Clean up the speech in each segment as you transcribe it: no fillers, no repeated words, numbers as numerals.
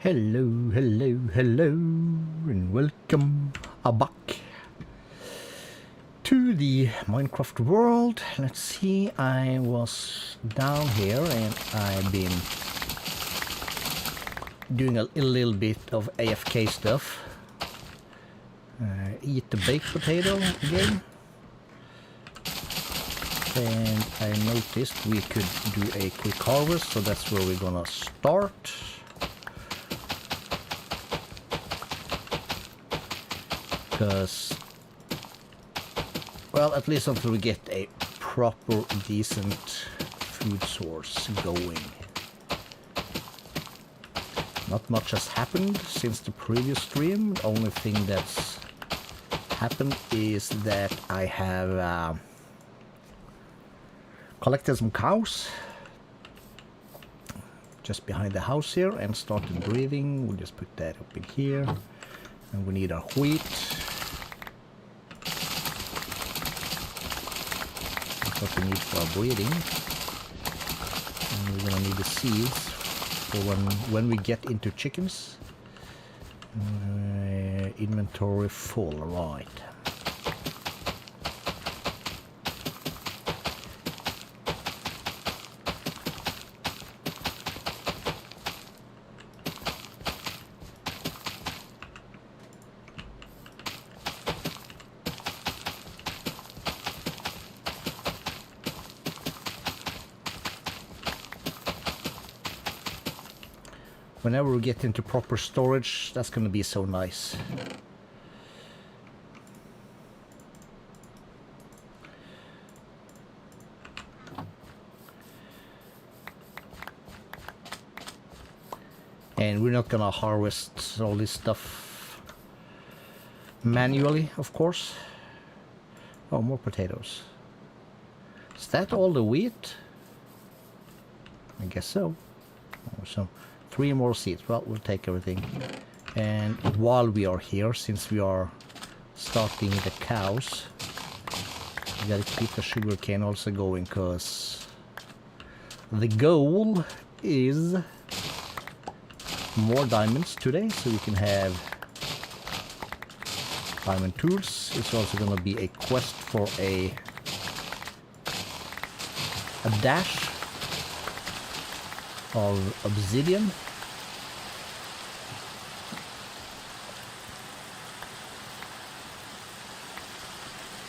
Hello, hello, hello, and welcome back to the Minecraft world. Let's see, I was down here and I've been doing a little bit of AFK stuff. Eat the baked potato again. And I noticed we could do a quick harvest, so that's where we're gonna start. Because, well, at least until we get a proper, decent food source going. Not much has happened since the previous stream. The only thing that's happened is that I have collected some cows just behind the house here and started breeding. We'll just put that up in here. And we need our wheat. That's what we need for our breeding. And we're gonna need the seeds for when we get into chickens. Inventory full, right. Whenever we get into proper storage, that's going to be so nice. And we're not going to harvest all this stuff manually, of course. Oh, more potatoes. Is that all the wheat? I guess so. So 3 more seeds. Well, we'll take everything. And while we are here, since we are starting the cows, we gotta keep the sugar cane also going, because the goal is more diamonds today, so we can have diamond tools. It's also gonna be a quest for a dash of obsidian.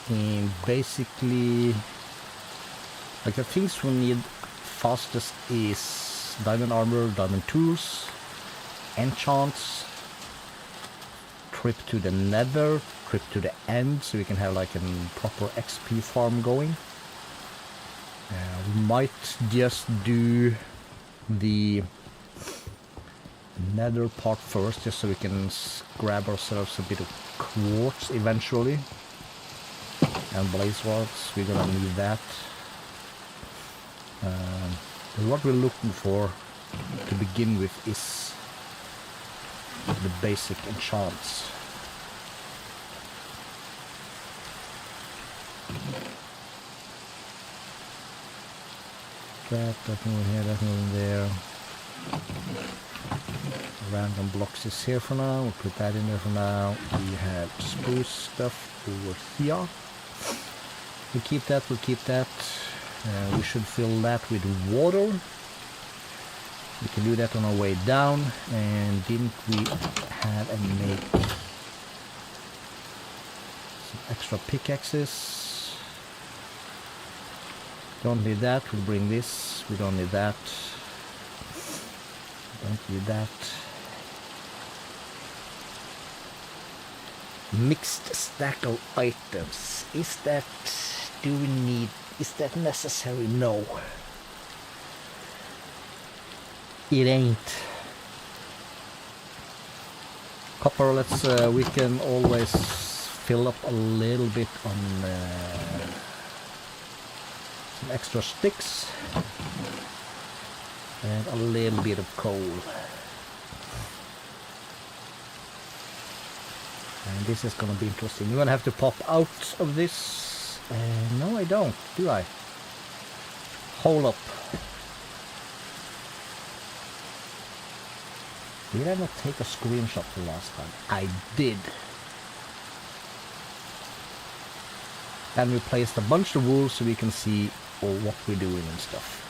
And basically, like, the things we need fastest is diamond armor, diamond tools, enchants, trip to the nether, trip to the end, so we can have like a proper XP farm going. We might just do the nether part first, just so we can grab ourselves a bit of quartz eventually. And blaze rods, we're gonna need that. What we're looking for to begin with is the basic enchants. That moving here, that moving there. Random blocks is here for now. We'll put that in there for now. We have spruce stuff over here. We'll keep that, we'll keep that. We should fill that with water. We can do that on our way down. And didn't we have and make some extra pickaxes? Don't need that, we'll bring this. We don't need that. Don't need that. Mixed stack of items. Is that necessary? No. It ain't. Copper, we can always fill up a little bit on some extra sticks. And a little bit of coal. And this is gonna be interesting. You're gonna have to pop out of this. No, I don't, do I? Hold up. Did I not take a screenshot the last time? I did. And we placed a bunch of rules so we can see what we're doing and stuff.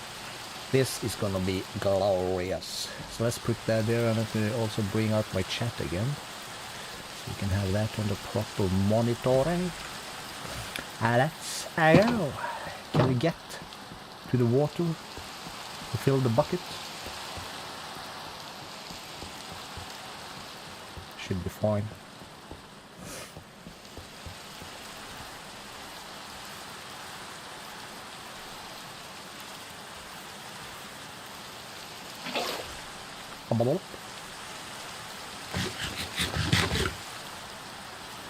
This is gonna be glorious. So let's put that there, and let me also bring out my chat again. So you can have that on the proper monitoring. And let's go. Can we get to the water to fill the bucket? Should be fine.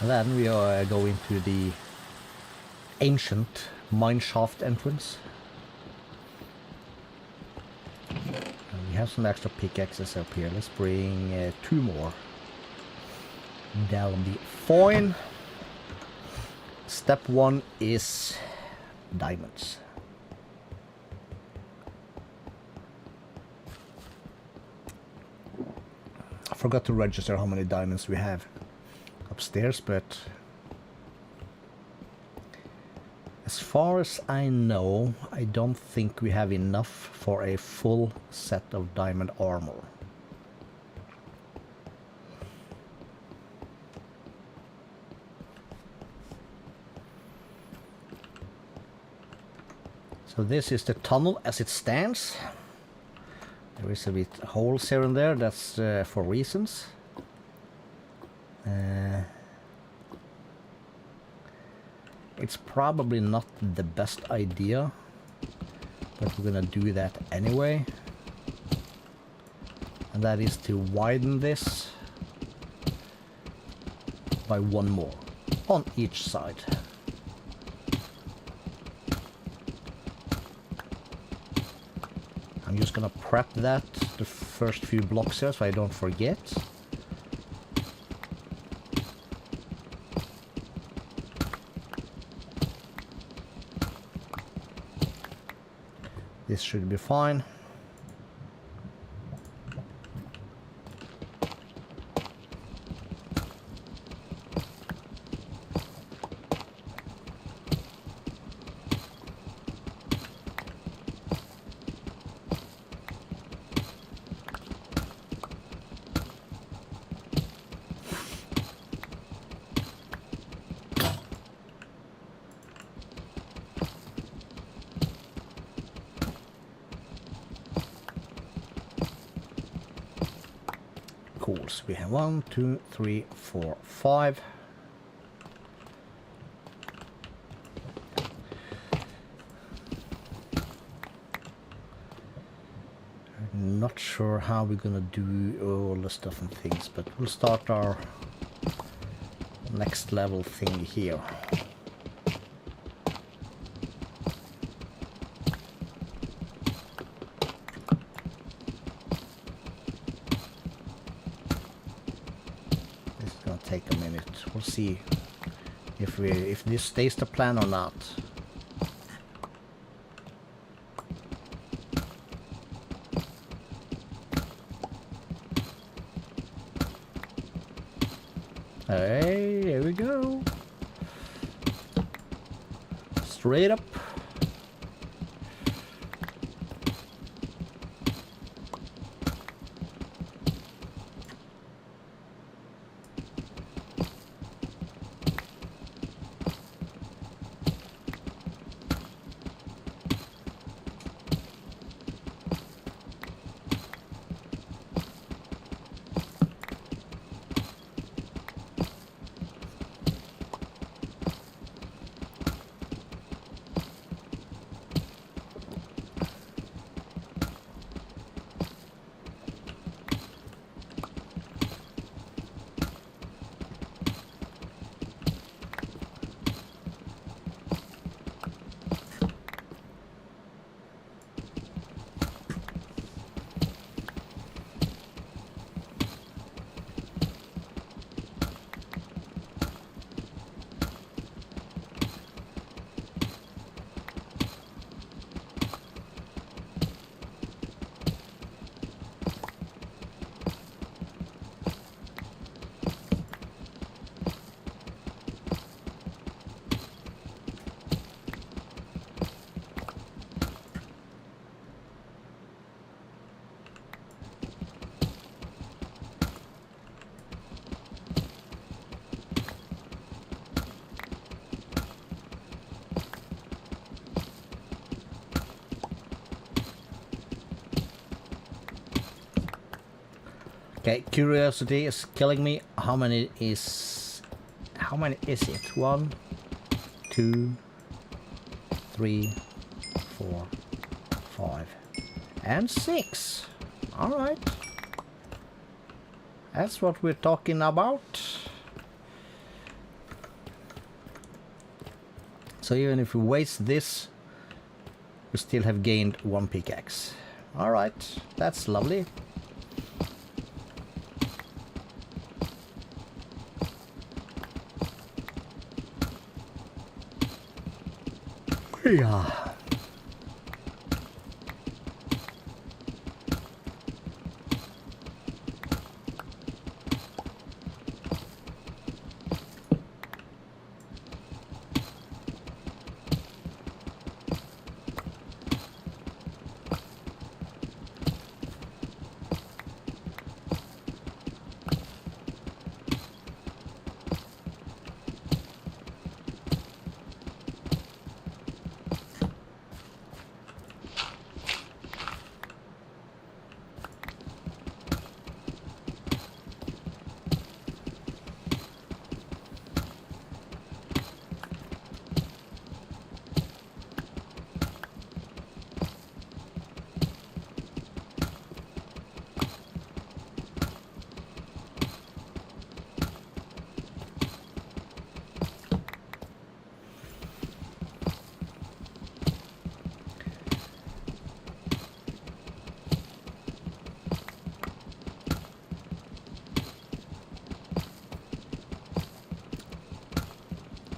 And then we are going to the ancient mineshaft entrance. And we have some extra pickaxes up here. Let's bring 2 more. That'll be fine. Step 1 is diamonds. I forgot to register how many diamonds we have upstairs, but as far as I know, I don't think we have enough for a full set of diamond armor. So this is the tunnel as it stands. There is a bit holes here and there, that's for reasons. It's probably not the best idea, but we're gonna do that anyway. And that is to widen this by 1 more on each side. I'm just gonna prep that the first few blocks here so I don't forget. This should be fine. Cool, so we have 1, 2, 3, 4, 5. I'm not sure how we're gonna do all the stuff and things, but we'll start our next level thing here. Take a minute. We'll see if this stays the plan or not. Hey, here we go. Straight up. Okay, curiosity is killing me. How many is it? 1, 2, 3, 4, 5, and 6. All right. That's what we're talking about. So even if we waste this, we still have gained 1 pickaxe. All right, that's lovely. Yeah.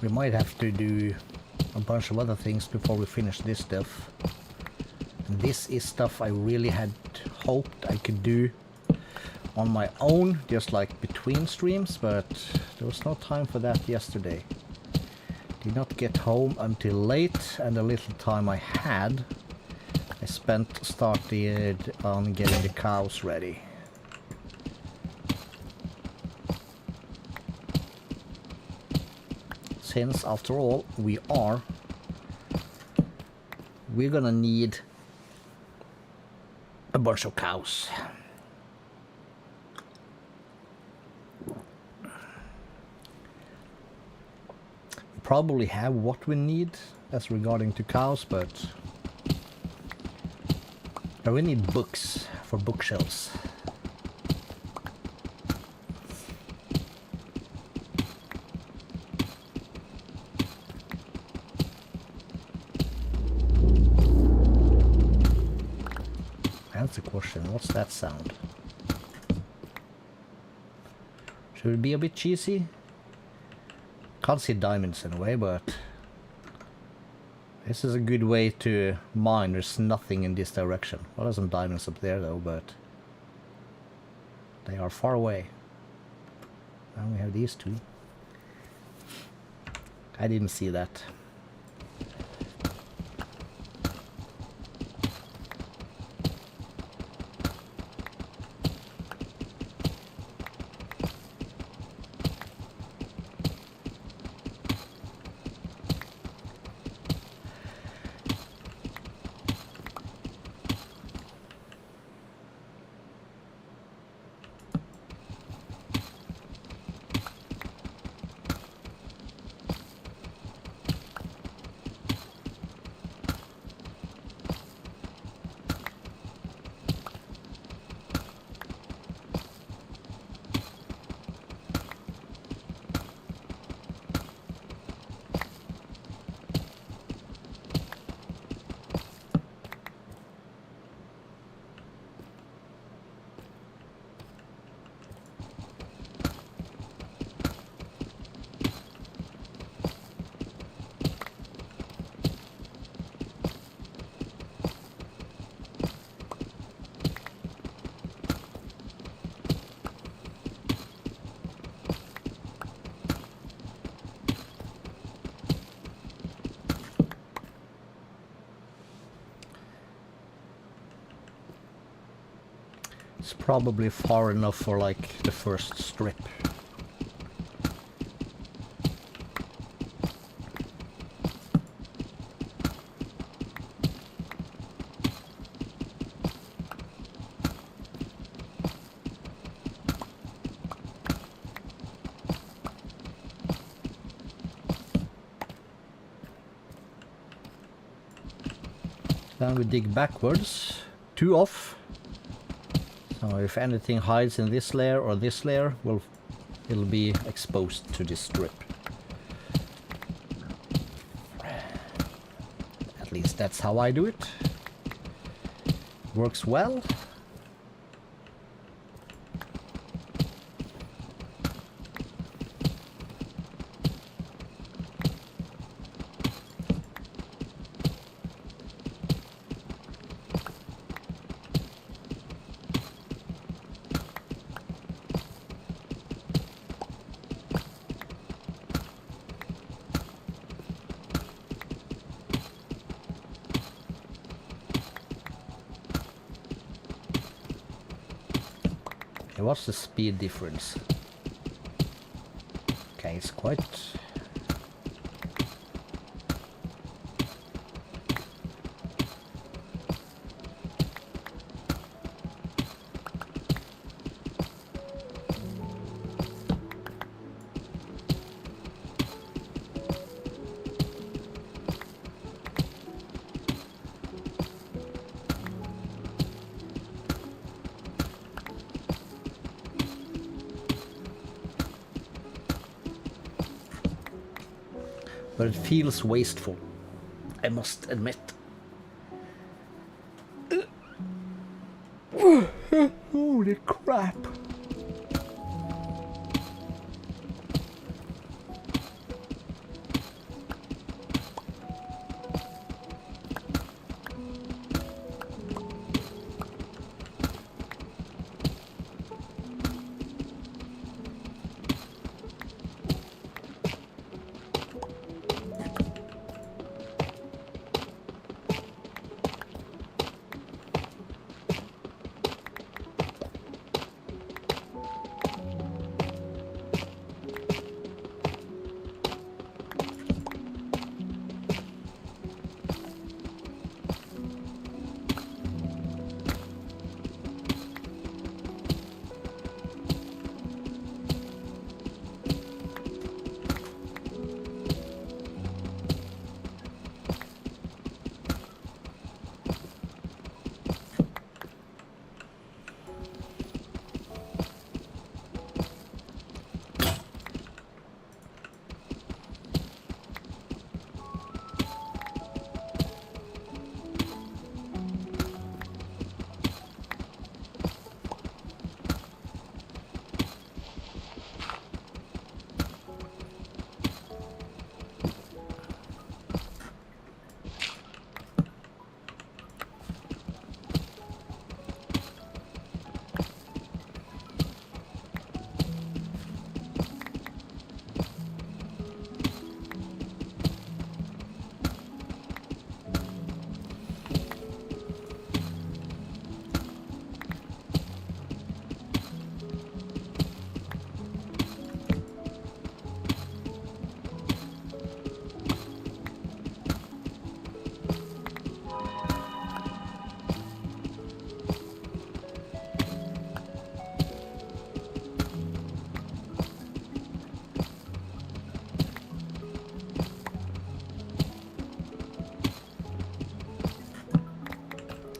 We might have to do a bunch of other things before we finish this stuff. And this is stuff I really had hoped I could do on my own, just like between streams, but there was no time for that yesterday. Did not get home until late, and the little time I had, I started on getting the cows ready. Since after all we're gonna need a bunch of cows. We probably have what we need as regarding to cows, but we need books for bookshelves. That's a question. What's that sound? Should it be a bit cheesy? Can't see diamonds in a way, but this is a good way to mine. There's nothing in this direction. Well, there's some diamonds up there though, but they are far away. Now we have these two. I didn't see that. It's probably far enough for like the first strip. Then we dig backwards, 2 off. So if anything hides in this layer or this layer, it'll be exposed to this strip. At least that's how I do it. Works well. What's the speed difference? Okay, it's quite... but it feels wasteful, I must admit. Holy crap!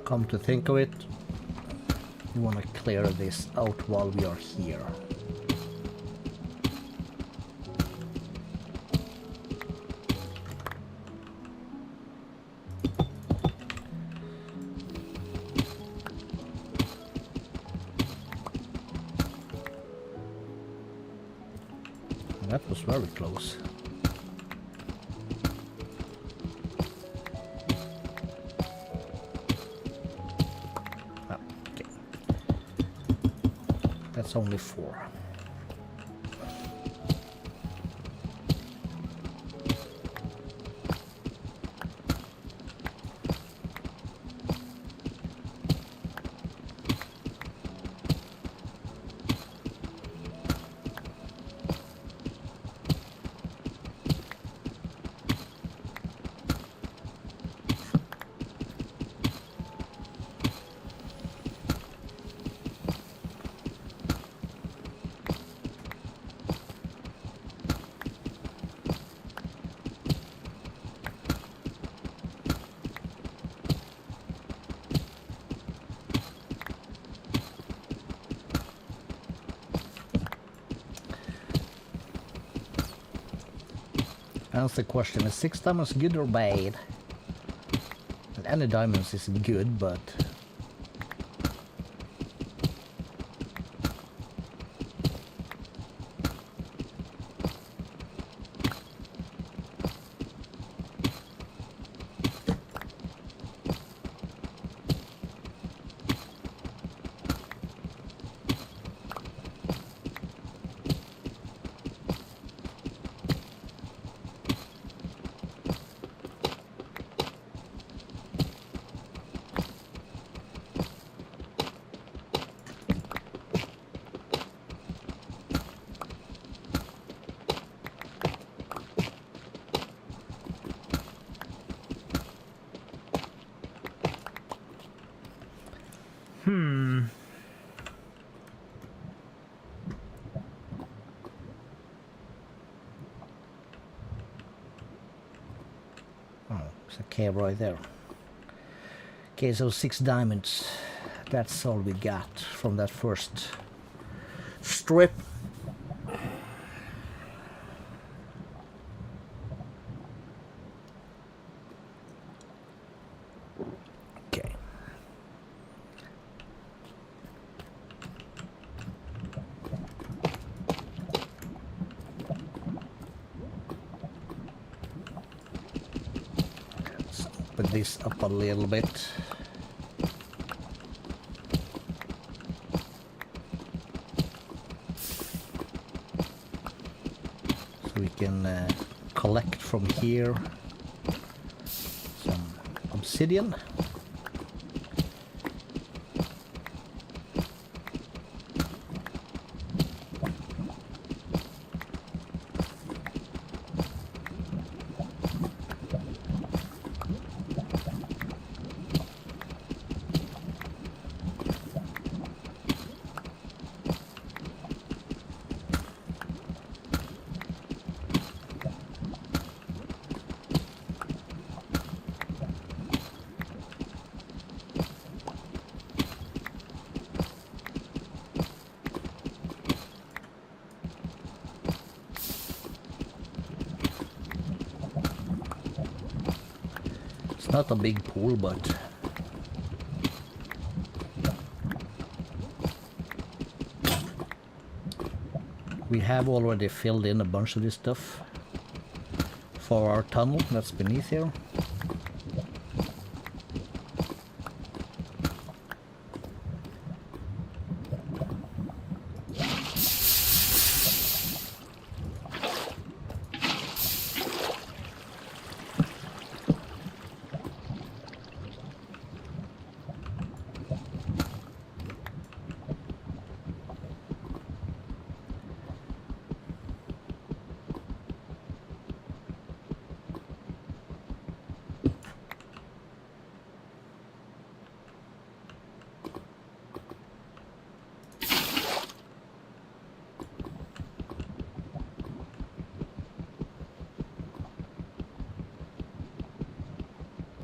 Come to think of it, we want to clear this out while we are here. That was very close. That's only 4. That's the question. Is 6 diamonds good or bad? And any diamonds is good, but... Oh, there's a cave right there. Okay, so 6 diamonds. That's all we got from that first strip. Okay. Let's open this up a little bit. We can collect from here some obsidian. It's not a big pool, but we have already filled in a bunch of this stuff for our tunnel that's beneath here.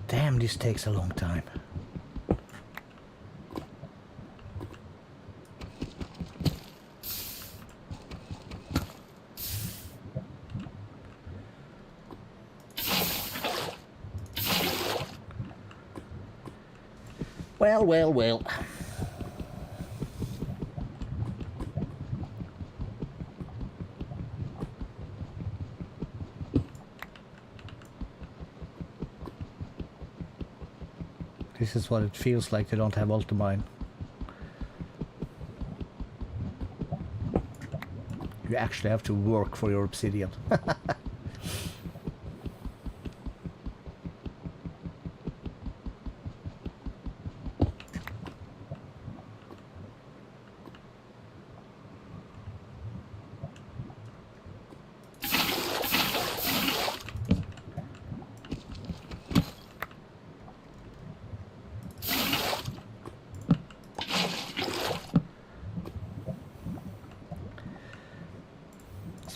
Damn, this takes a long time. Well, well, well. This is what it feels like they don't have ultimine. You actually have to work for your obsidian.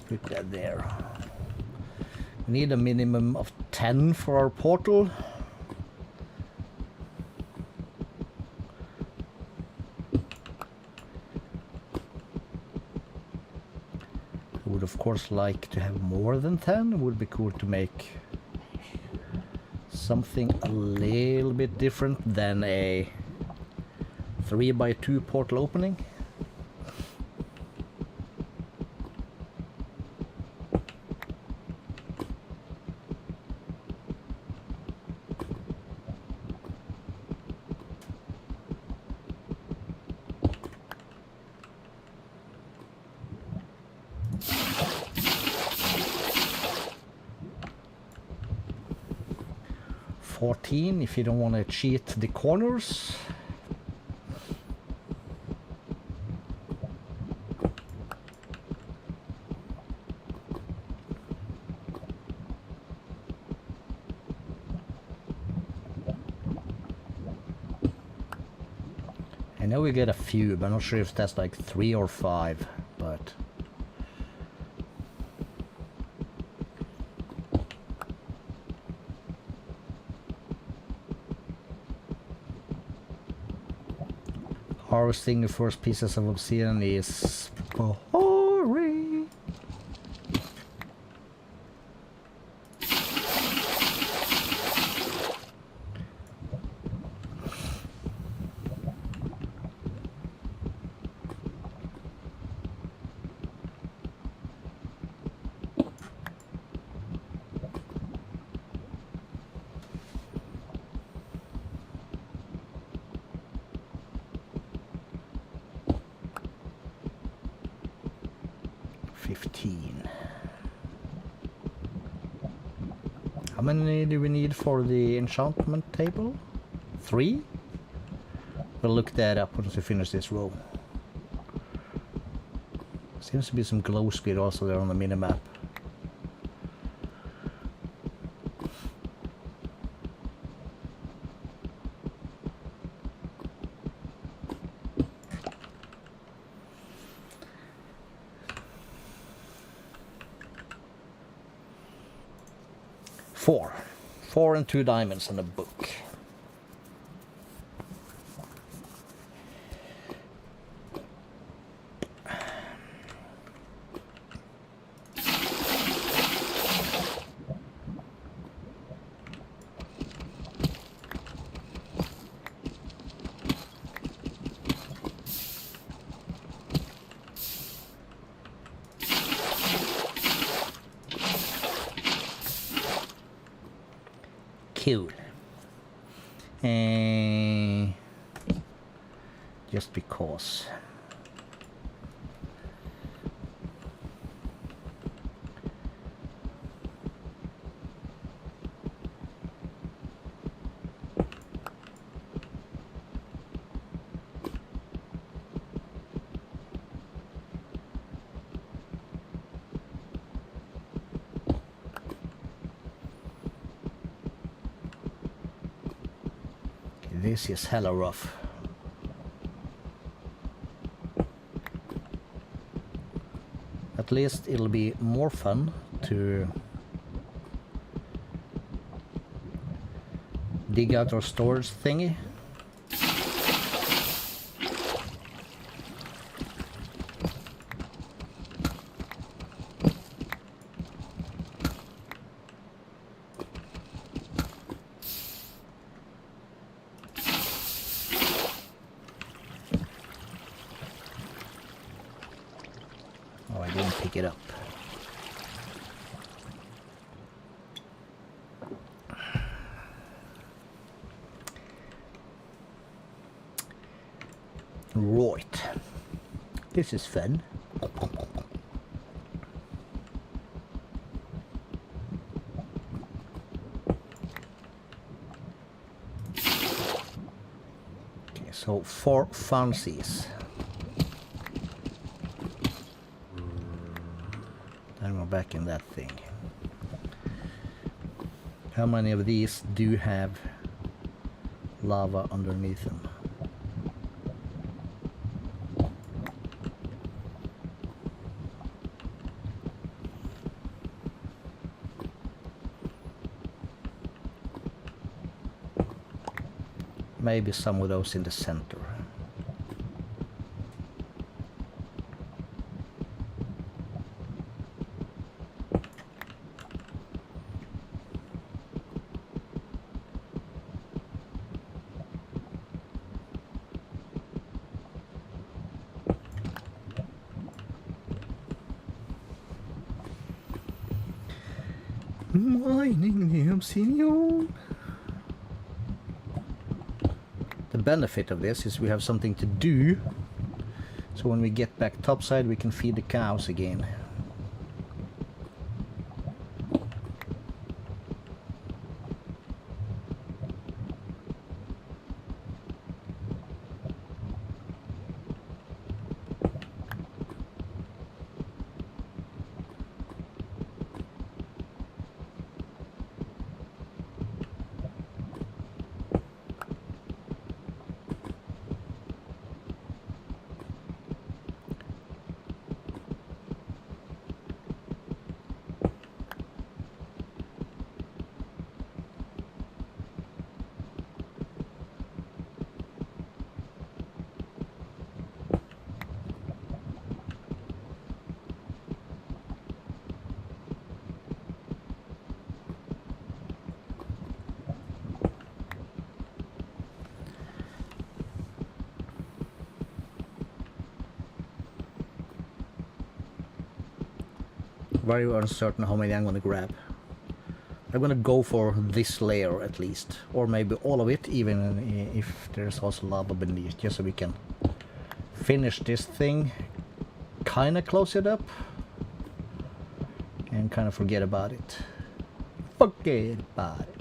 Put that there. We need a minimum of 10 for our portal. I would of course like to have more than 10. It would be cool to make something a little bit different than a 3x2 portal opening. If you don't want to cheat the corners. I know we get a few, but I'm not sure if that's like 3 or 5, but harvesting the first pieces of obsidian is boring. How many do we need for the enchantment table? 3? We'll look that up once we finish this row. Seems to be some glow speed also there on the minimap. Four and 2 diamonds in a book. Cool. Just because. This is hella rough. At least it'll be more fun to dig out our storage thingy. Oh, I didn't pick it up. Right. This is fun. Okay, so 4 funsies. Then we're back in that thing. How many of these do have lava underneath them? Maybe some of those in the center. Mining the obsidian. The benefit of this is we have something to do. So when we get back topside, we can feed the cows again. Very uncertain how many I'm gonna grab. I'm gonna go for this layer at least, or maybe all of it, even if there's also lava beneath, just so we can finish this thing, kinda close it up, and kinda forget about it. Forget about it.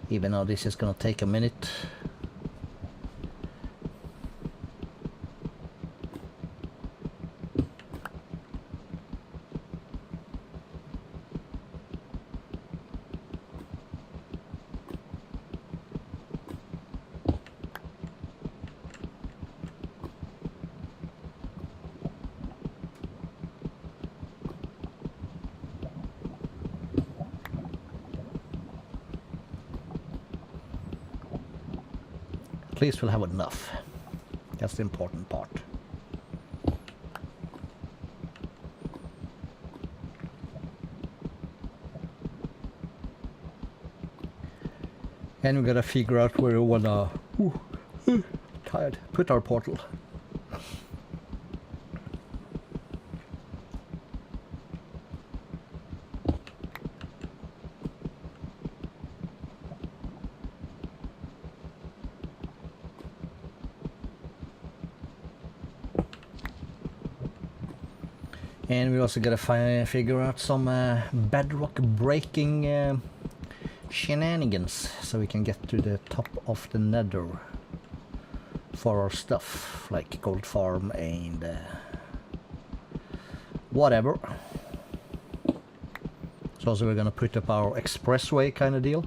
Even though this is gonna take a minute. At least we'll have enough. That's the important part. And we gotta figure out where we wanna tired. Put our portal. And we also gotta figure out some bedrock breaking shenanigans, so we can get to the top of the nether for our stuff, like gold farm and whatever. So also we're gonna put up our expressway kind of deal.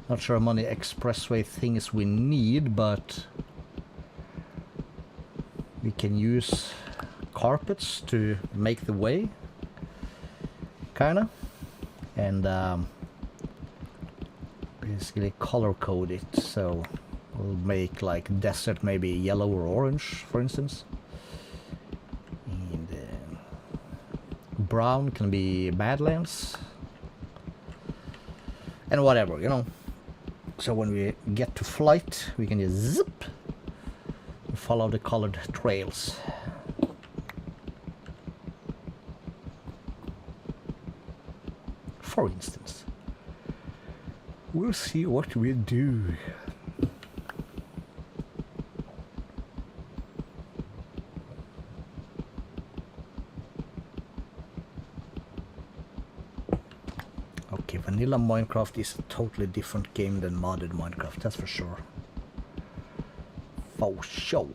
Not sure how many expressway things we need, but we can use carpets to make the way, kinda, and basically color code it, so we'll make like desert maybe yellow or orange, for instance, and brown can be badlands, and whatever, you know. So when we get to flight, we can just zip and follow the colored trails. For instance, we'll see what we do. Okay, vanilla Minecraft is a totally different game than modded Minecraft, that's for sure. For sure.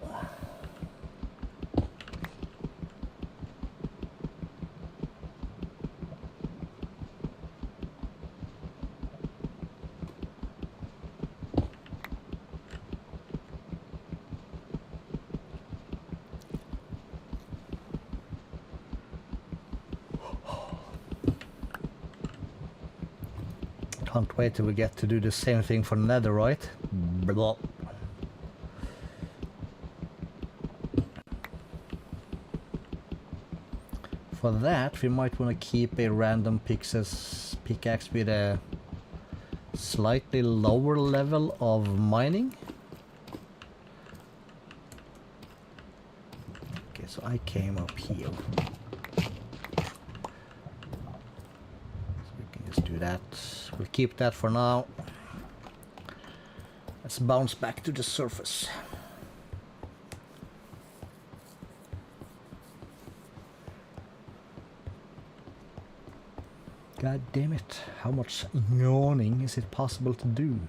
Can't wait till we get to do the same thing for netherite. Blah. for that, we might want to keep a random pickaxe with a slightly lower level of mining. Okay, so I came up here. So we can just do that. We'll keep that for now. Let's bounce back to the surface. God damn it, how much yawning is it possible to do?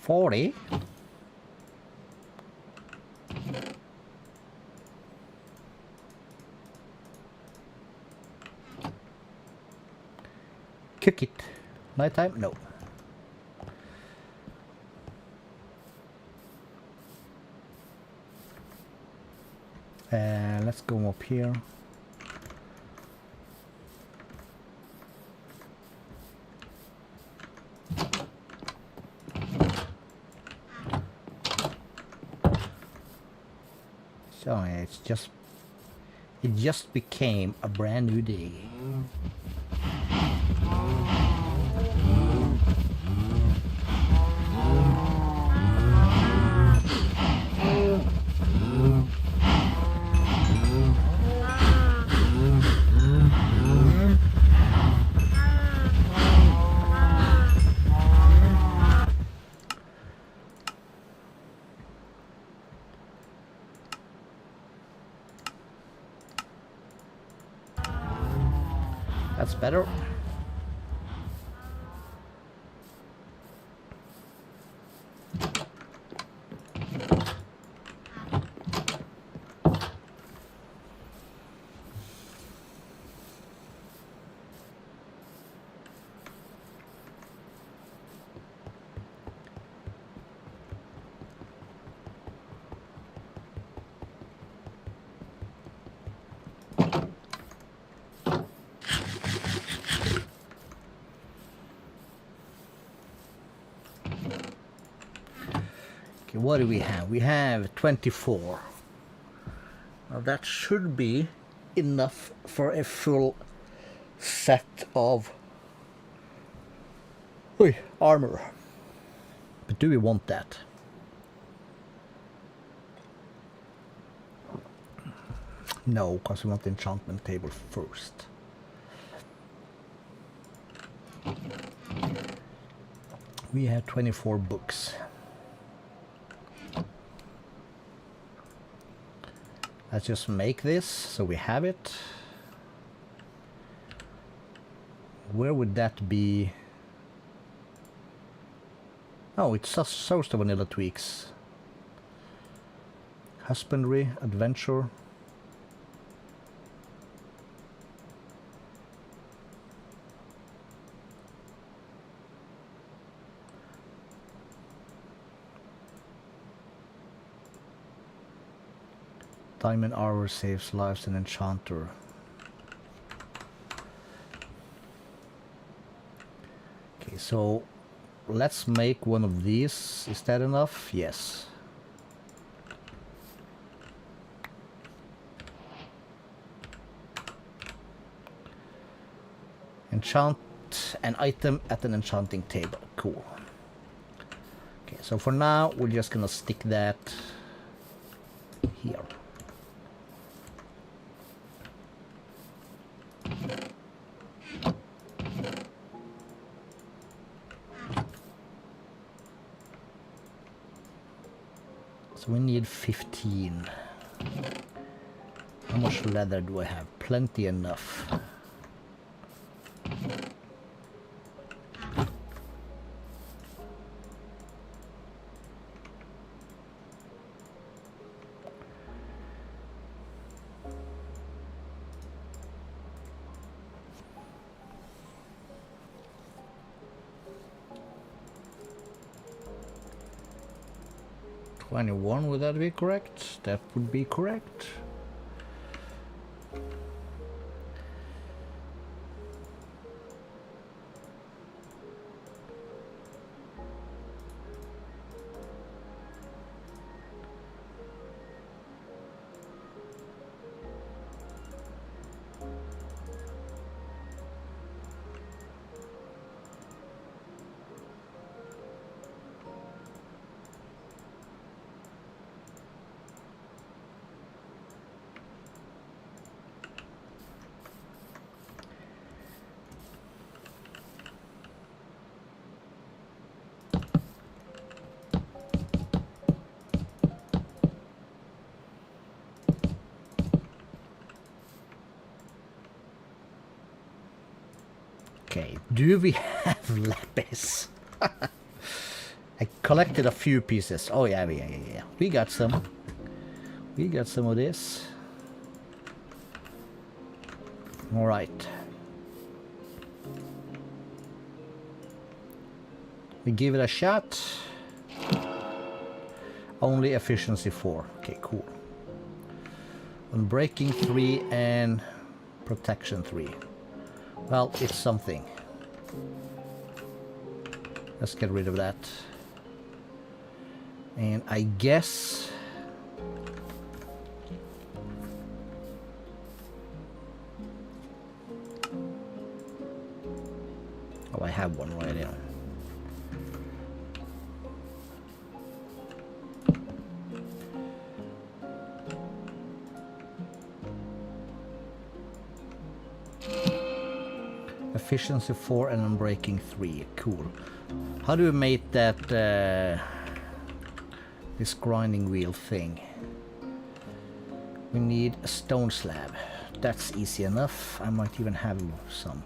$40. Cook it. Nighttime? No. Let's go up here. So it just became a brand new day. That's better. Okay, what do we have? We have 24. Now that should be enough for a full set of armor. But do we want that? No, because we want the enchantment table first. We have 24 books. Let's just make this so we have it. Where would that be? Oh, it shows the vanilla tweaks. Husbandry, adventure. Diamond armor saves lives and enchanter. Okay, so let's make one of these. Is that enough? Yes. Enchant an item at an enchanting table. Cool. Okay, so for now we're just gonna stick that here. So we need 15. How much leather do I have? Plenty enough. 21, would that be correct? That would be correct. Okay, do we have lapis? I collected a few pieces. Oh yeah. We got some. We got some of this. All right. We give it a shot. Only efficiency 4. Okay, cool. Unbreaking 3 and protection 3. Well, it's something. Let's get rid of that. And I guess... Oh, I have one right here. Efficiency 4 and unbreaking 3. Cool. How do we make that this grinding wheel thing? We need a stone slab. That's easy enough. I might even have some.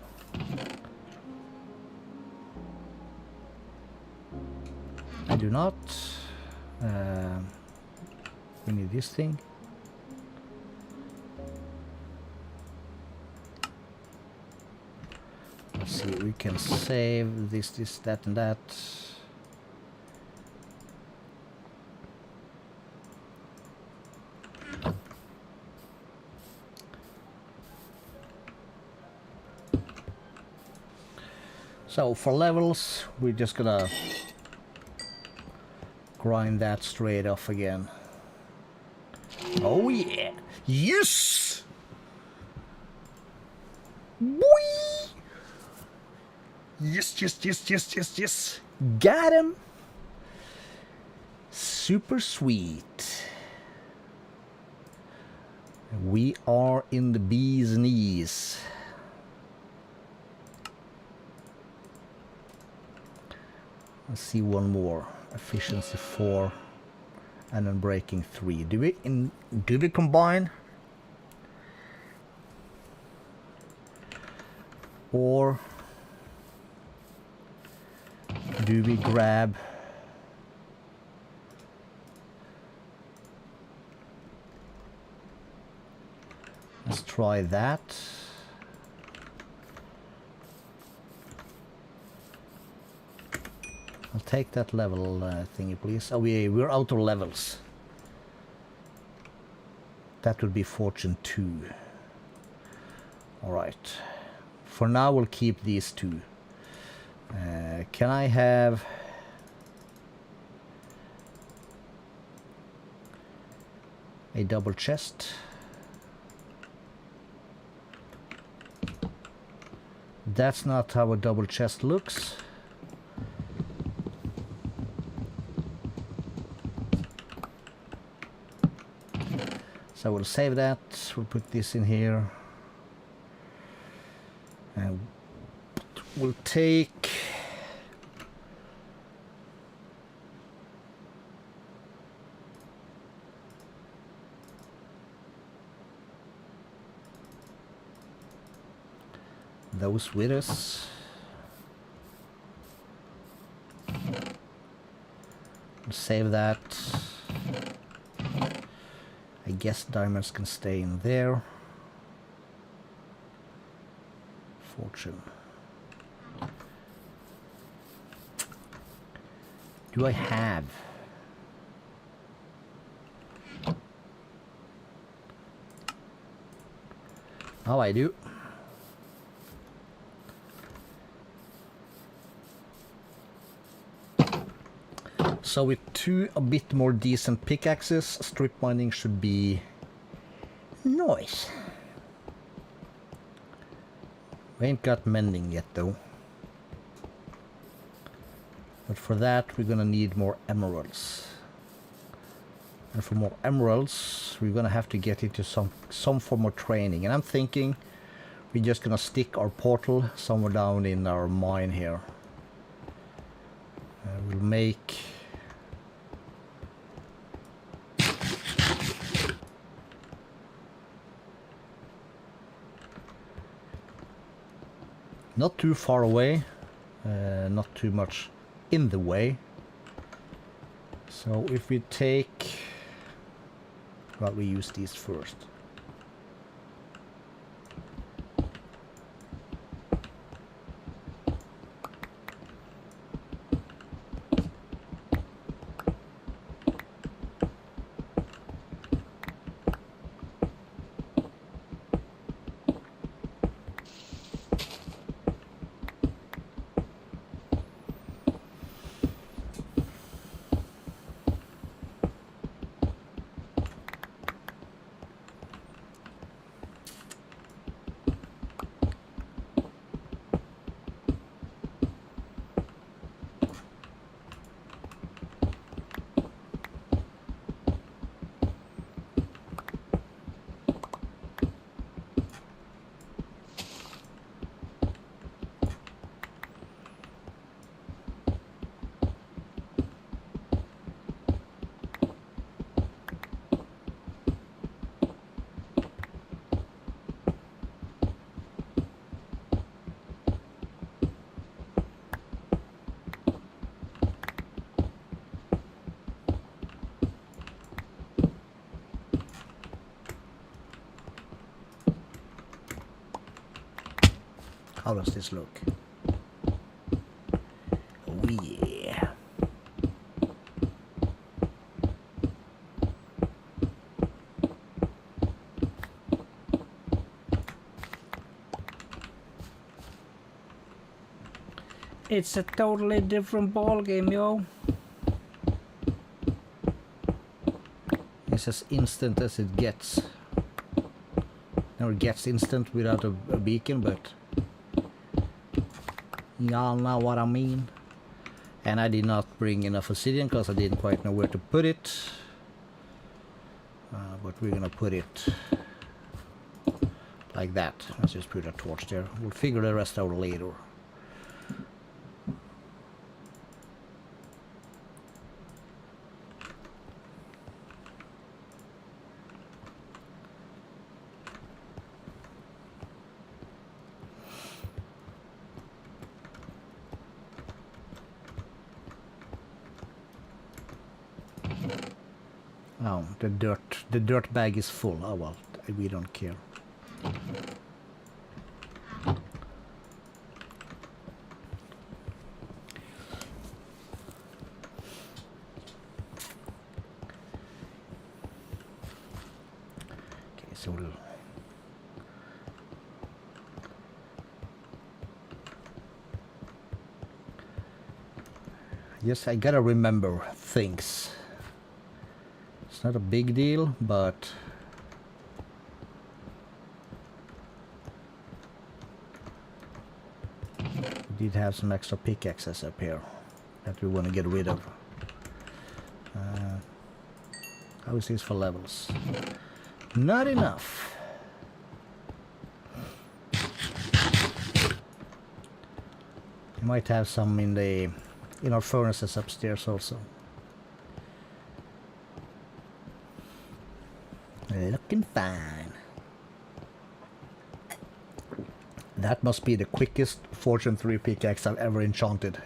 I do not. We need this thing. Let's see, we can save this, that, and that. So for levels, we're just gonna grind that straight off again. Oh yeah! Yes! Boy! Yes. Got him! Super sweet. We are in the bee's knees. Let's see one more. Efficiency 4 and unbreaking 3. Do we combine? Or do we grab let's try that. I'll take that level thingy, please. Oh, we're out of levels. That would be fortune 2. Alright. For now, we'll keep these 2. Can I have... a double chest? That's not how a double chest looks. So we'll save that. We'll put this in here. And we'll take... those with us. We'll save that. I guess diamonds can stay in there. Fortune. Do I have? How I do. So with two a bit more decent pickaxes, strip mining should be nice. We ain't got mending yet though. But for that we're gonna need more emeralds. And for more emeralds we're gonna have to get into some form of training. And I'm thinking we're just gonna stick our portal somewhere down in our mine here. We'll make... not too far away, not too much in the way. So if we take... well, we use these first. How does this look? Oh yeah. It's a totally different ball game, yo. It's as instant as it gets. Never gets instant without a beacon, but y'all know what I mean. And I did not bring enough obsidian because I didn't quite know where to put it. But we're gonna put it like that. Let's just put a torch there. We'll figure the rest out later. Oh, the dirt bag is full. Oh well, we don't care. Okay, so we'll... yes, I gotta remember things. It's not a big deal, but we did have some extra pickaxes up here that we want to get rid of. How is this for levels? Not enough. We might have some in our furnaces upstairs also. Looking fine. That must be the quickest Fortune 3 pickaxe I've ever enchanted.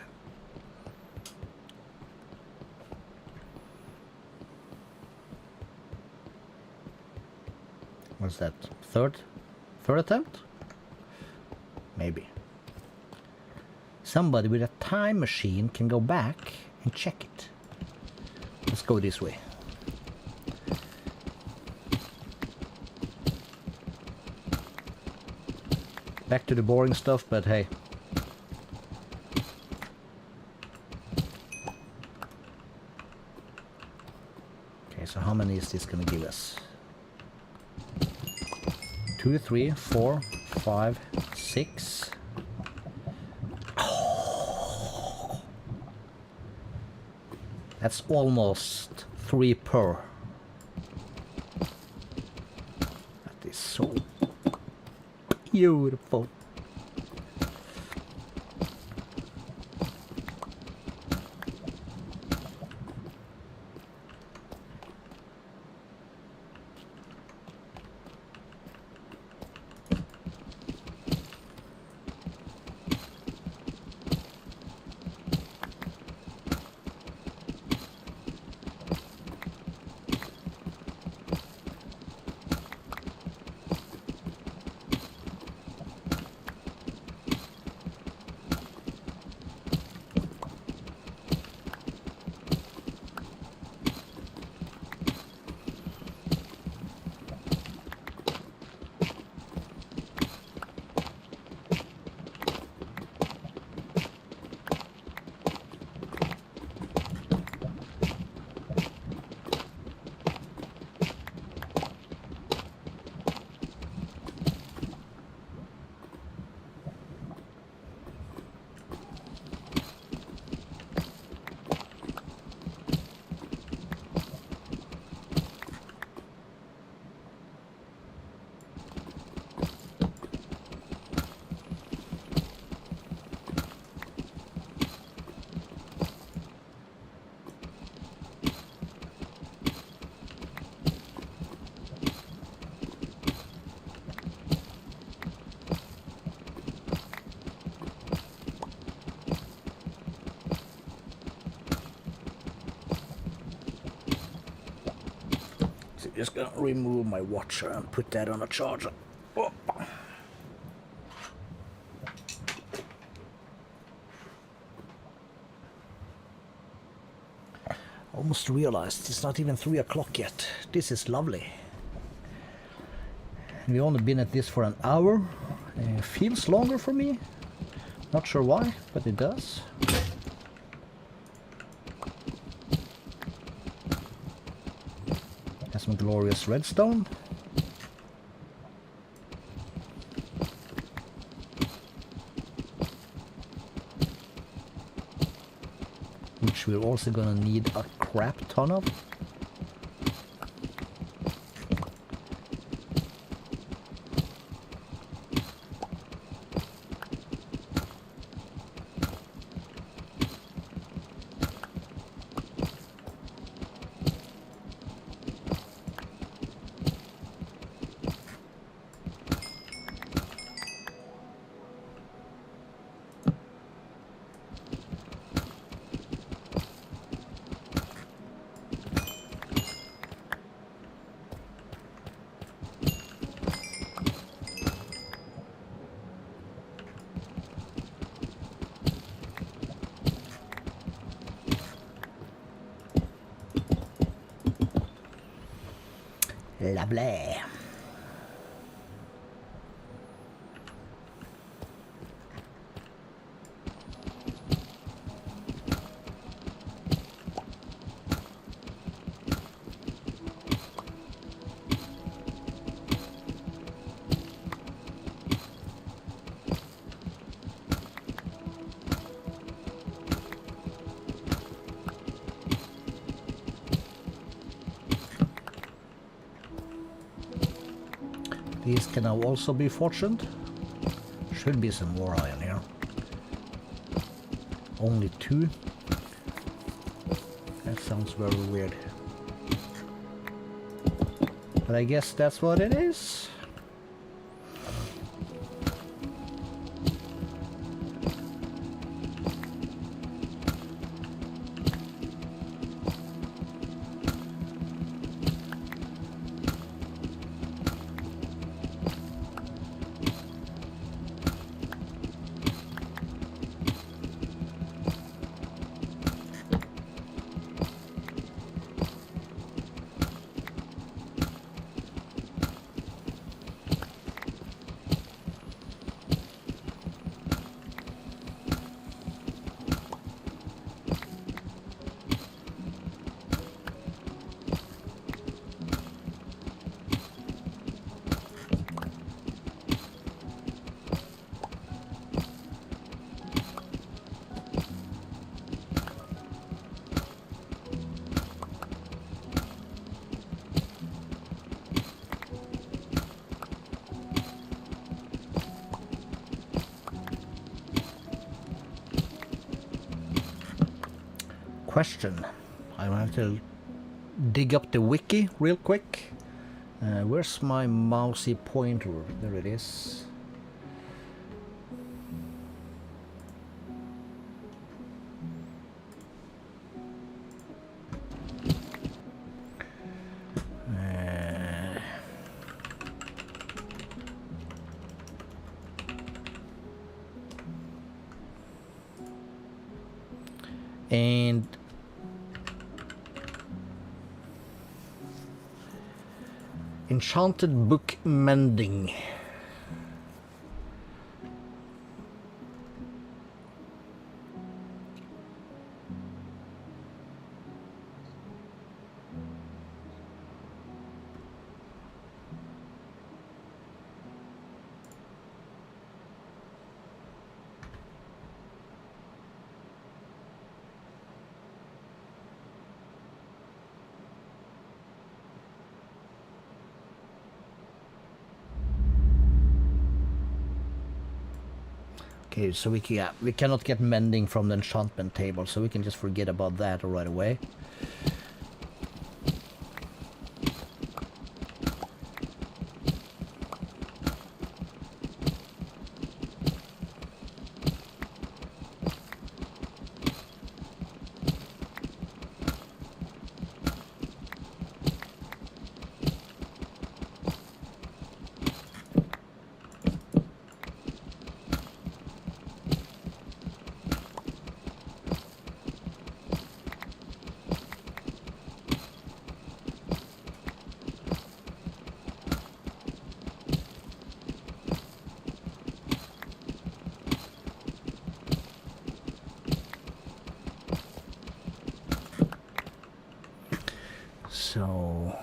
What's that? Third attempt? Maybe. Somebody with a time machine can go back and check it. Let's go this way. Back to the boring stuff, but hey. Okay, so how many is this gonna give us? 2, 3, 4, 5, 6. Oh. That's almost 3 per. That is so beautiful. Just gonna remove my watcher and put that on a charger. Oh. Almost realized it's not even 3 o'clock yet. This is lovely. We've only been at this for an hour. It feels longer for me. Not sure why, but it does. Some glorious redstone. Which we're also gonna need a crap ton of. Lovely. These can now also be fortuned. Should be some more iron here. Only 2. That sounds very weird. But I guess that's what it is. question. I have to dig up the wiki real quick. Where's my mousey pointer? There it is. And enchanted book mending. Okay, so we cannot get mending from the enchantment table, so we can just forget about that right away. So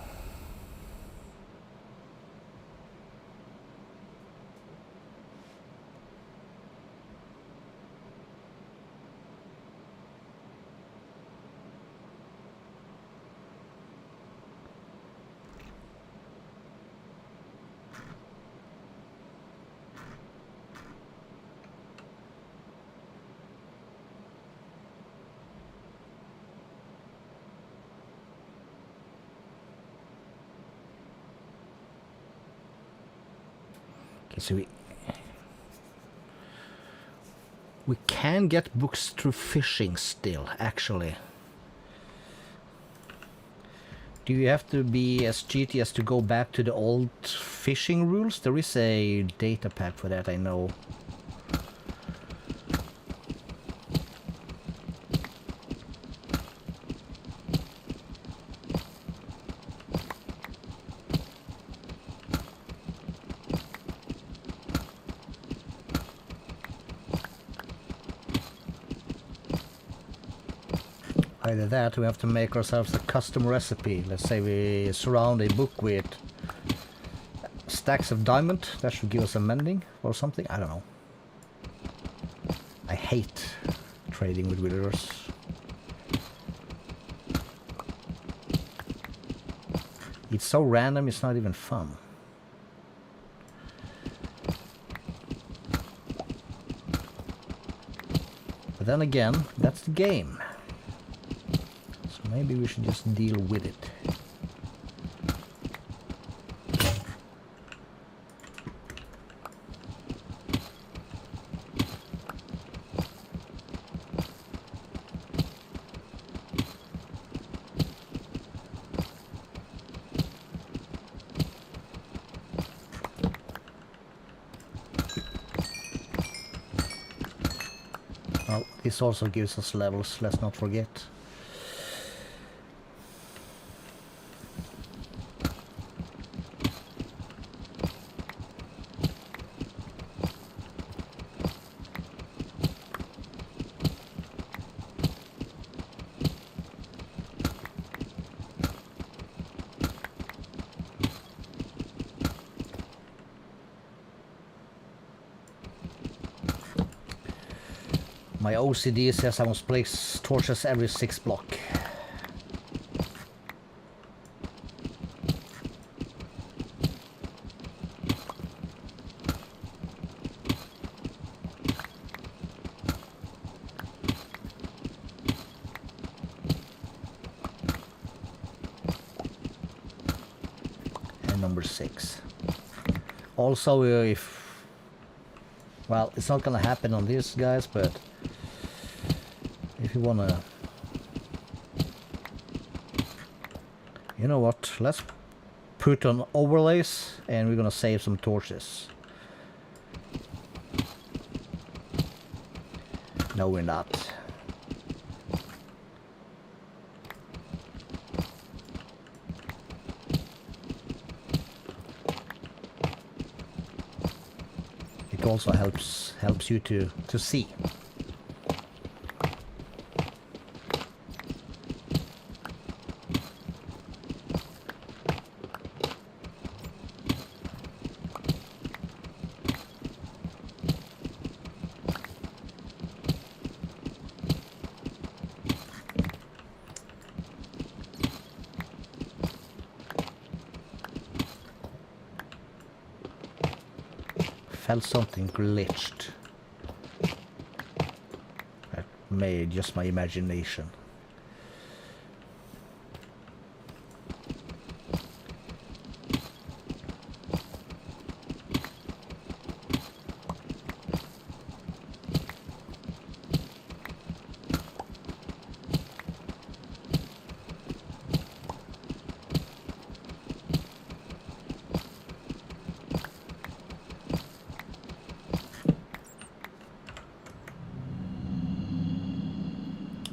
So we can get books through fishing still, actually. Do you have to be as cheaty as to go back to the old fishing rules? There is a data pack for that, I know. Either that, we have to make ourselves a custom recipe. Let's say we surround a book with stacks of diamond. That should give us a mending or something. I don't know. I hate trading with withers. It's so random, it's not even fun. But then again, that's the game. Maybe we should just deal with it. Well, this also gives us levels, let's not forget. My OCD says I must place torches every 6 blocks. number 6. Also, if... Well, it's not gonna happen on this, guys, but... If you wanna... You know what, let's put on overlays, and we're gonna save some torches. No, we're not. It also helps you to see. Felt something glitched. That may just my imagination.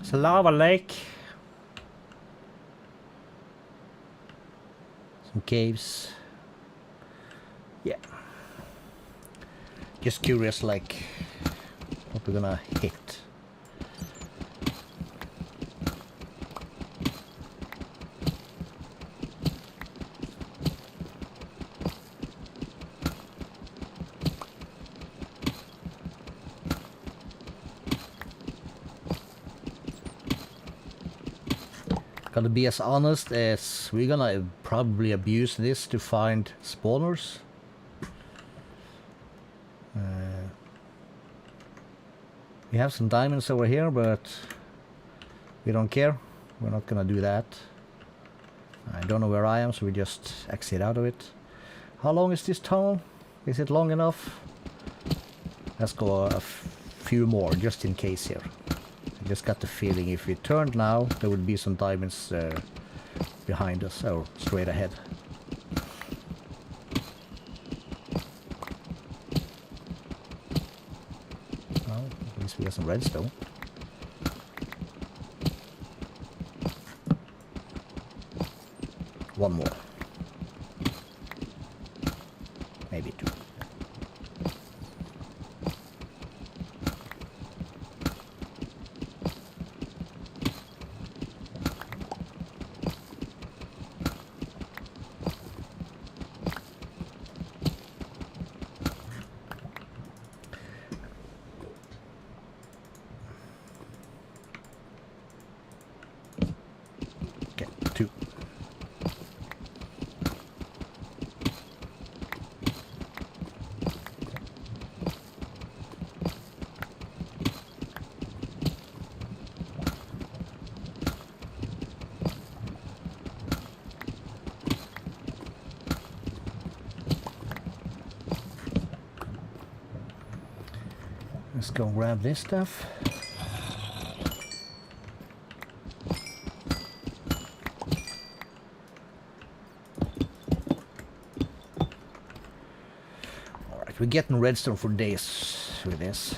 It's a lava lake. Some caves. Yeah. Just curious, like, what we're gonna hit. Gotta be as honest as we're gonna probably abuse this to find spawners. We have some diamonds over here, but we don't care. We're not gonna do that. I don't know where I am, so we just exit out of it. How long is this tunnel? Is it long enough? Let's go a few more, just in case here. I just got the feeling if we turned now, there would be some diamonds behind us, or straight ahead. Well, at least we got some redstone. One more. Maybe two. Okay, two. Let's go grab this stuff. Alright, we're getting redstone for days with this.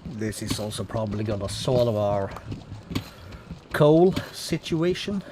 This is also probably gonna solve our coal situation.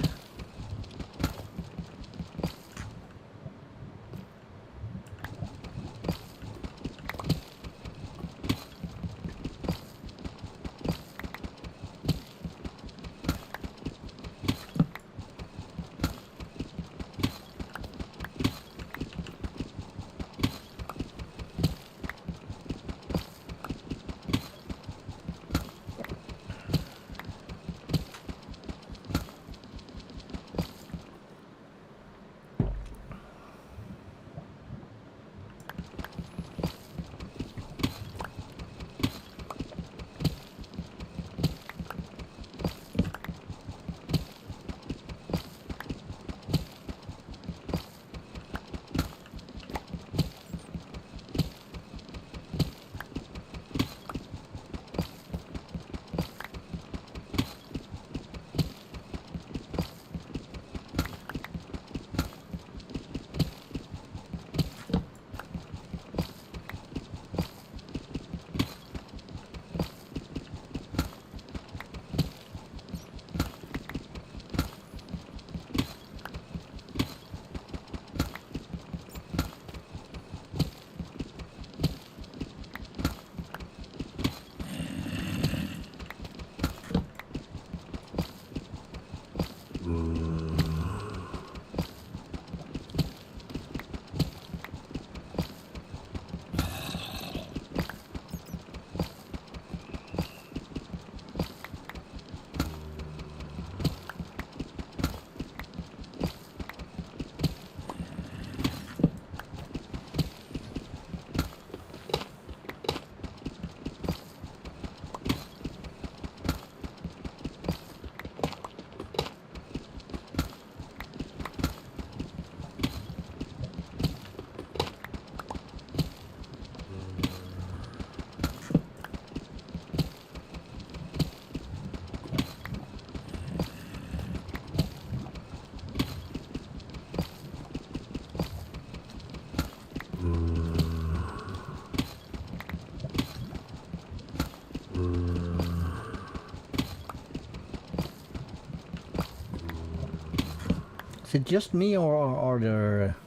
Is it just me or are there,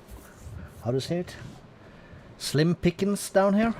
how to say it, slim pickings down here?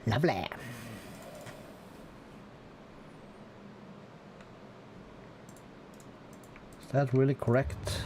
Lovely. Is that really correct?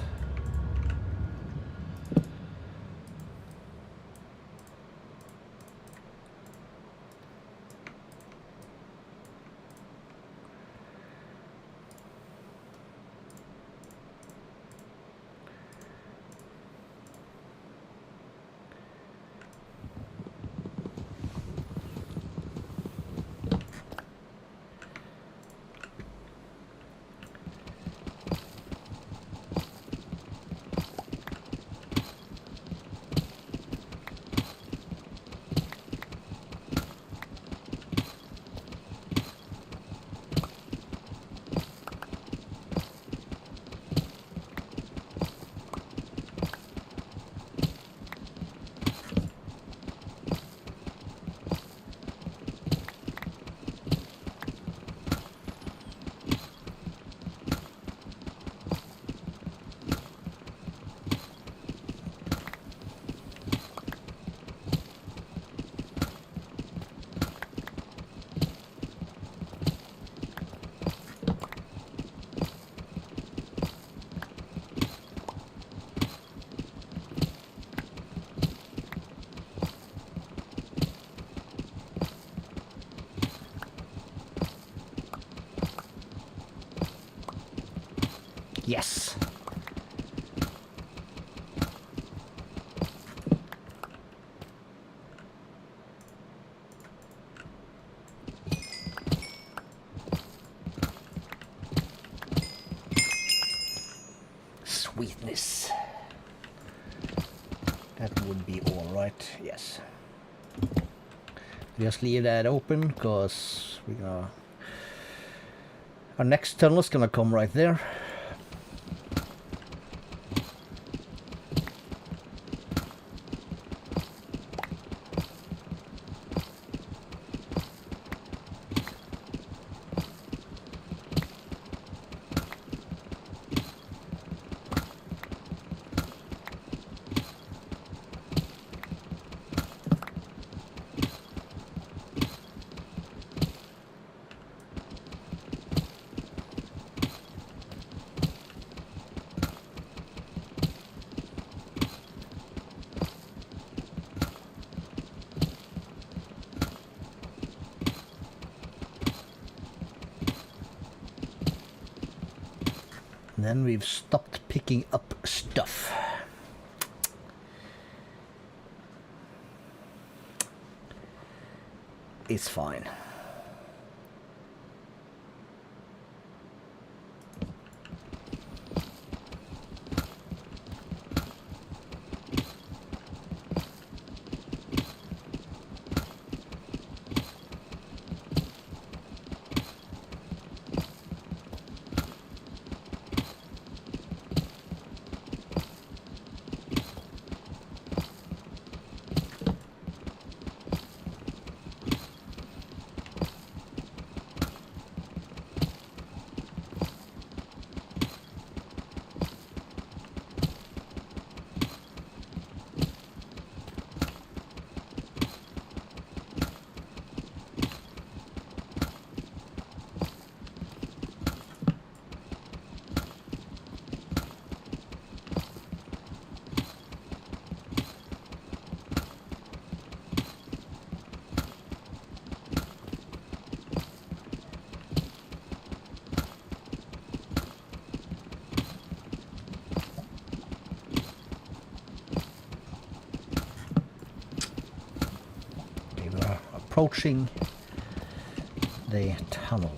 Yes. Sweetness. That would be all right. Yes. Just leave that open because we gonna, our next tunnel is gonna come right there. And then we've stopped picking up stuff. It's fine. Approaching the tunnel.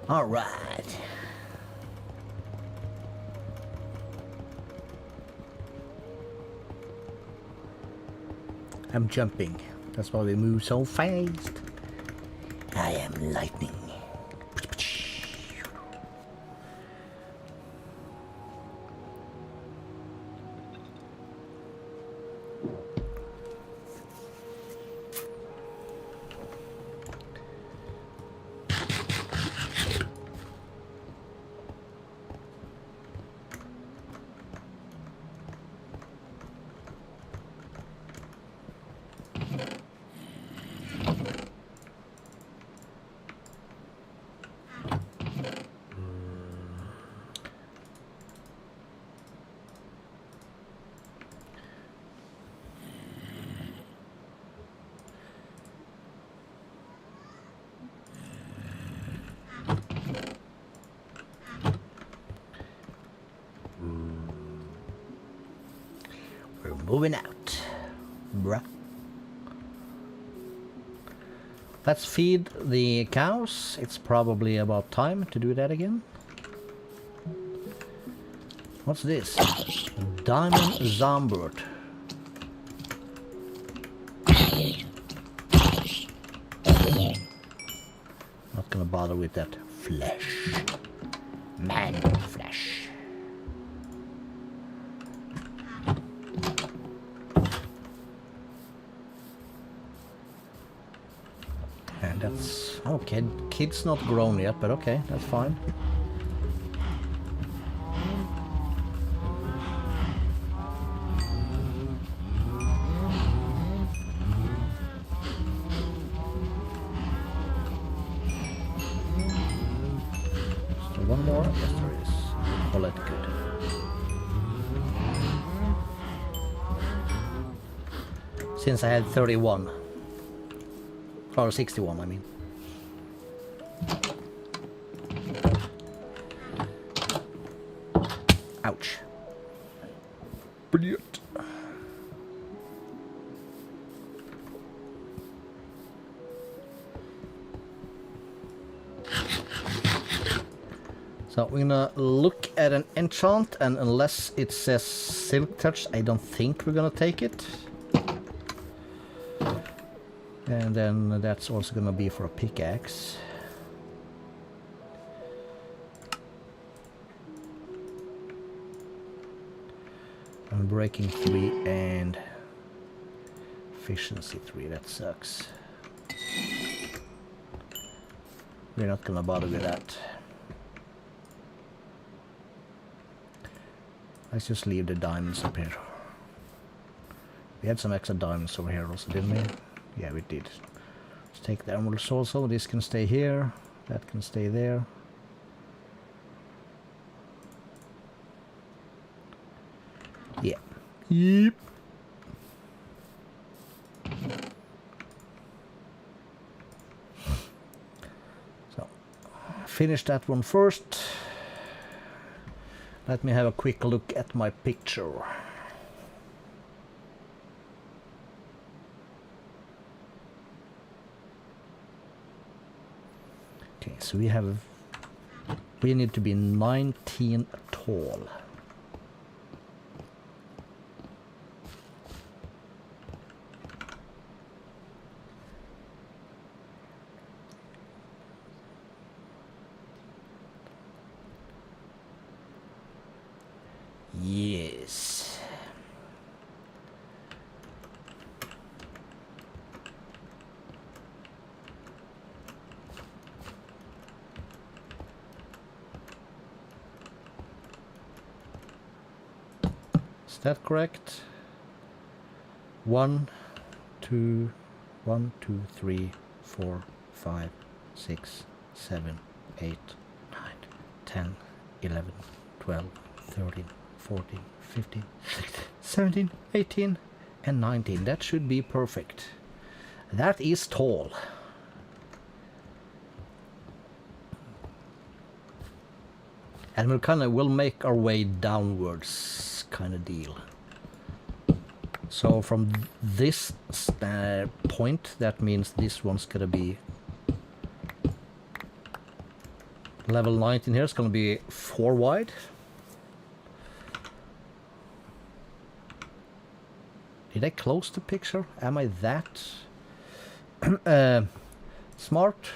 All right. I'm jumping. That's why we move so fast. I am lightning. We're moving out, bruh. Let's feed the cows. It's probably about time to do that again. What's this? Diamond Zombird. Not gonna bother with that flesh. Man flesh. And That's okay. Kid's not grown yet, but okay, that's fine. So one more. Yes, there is. Call it good. Since I had 31. Or 61, I mean. Ouch. Brilliant. So we're gonna look at an enchant, and unless it says Silk Touch, I don't think we're gonna take it. And then that's also gonna be for a pickaxe. Unbreaking 3 and efficiency 3, that sucks. We're not gonna bother with that. Let's just leave the diamonds up here. We had some extra diamonds over here also, didn't we? Yeah, we did. Let's take the emeralds also. This can stay here. That can stay there. Yeah. Yep. So, finish that one first. Let me have a quick look at my picture. Okay, so we need to be 19 tall. Yes. Is that correct? 1, 2, 1, 2, 3, 4, 5, 6, 7, 8, 9, 10, 11, 12, 13, 14, 15, 16, 17, 18, and 19. That should be perfect. That is tall. And we'll make our way downwards, kind of deal. So from this point, that means this one's gonna be level 19 here. It's gonna be 4 wide. Did I close the picture? Am I that smart?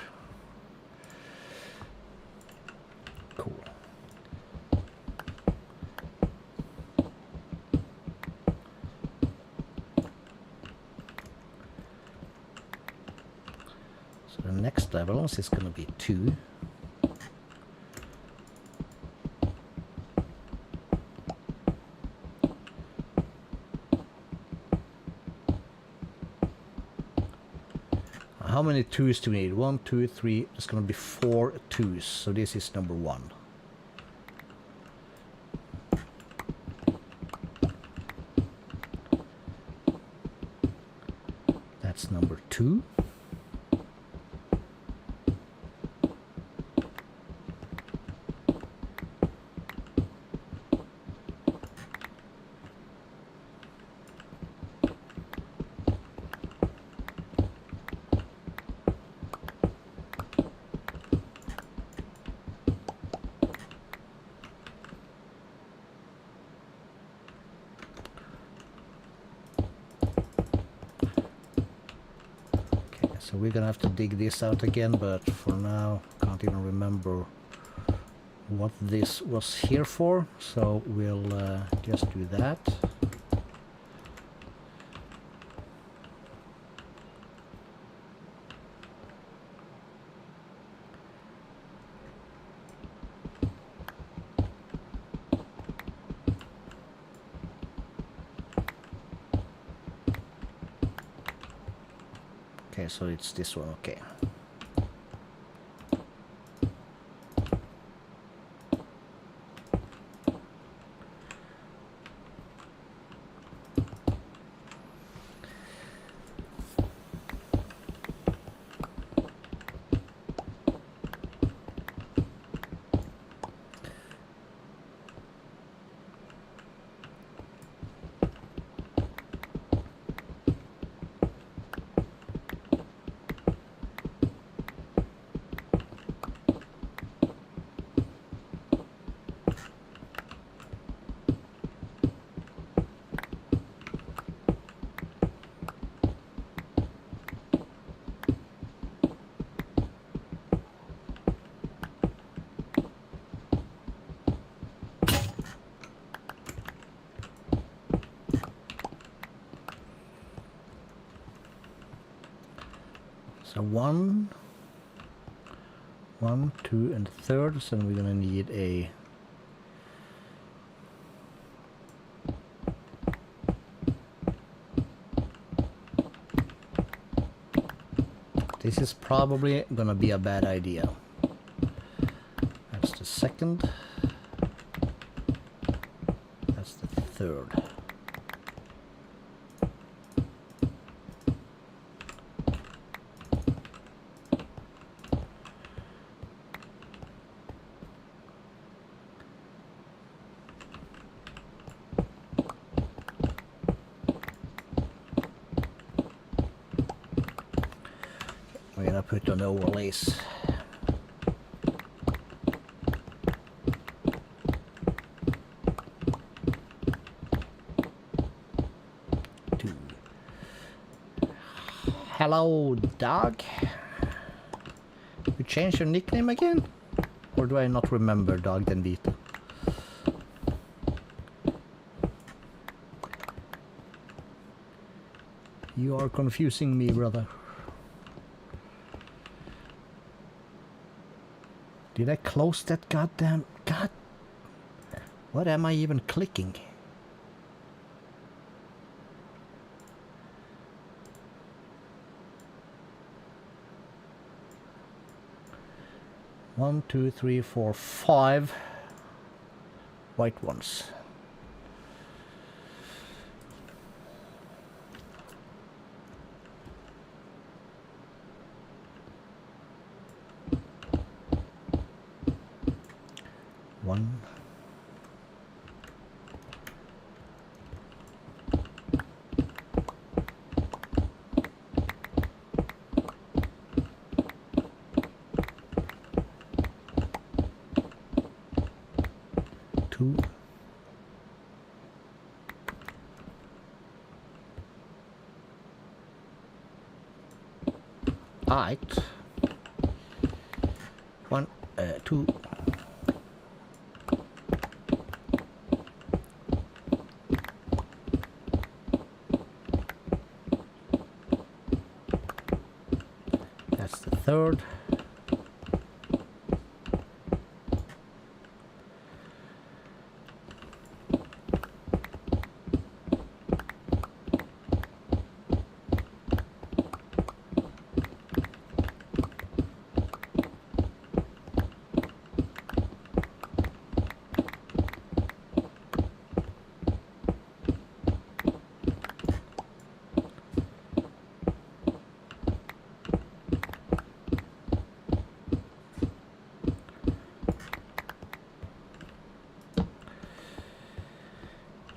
Cool. So the next level is going to be 2. How many 2s do we need? 1, 2, 3. There's going to be 4 2s. So this is number 1. That's number 2. So we're gonna have to dig this out again, but for now, can't even remember what this was here for, so we'll just do that. Okay, so it's this one, okay. So one, 2, and third, so we're gonna need a this is probably gonna be a bad idea. That's the second. That's the third. We're gonna put on the overlays. Two. Hello, dog. You changed your nickname again? Or do I not remember Dog Den Vita? You are confusing me, brother. Did I close that goddamn... God... What am I even clicking? One, two, three, four, 5 white ones. One. Two. Alright. One, two. That's the third.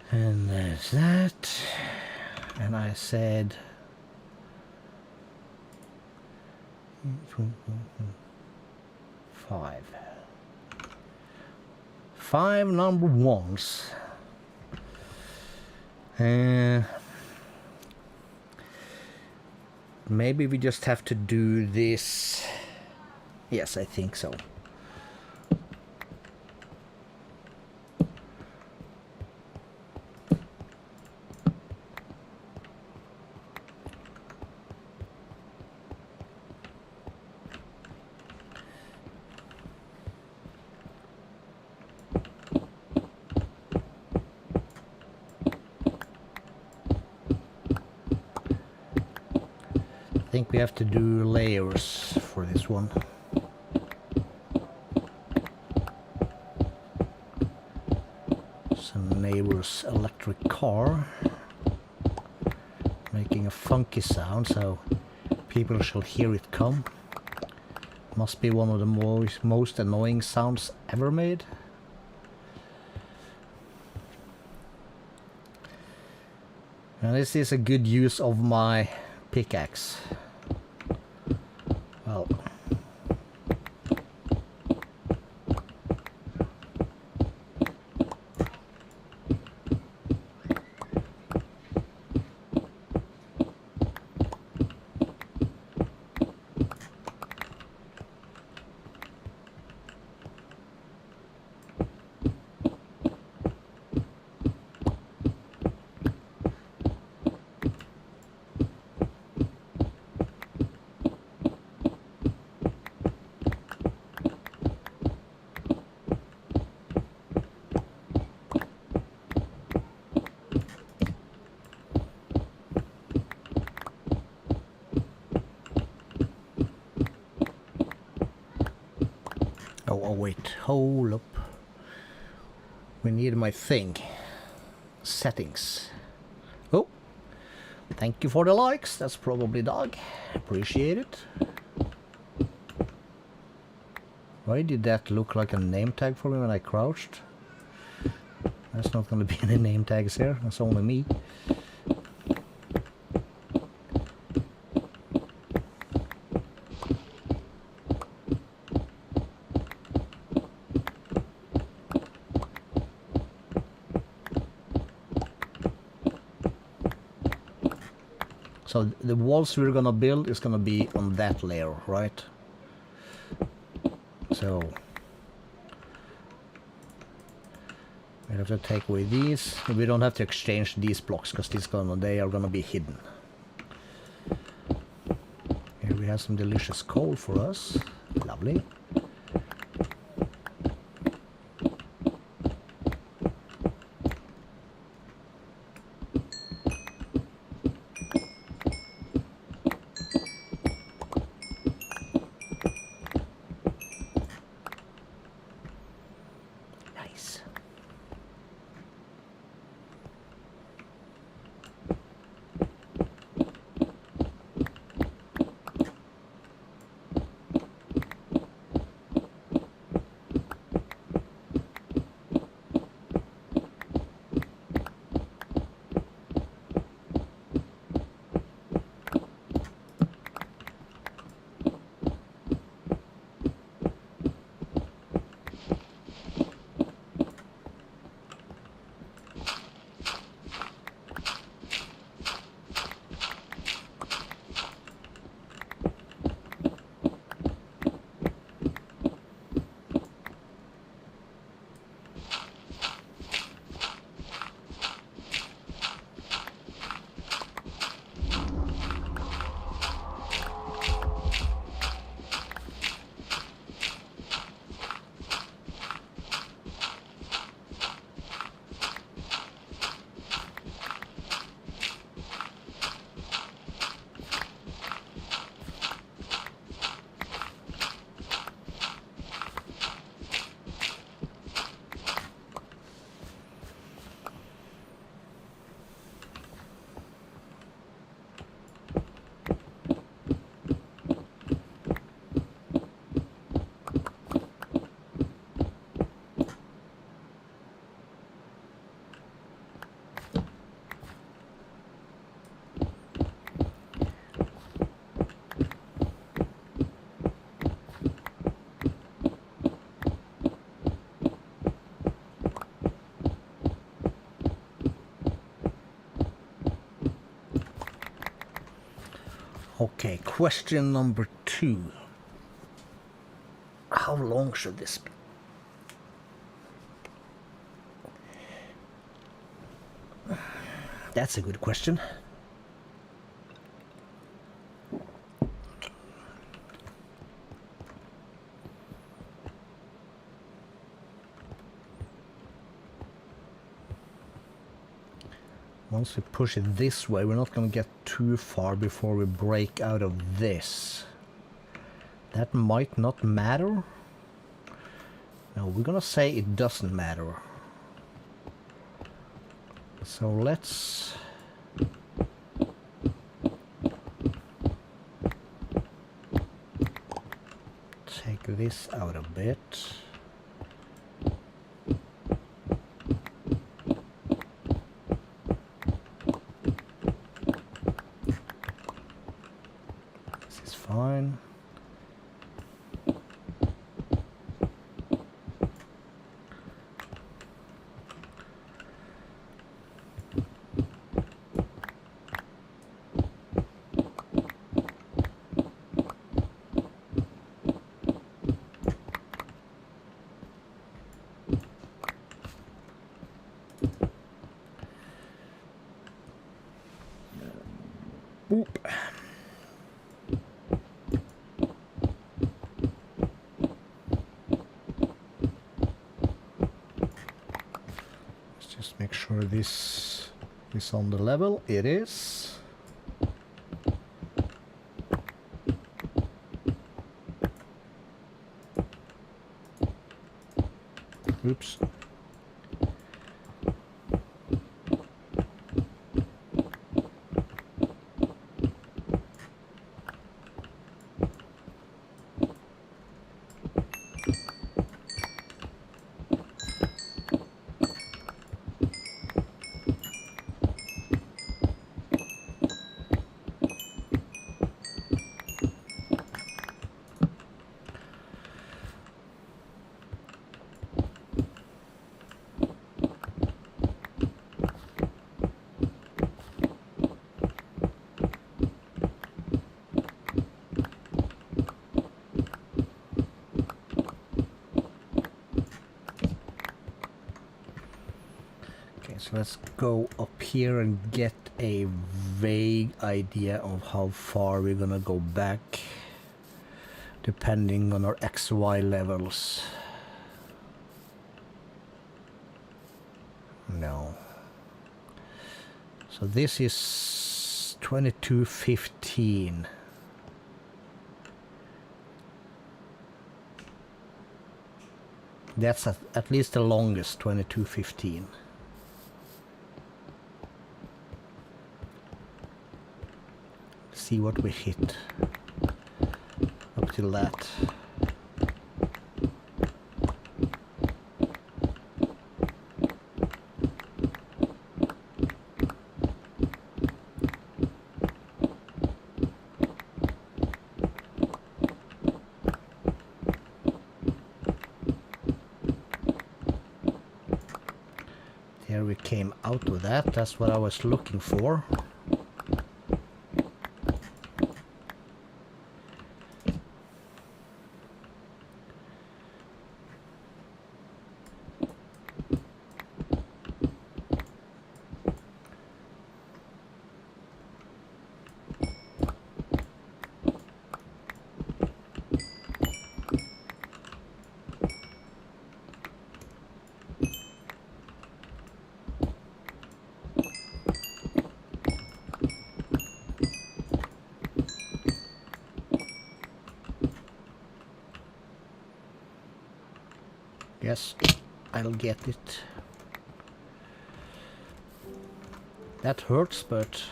And there's that. And I said... 5. 5 number ones. Maybe we just have to do this. Yes, I think so. think we have to do layers for this one. Some neighbor's electric car making a funky sound, so people shall hear it come. Must be one of the most annoying sounds ever made. And this is a good use of my pickaxe. Well, oh wait, hold up. We need my thing. Settings. Oh, thank you for the likes. That's probably Doug. Appreciate it. Why did that look like a name tag for me when I crouched? There's not going to be any name tags here. That's only me. So the walls we're gonna build is gonna be on that layer, right? So we have to take away these. We don't have to exchange these blocks because they are gonna be hidden. Here we have some delicious coal for us. Lovely. Nice. Okay, question number 2. How long should this be? That's a good question. Once we push it this way, we're not going to get too far before we break out of this. That might not matter. No, we're going to say it doesn't matter. So let's... take this out a bit. This is fine. Boop. Let's just make sure this is on the level. It is. Oops. So let's go up here and get a vague idea of how far we're gonna go back depending on our XY levels. No. So this is 2215. That's at least the longest, 2215. See what we hit up till that. There we came out of that. That's what I was looking for. Yes, I'll get it. That hurts, but...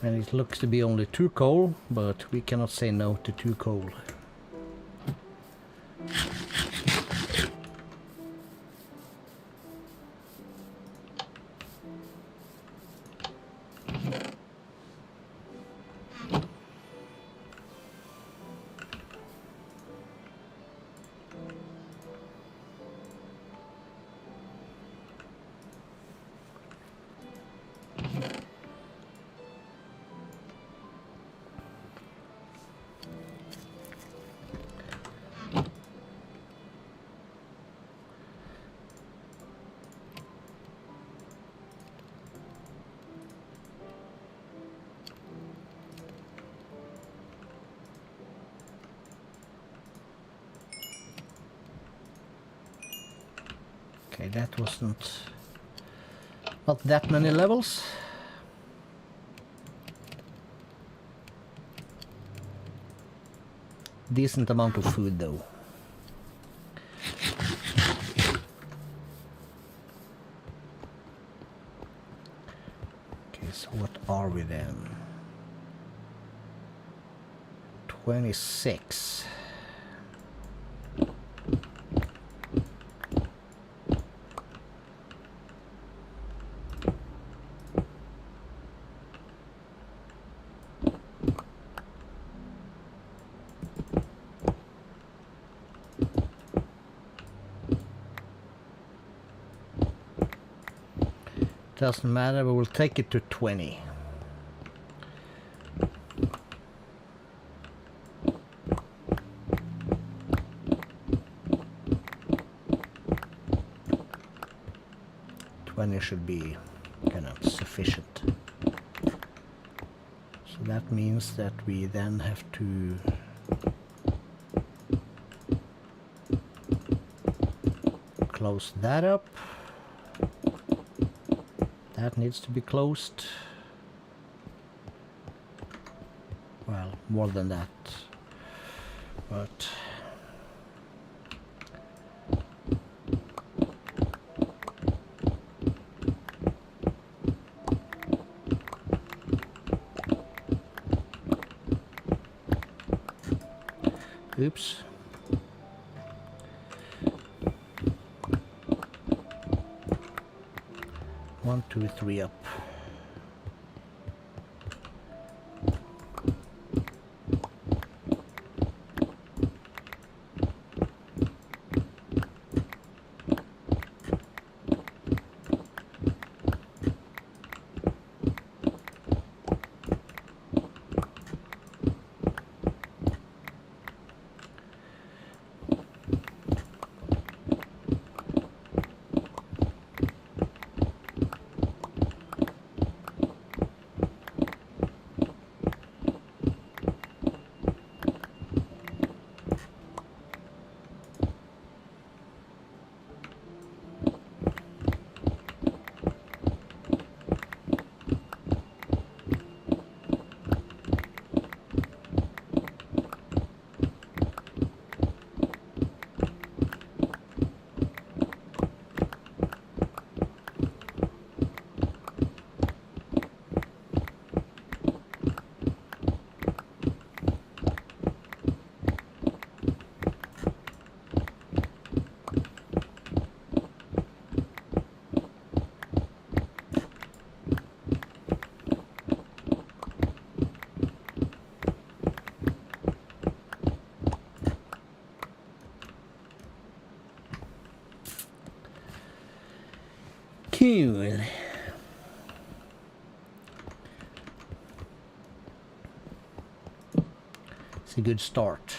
and it looks to be only 2 coal, but we cannot say no to 2 coal. Okay, that wasn't... not that many levels. Decent amount of food though. Okay, so what are we then? 26. Doesn't matter, we will take it to 20. Should be kind of sufficient. So that means that we then have to close that up. That needs to be closed. Well, more than that. But oops. One, two, three up. Cool. It's a good start.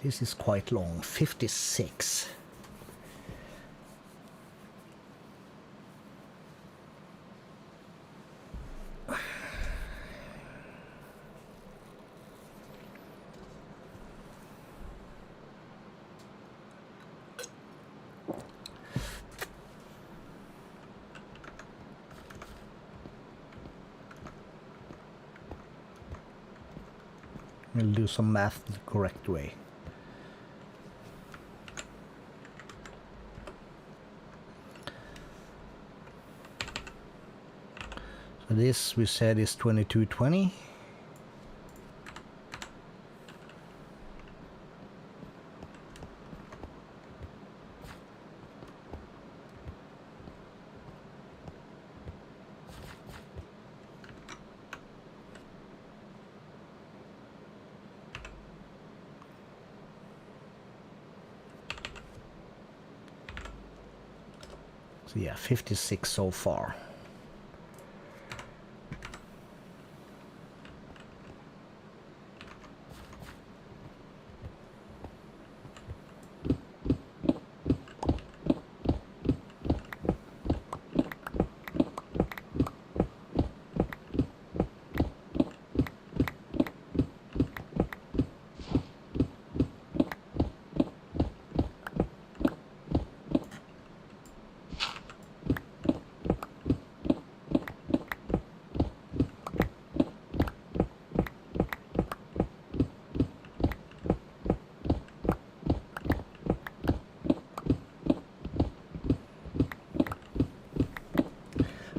This is quite long, 56. We'll do some math the correct way. So this we said is 2220. So yeah, 56 so far.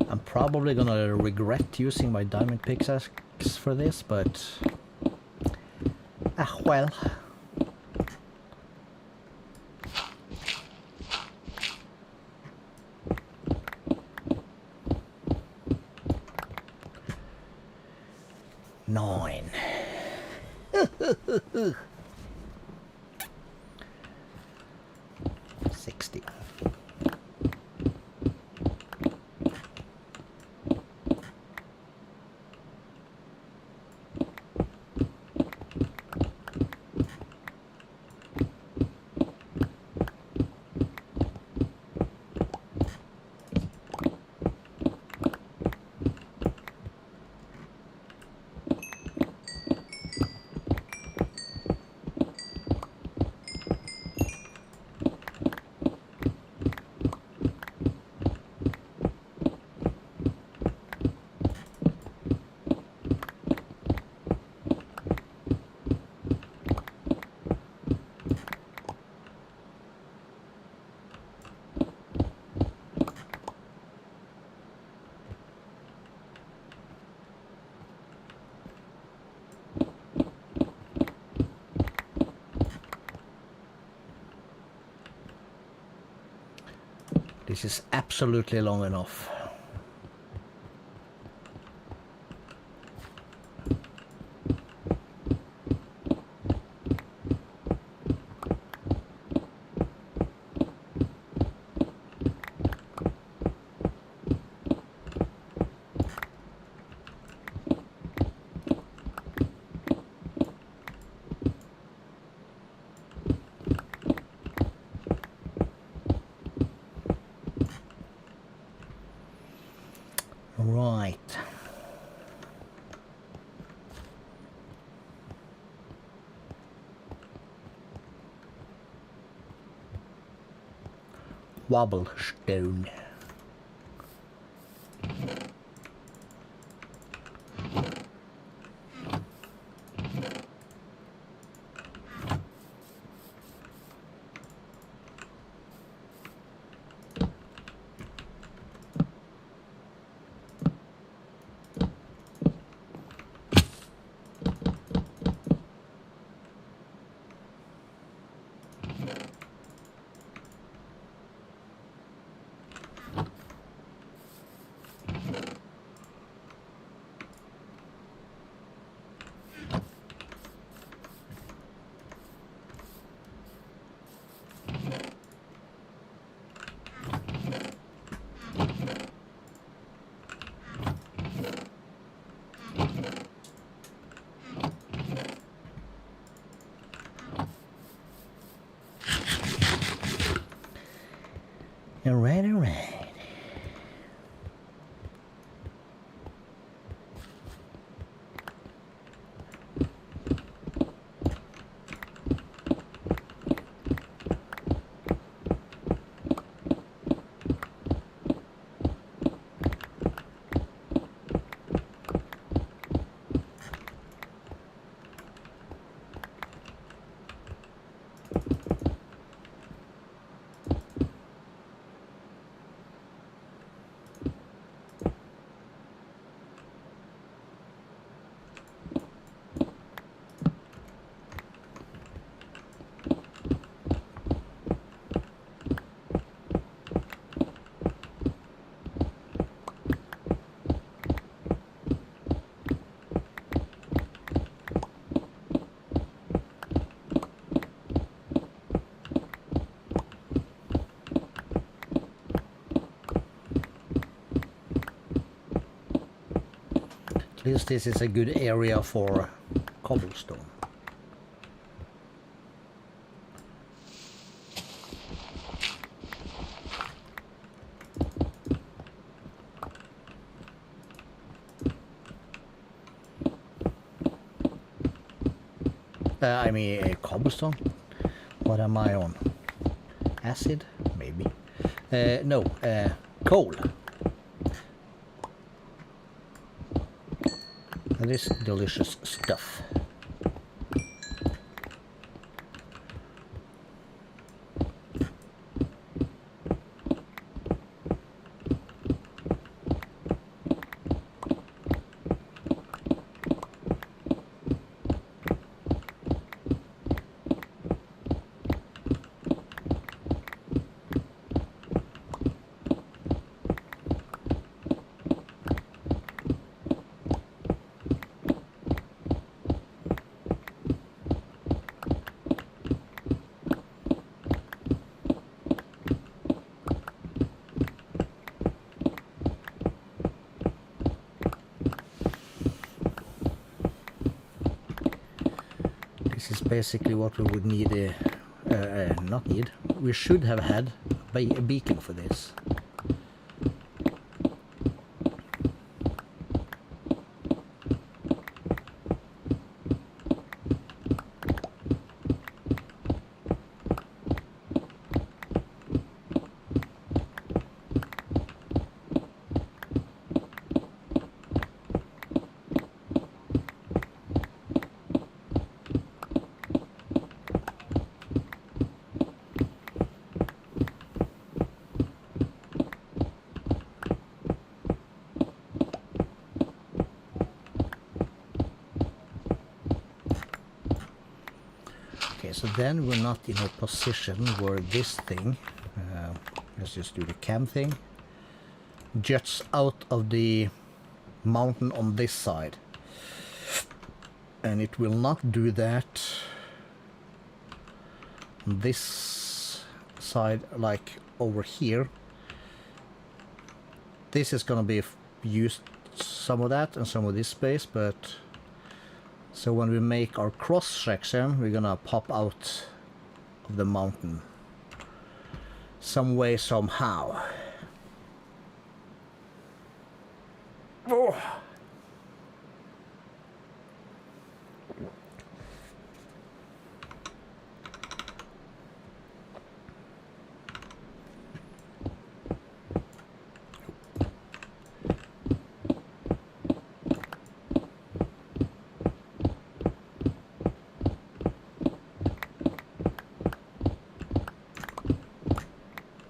I'm probably gonna regret using my diamond pickaxe for this, but well. Nine. 60. This is absolutely long enough. Right. Wobblestone. At least this is a good area for cobblestone. I mean cobblestone. What am I on? Acid? Maybe. No, coal. That is delicious stuff. This is basically what we would need, not need, we should have had a beacon for this. So then we're not in a position where this thing, let's just do the cam thing, juts out of the mountain on this side. And it will not do that on this side, like over here. This is gonna be used some of that and some of this space, but so when we make our cross section, we're gonna pop out of the mountain some way, somehow. Oh.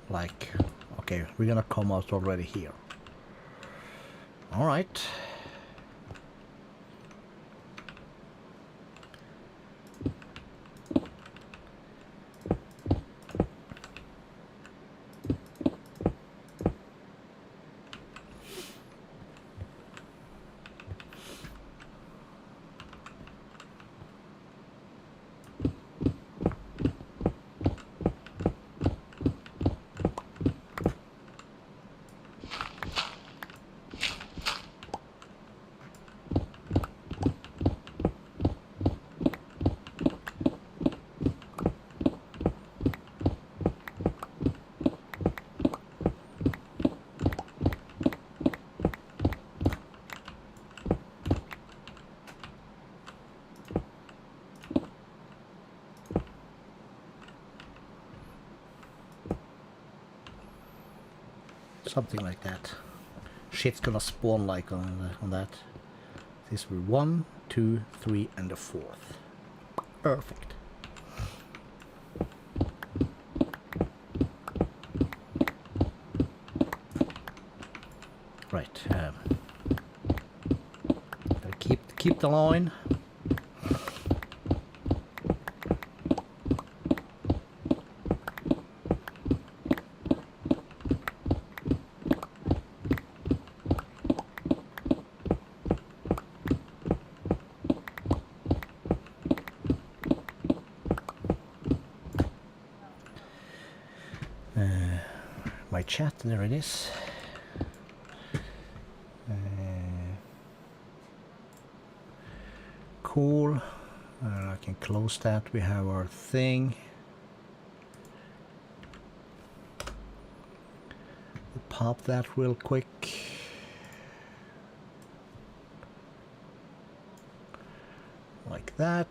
Like, okay, we're gonna come out already here. All right. Something like that. Shit's gonna spawn like on that. This will 1, 2, 3, and the 4th. Perfect. Right. Gotta keep the line. My chat, there it is. Cool. I can close that. We have our thing. Pop that real quick. Like that.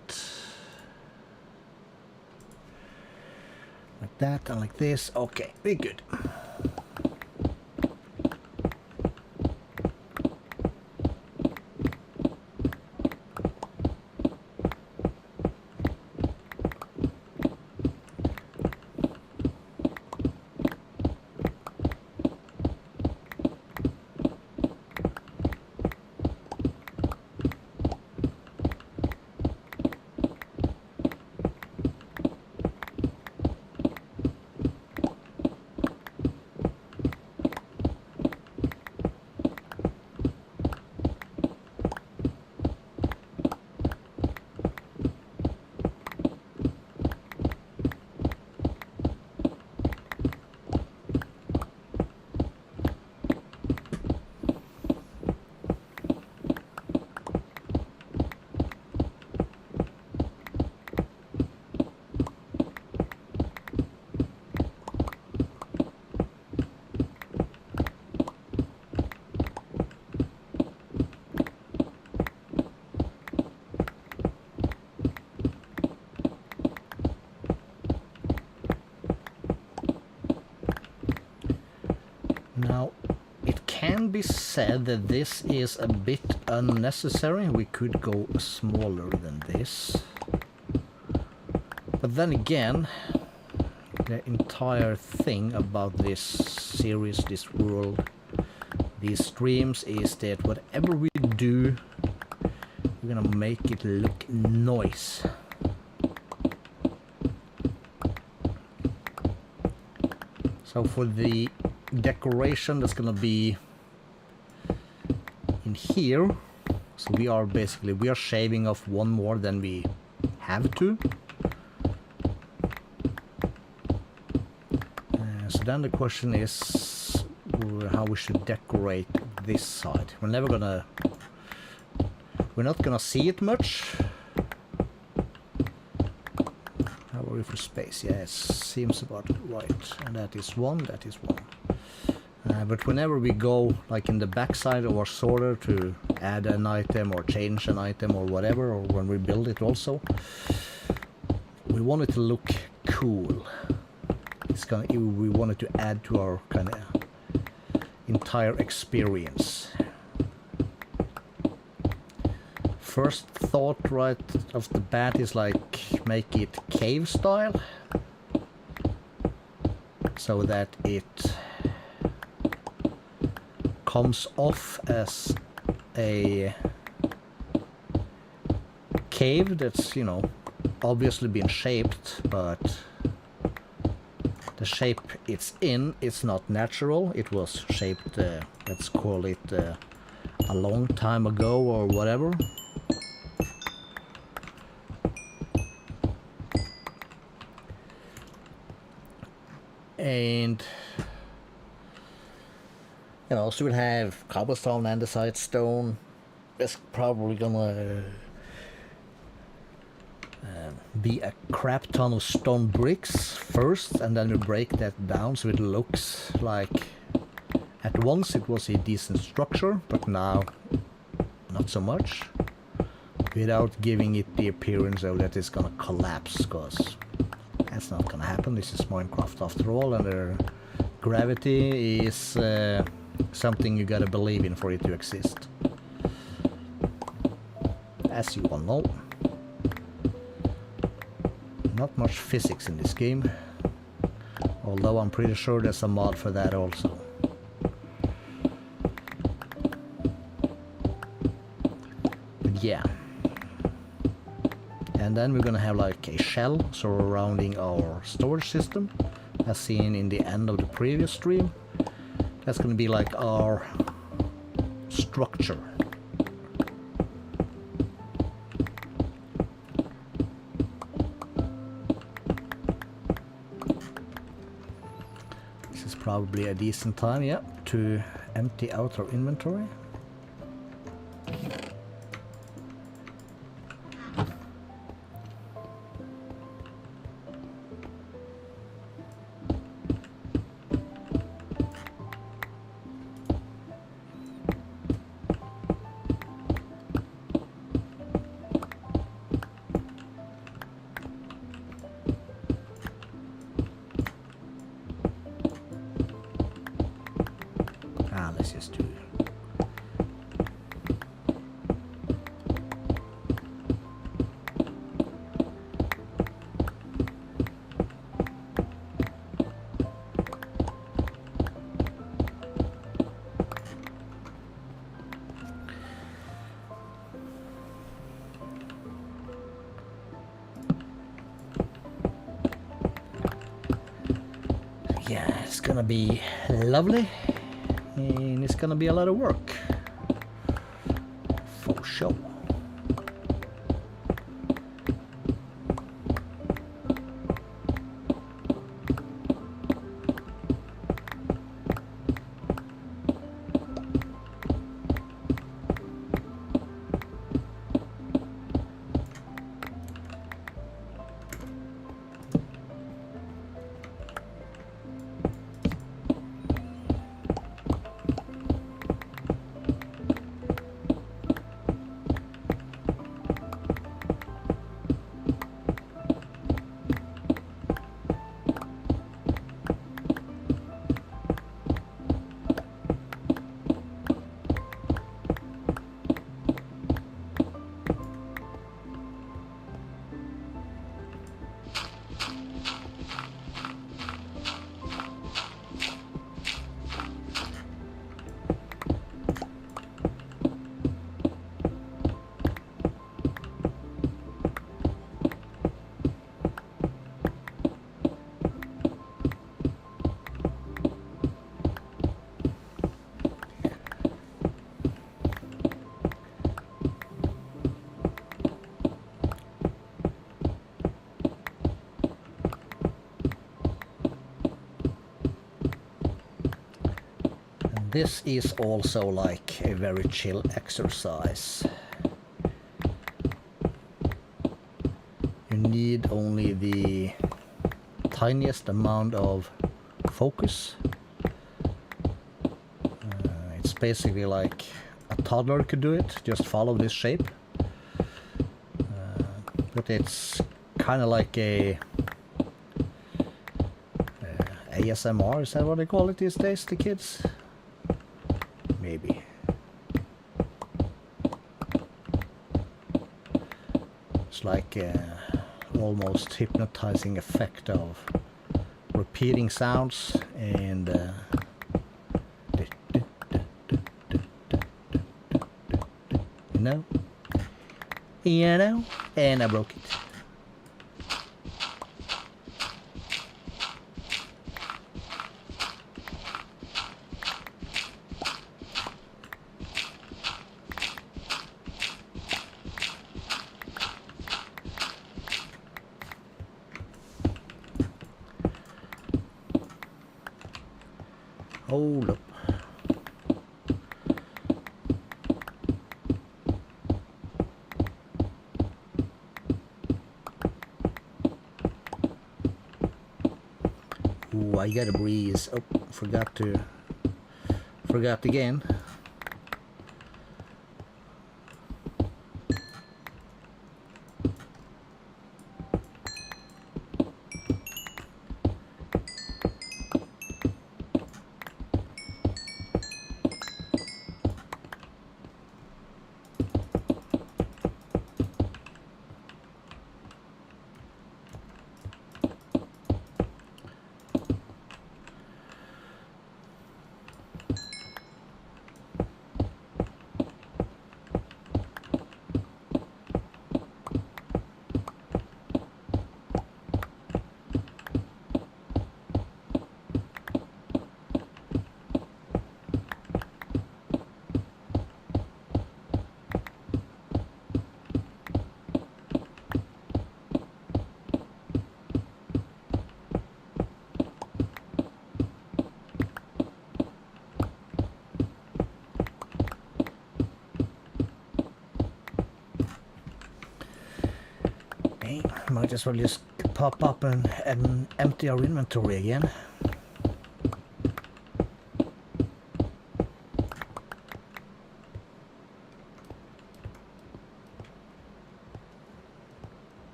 Like that and like this. Okay, we're good. Now, it can be said that this is a bit unnecessary. We could go smaller than this. But then again, the entire thing about this series, this world, these streams is that whatever we do, we're gonna make it look nice. So for the decoration, that's gonna be in here. So we are shaving off one more than we have to. So then the question is how we should decorate this side. We're not gonna see it much. How are we for space? Yeah, it seems about right. And that is one. But whenever we go like in the backside of our sorter to add an item or change an item or whatever, or when we build it also, we want it to look cool. We want it to add to our kind of entire experience. First thought right off the bat is like make it cave style, so that it comes off as a cave that's, you know, obviously been shaped, but the shape it's in, it's not natural. It was shaped, let's call it a long time ago or whatever. And you know, so we'll have cobblestone, andesite, stone. It's probably gonna be a crap ton of stone bricks first, and then we break that down so it looks like at once it was a decent structure, but now not so much, without giving it the appearance of that it's gonna collapse, because that's not gonna happen. This is Minecraft after all, and gravity is something you gotta believe in for it to exist, as you all know. Not much physics in this game, although I'm pretty sure there's a mod for that also. But yeah, and then we're gonna have like a shell surrounding our storage system, as seen in the end of the previous stream. That's gonna be like our structure. This is probably a decent time, yeah, to empty out our inventory. gonna be lovely, and it's gonna be a lot of work for sure. This is also like a very chill exercise. You need only the tiniest amount of focus. It's basically like a toddler could do it, just follow this shape. But it's kind of like a ASMR, is that what they call it these days, the kids? Maybe. It's like almost hypnotizing effect of repeating sounds and you know, and I broke it. Hold up. Ooh, I got a breeze. Oh, forgot again. Might as well just pop up and empty our inventory again.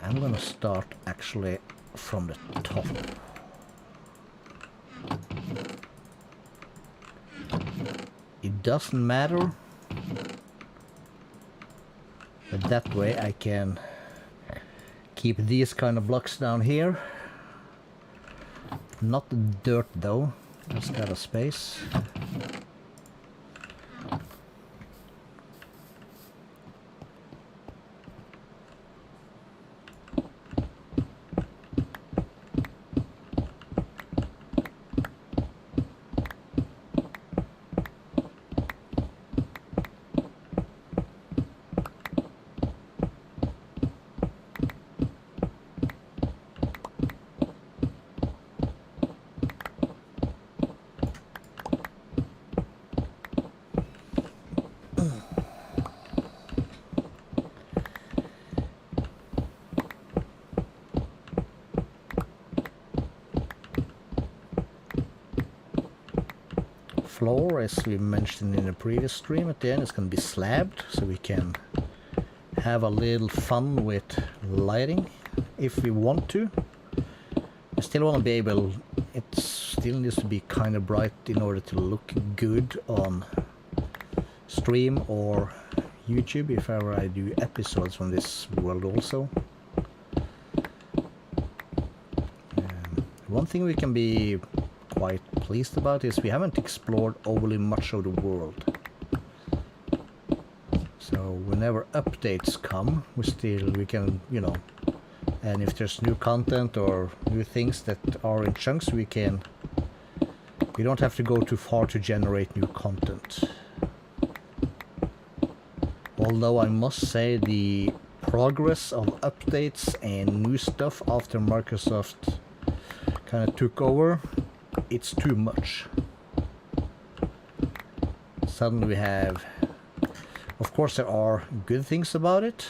I'm gonna start actually from the top. It doesn't matter. But that way I can keep these kind of blocks down here. Not the dirt though, just got a space. floor, as we mentioned in the previous stream at the end, is going to be slabbed, so we can have a little fun with lighting if we want to. I still want to be able, it still needs to be kind of bright in order to look good on stream or YouTube if ever I do episodes from this world also. One thing we can be quite pleased about is we haven't explored overly much of the world. So whenever updates come, we can, you know, and if there's new content or new things that are in chunks, we don't have to go too far to generate new content. Although I must say the progress of updates and new stuff after Microsoft kind of took over, it's too much. Suddenly we have, of course there are good things about it,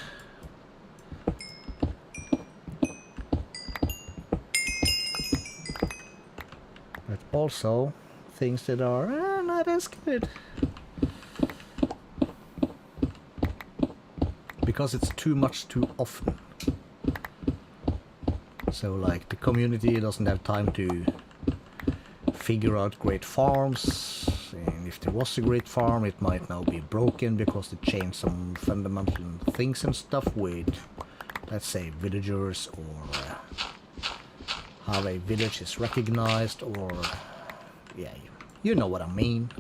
but also things that are not as good. Because it's too much too often. So like the community doesn't have time to figure out great farms, and if there was a great farm it might now be broken because they changed some fundamental things and stuff with, let's say, villagers, or how a village is recognized, or yeah, you know what I mean.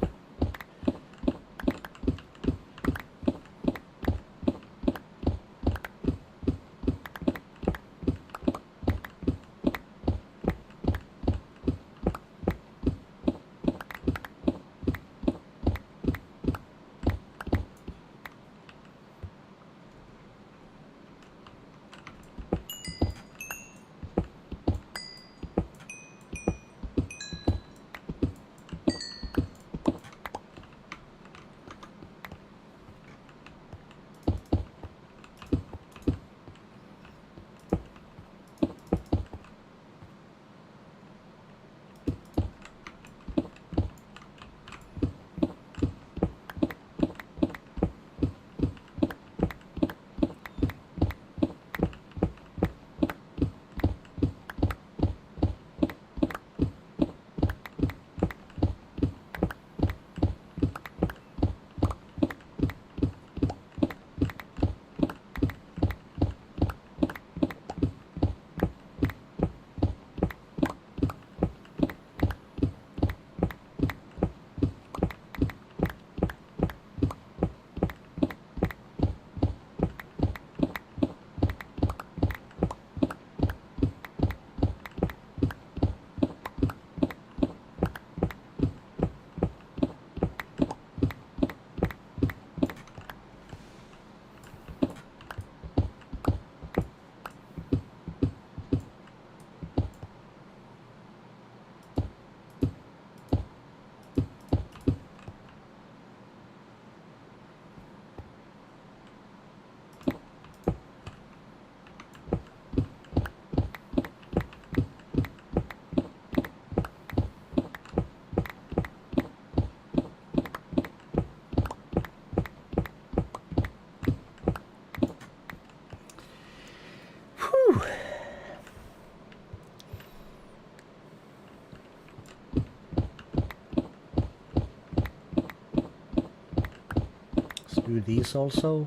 Do these also.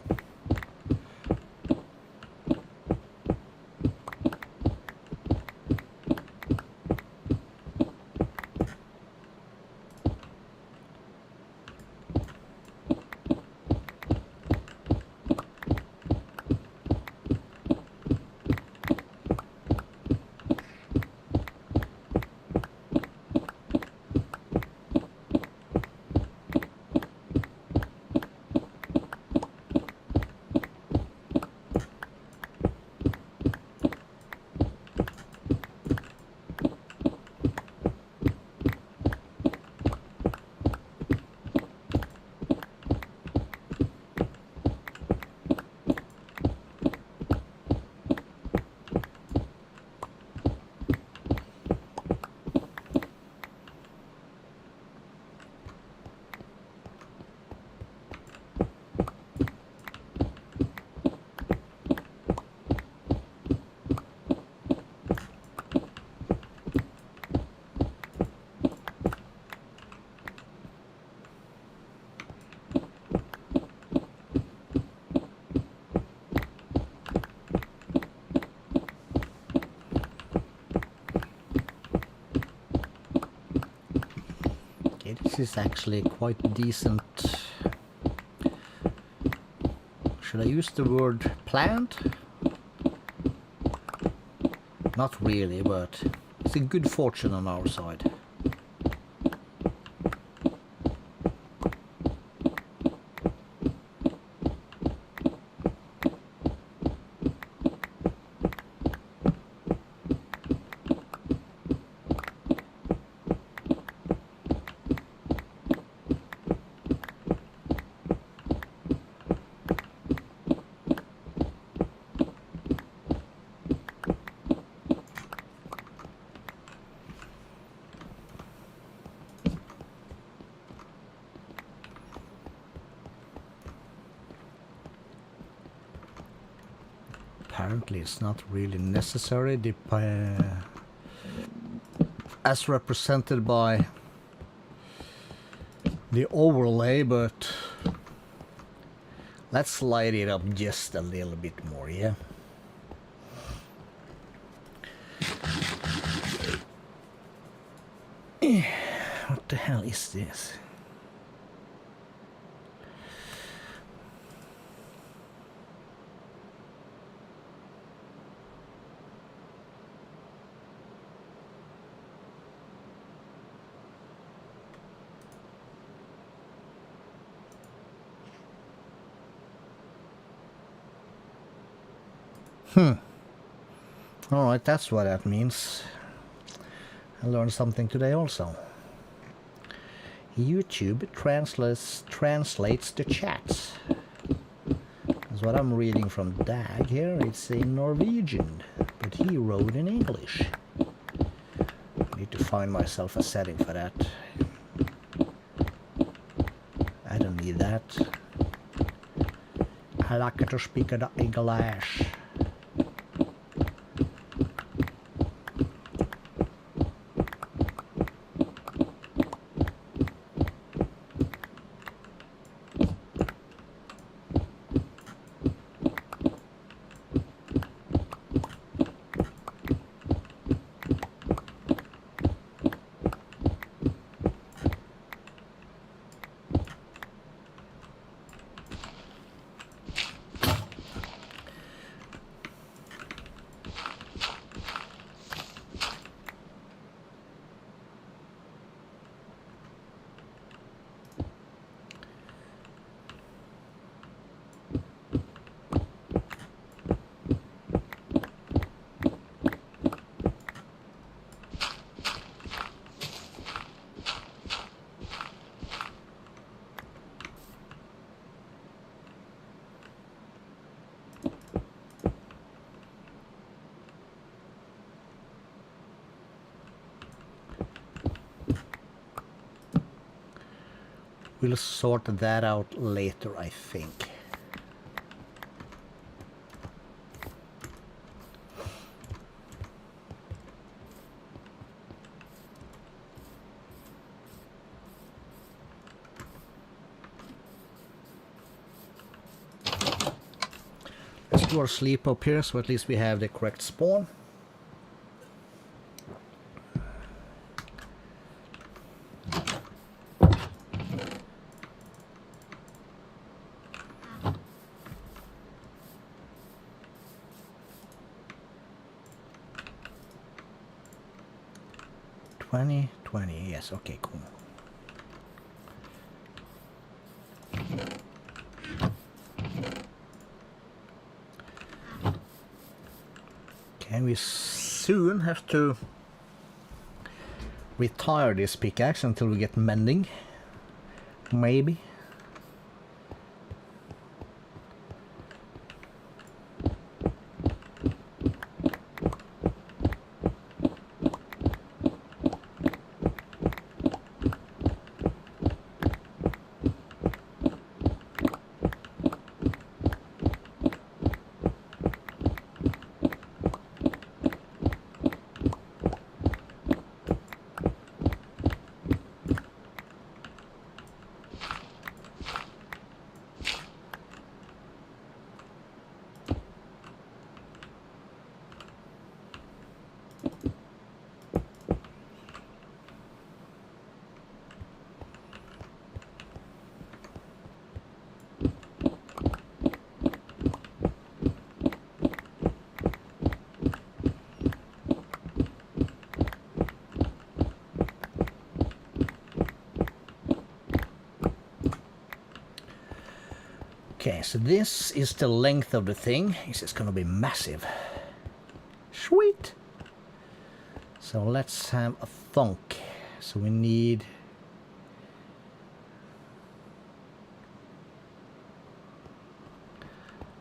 is actually quite decent. Should I use the word plant? Not really, but it's a good fortune on our side. Apparently it's not really necessary as represented by the overlay, but let's slide it up just a little bit more, yeah? What the hell is this? Alright, that's what that means. I learned something today also. YouTube translates the chats. That's what I'm reading from Dag here. It's in Norwegian, but he wrote in English. I need to find myself a setting for that. I don't need that. I like to speak the English. We'll sort that out later, I think. Let's do our sleep up here, so at least we have the correct spawn. Yes, okay, cool. Okay, we soon have to retire this pickaxe until we get mending. Maybe. Okay, so this is the length of the thing. This is gonna be massive. Sweet! So let's have a thunk. So we need...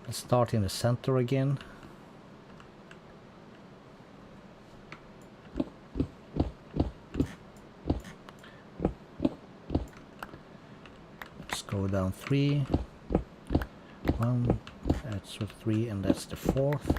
Let's start in the center again. Let's go down 3. 1, that's the 3, and that's the 4th.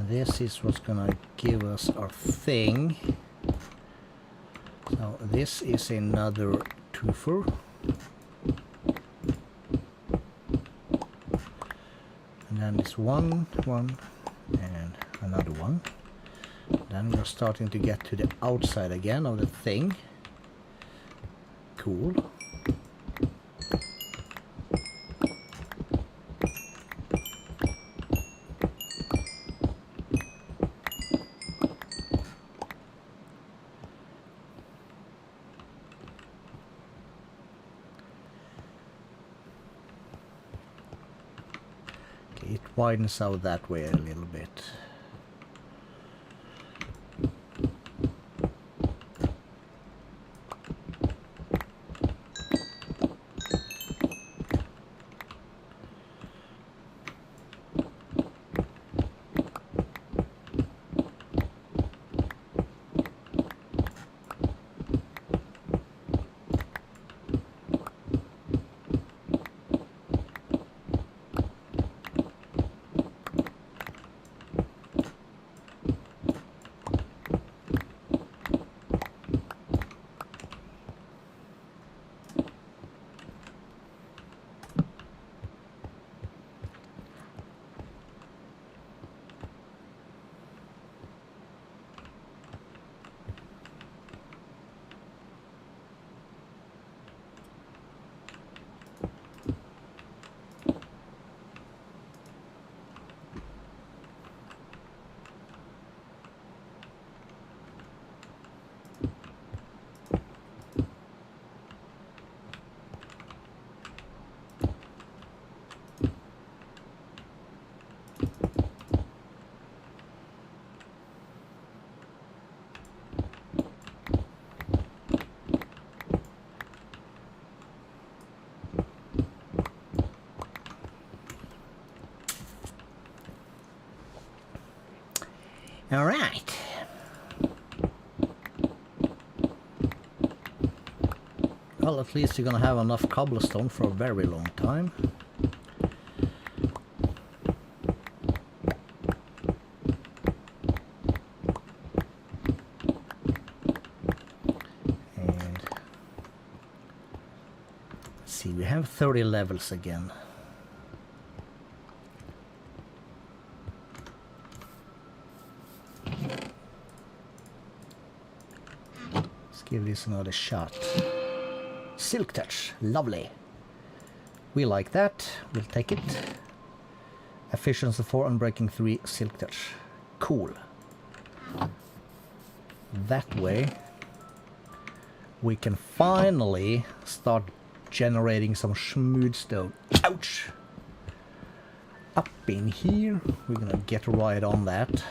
This is what's gonna give us our thing. So this is another twofer. And then it's one, and another one. Then we're starting to get to the outside again of the thing. Cool. It widens out that way a little bit. All right. Well, at least you're gonna have enough cobblestone for a very long time. And let's see, we have 30 levels again. Give this another shot. Silk touch, lovely. We like that. We'll take it. Efficiency 4, Unbreaking 3, Silk Touch. Cool. That way we can finally start generating some smooth stone. Ouch! Up in here, we're gonna get right on that.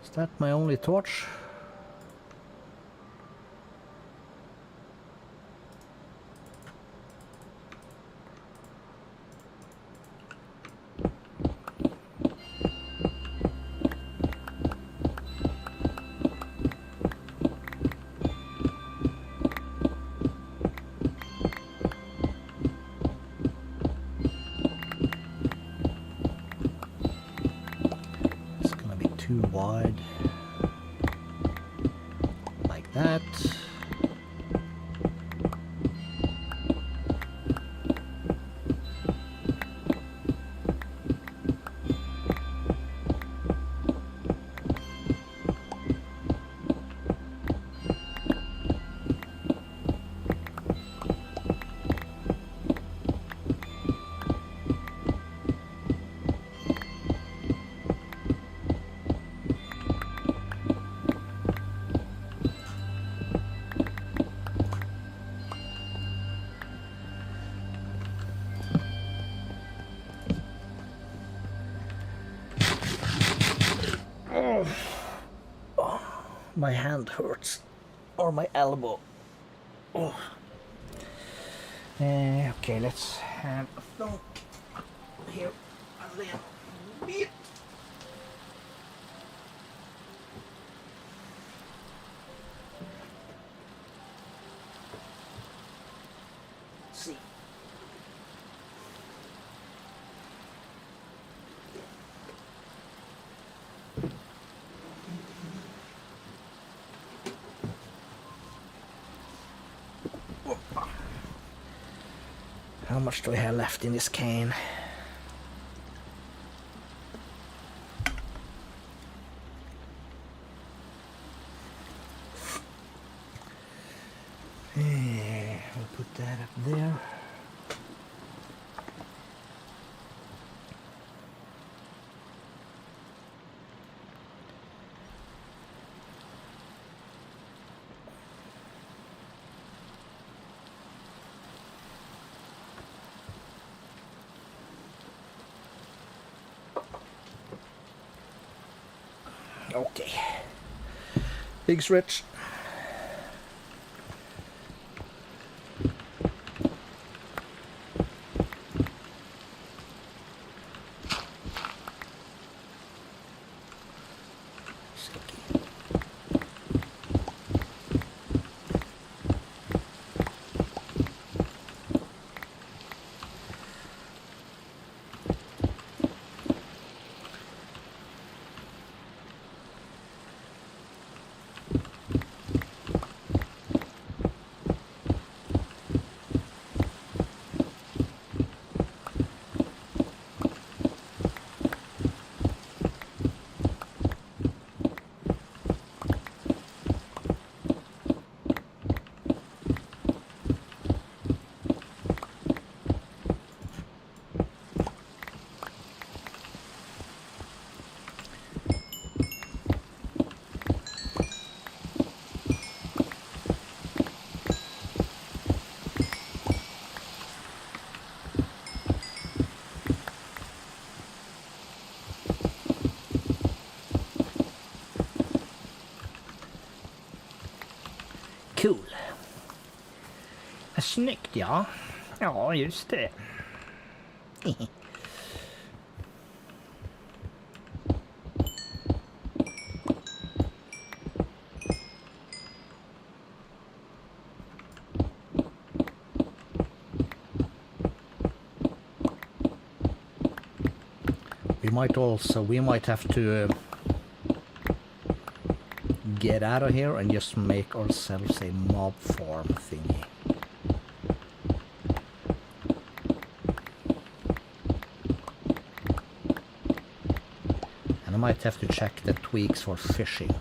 Is that my only torch? It's gonna be too wide. Like that. My hand hurts, or my elbow. Oh. Okay, let's have a thunk here and then beat. See. How much do I have left in this cane? I'll put that up there. Okay. Big stretch. Snyggt ja. Ja, just det. We might have to get out of here and just make ourselves a mob farm thingy. And I might have to check the tweaks for fishing.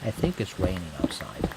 I think it's raining outside.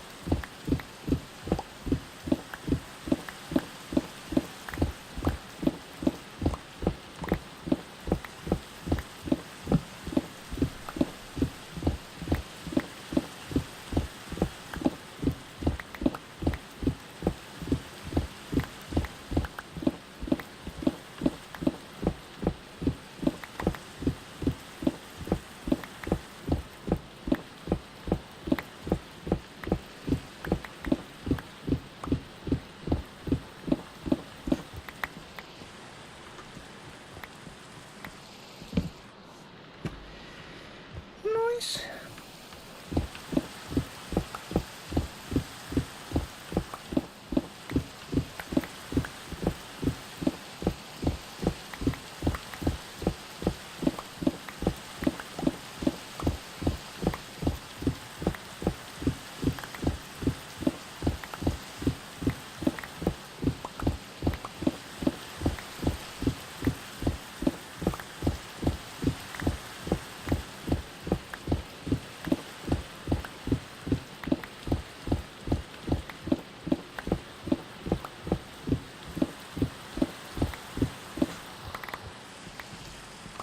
Nice.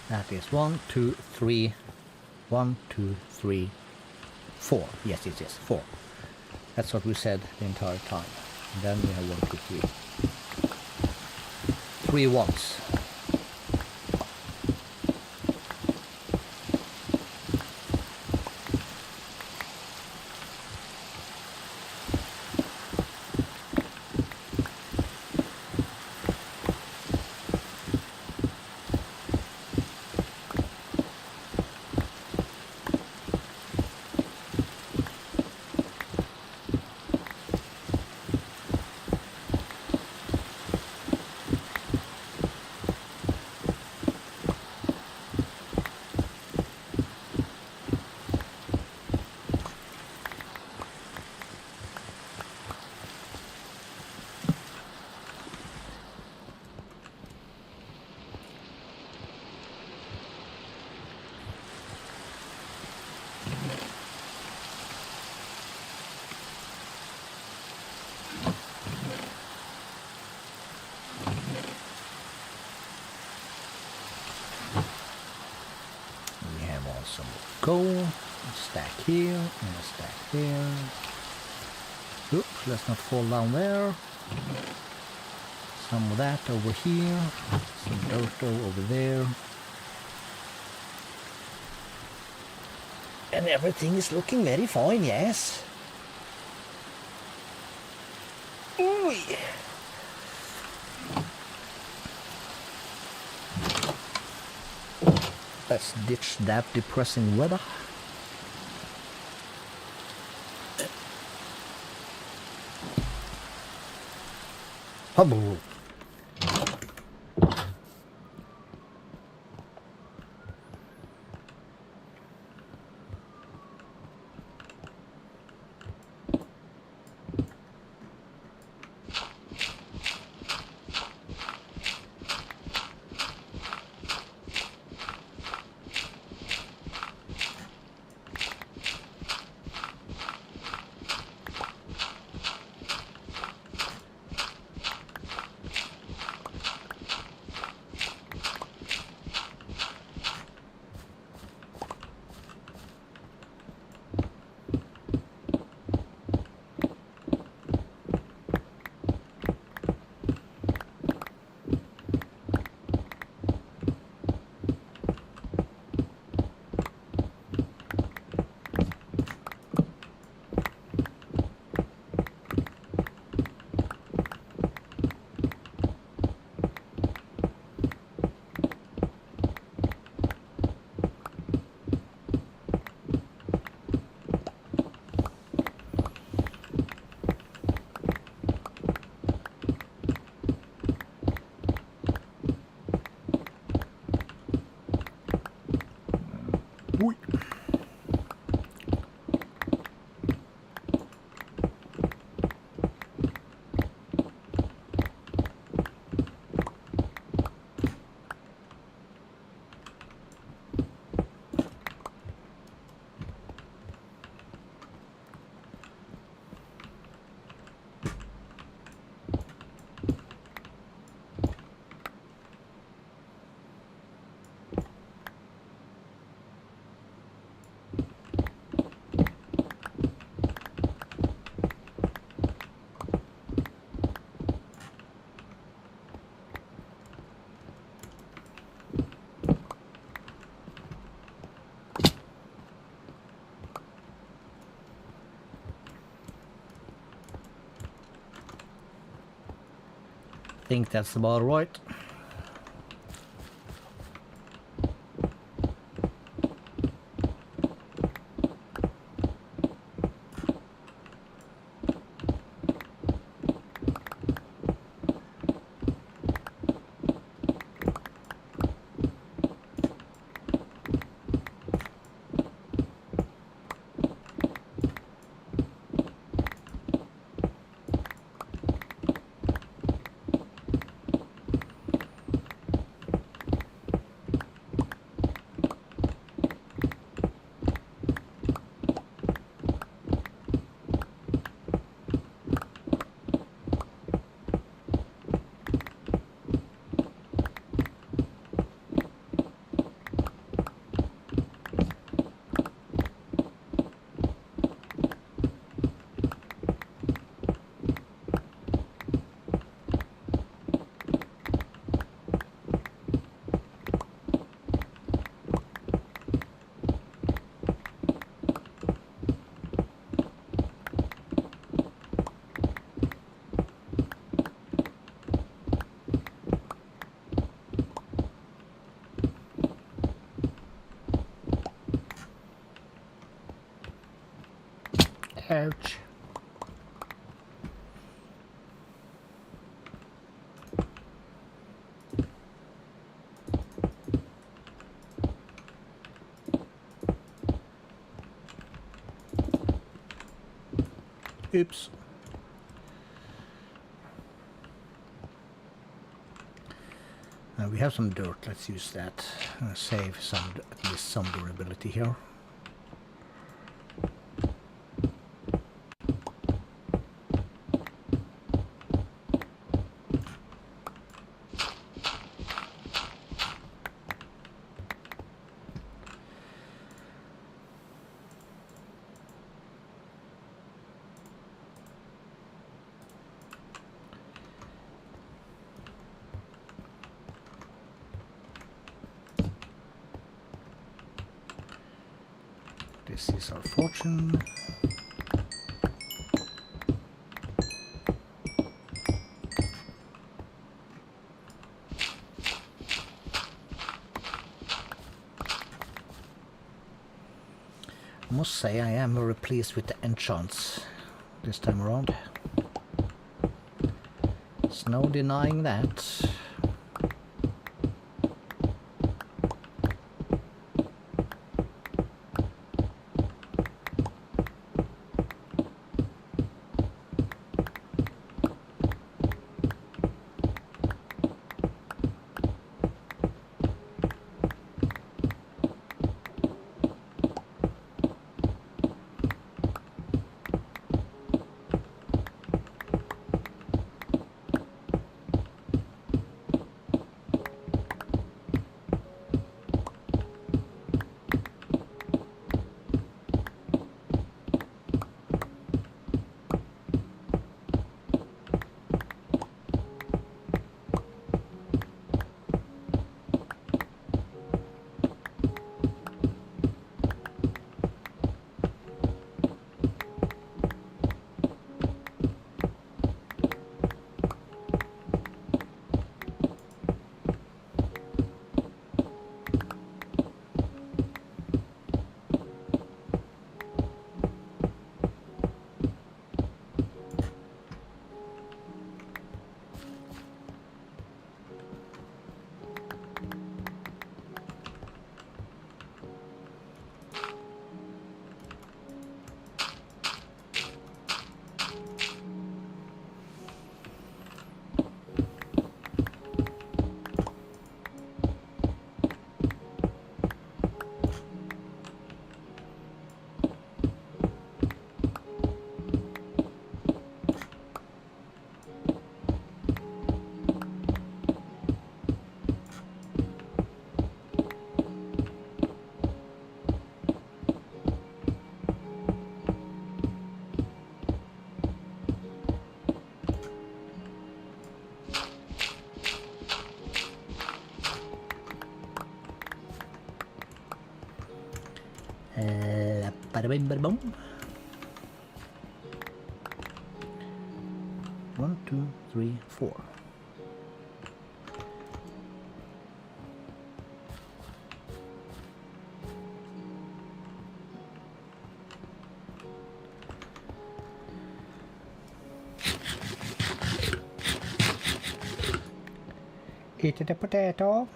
That is 1, 2, 3. 1, 2, 3, 4. Yes, 4. That's what we said the entire time. And then we have 1, 2, 3. 3 ones. Some coal, a stack here, and a stack there. Oops, let's not fall down there. Some of that over here, some dirt over there. And everything is looking very fine, yes. Ooh. Let's ditch that depressing weather. Hubble. think that's about right. Ouch. Oops. We have some dirt, let's use that. Save some, at least some durability here. This is our fortune. I must say I am very pleased with the enchants this time around. There's no denying that. Bada bing, bada boom. 1, 2, 3, 4. Eat the potato.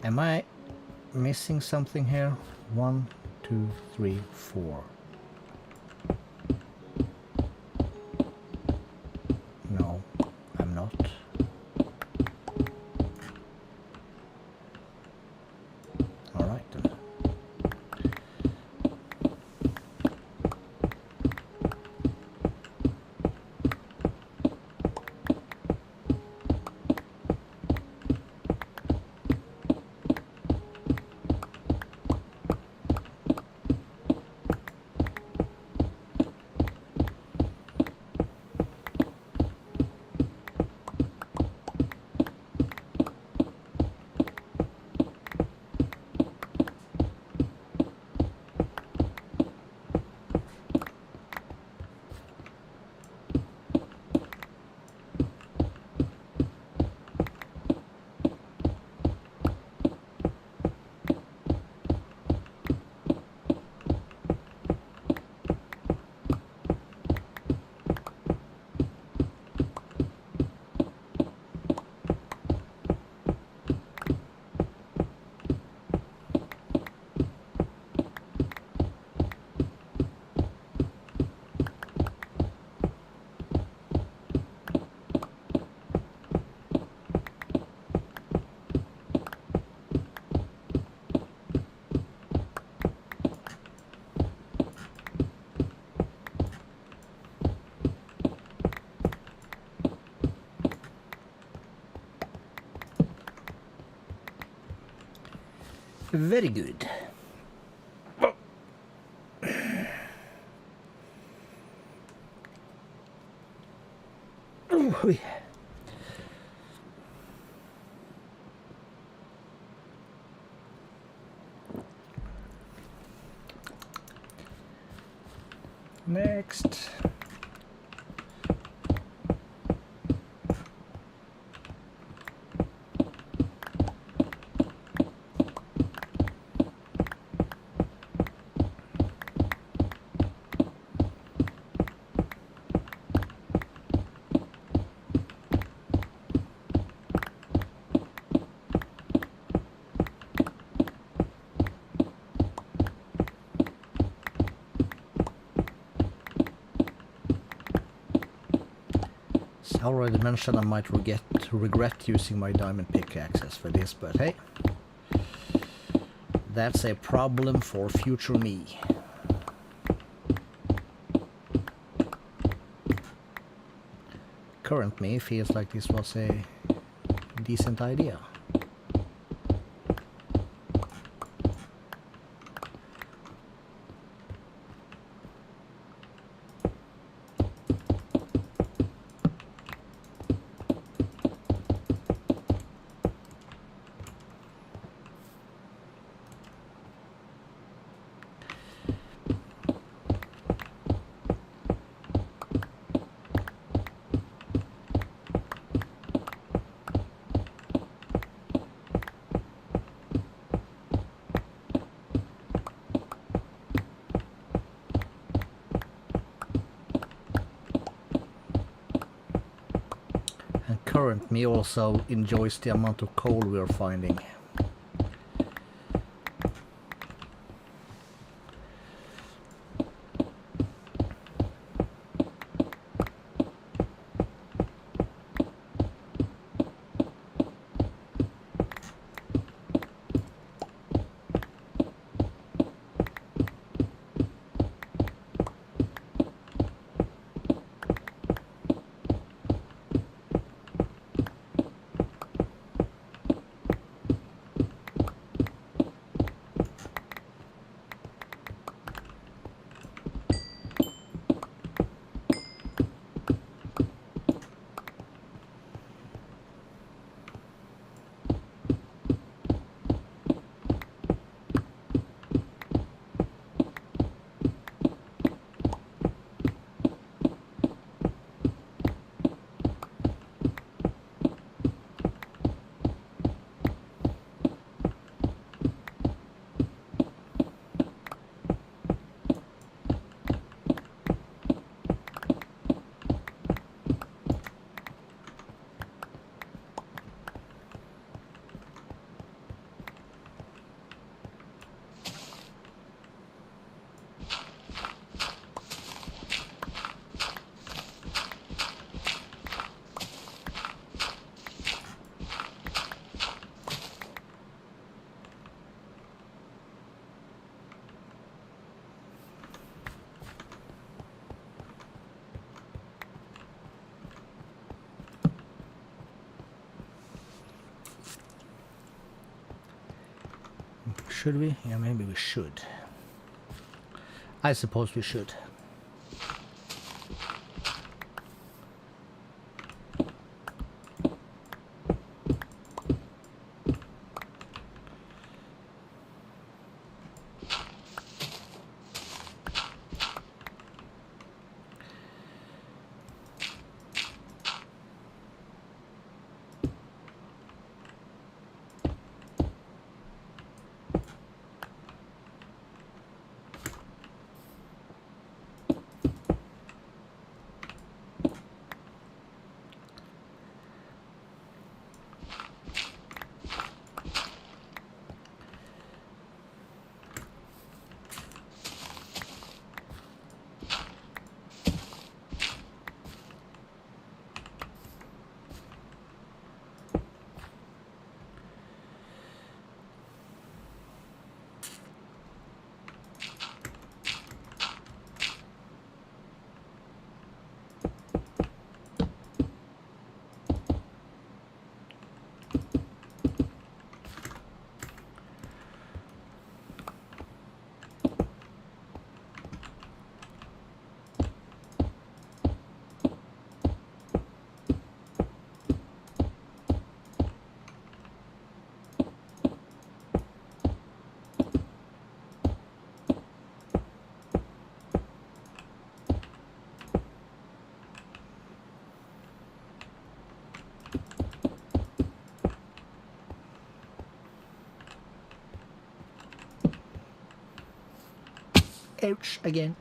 Am I missing something here? 1, 2, 3, 4. No, I'm not. All right then. Very good. Ooh. Next. I already mentioned I might regret using my diamond pickaxes for this, but hey, that's a problem for future me. Current me feels like this was a decent idea. Current me also enjoys the amount of coal we are finding. Should we? Yeah, maybe we should. I suppose we should. Ouch, again.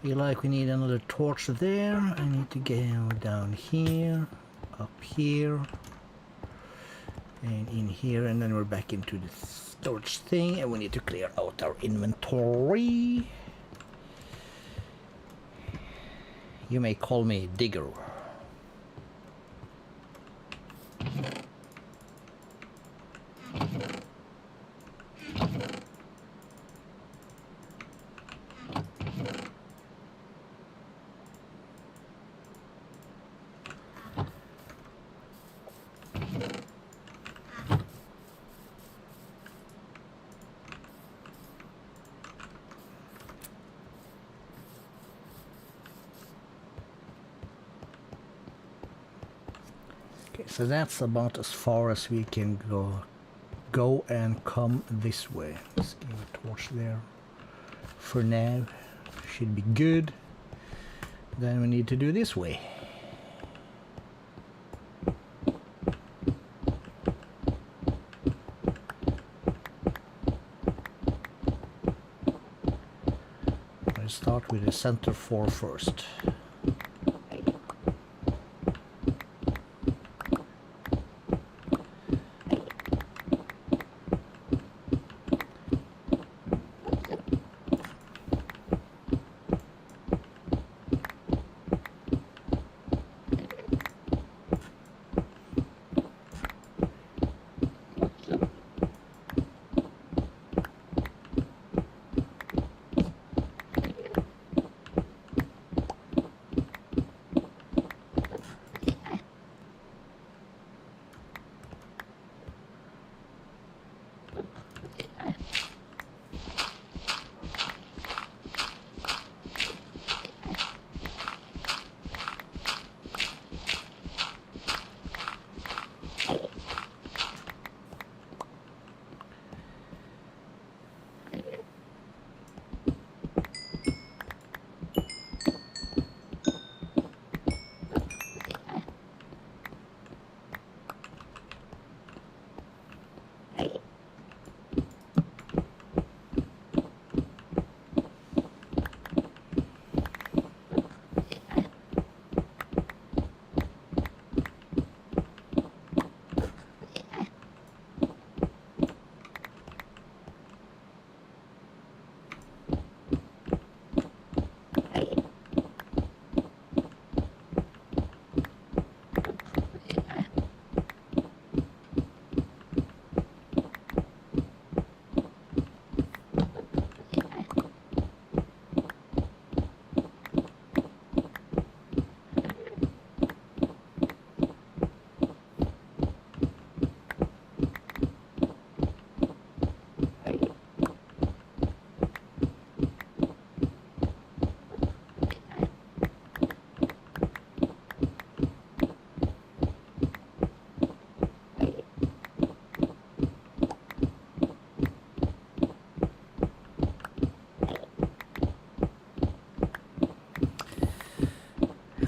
Feel like we need another torch there. I need to go down here, up here, and in here, and then we're back into the storage thing, and we need to clear out our inventory. You may call me Digger. Okay, so that's about as far as we can go and come this way. Let's give a torch there. For now, should be good. Then we need to do this way. with the center 4 first.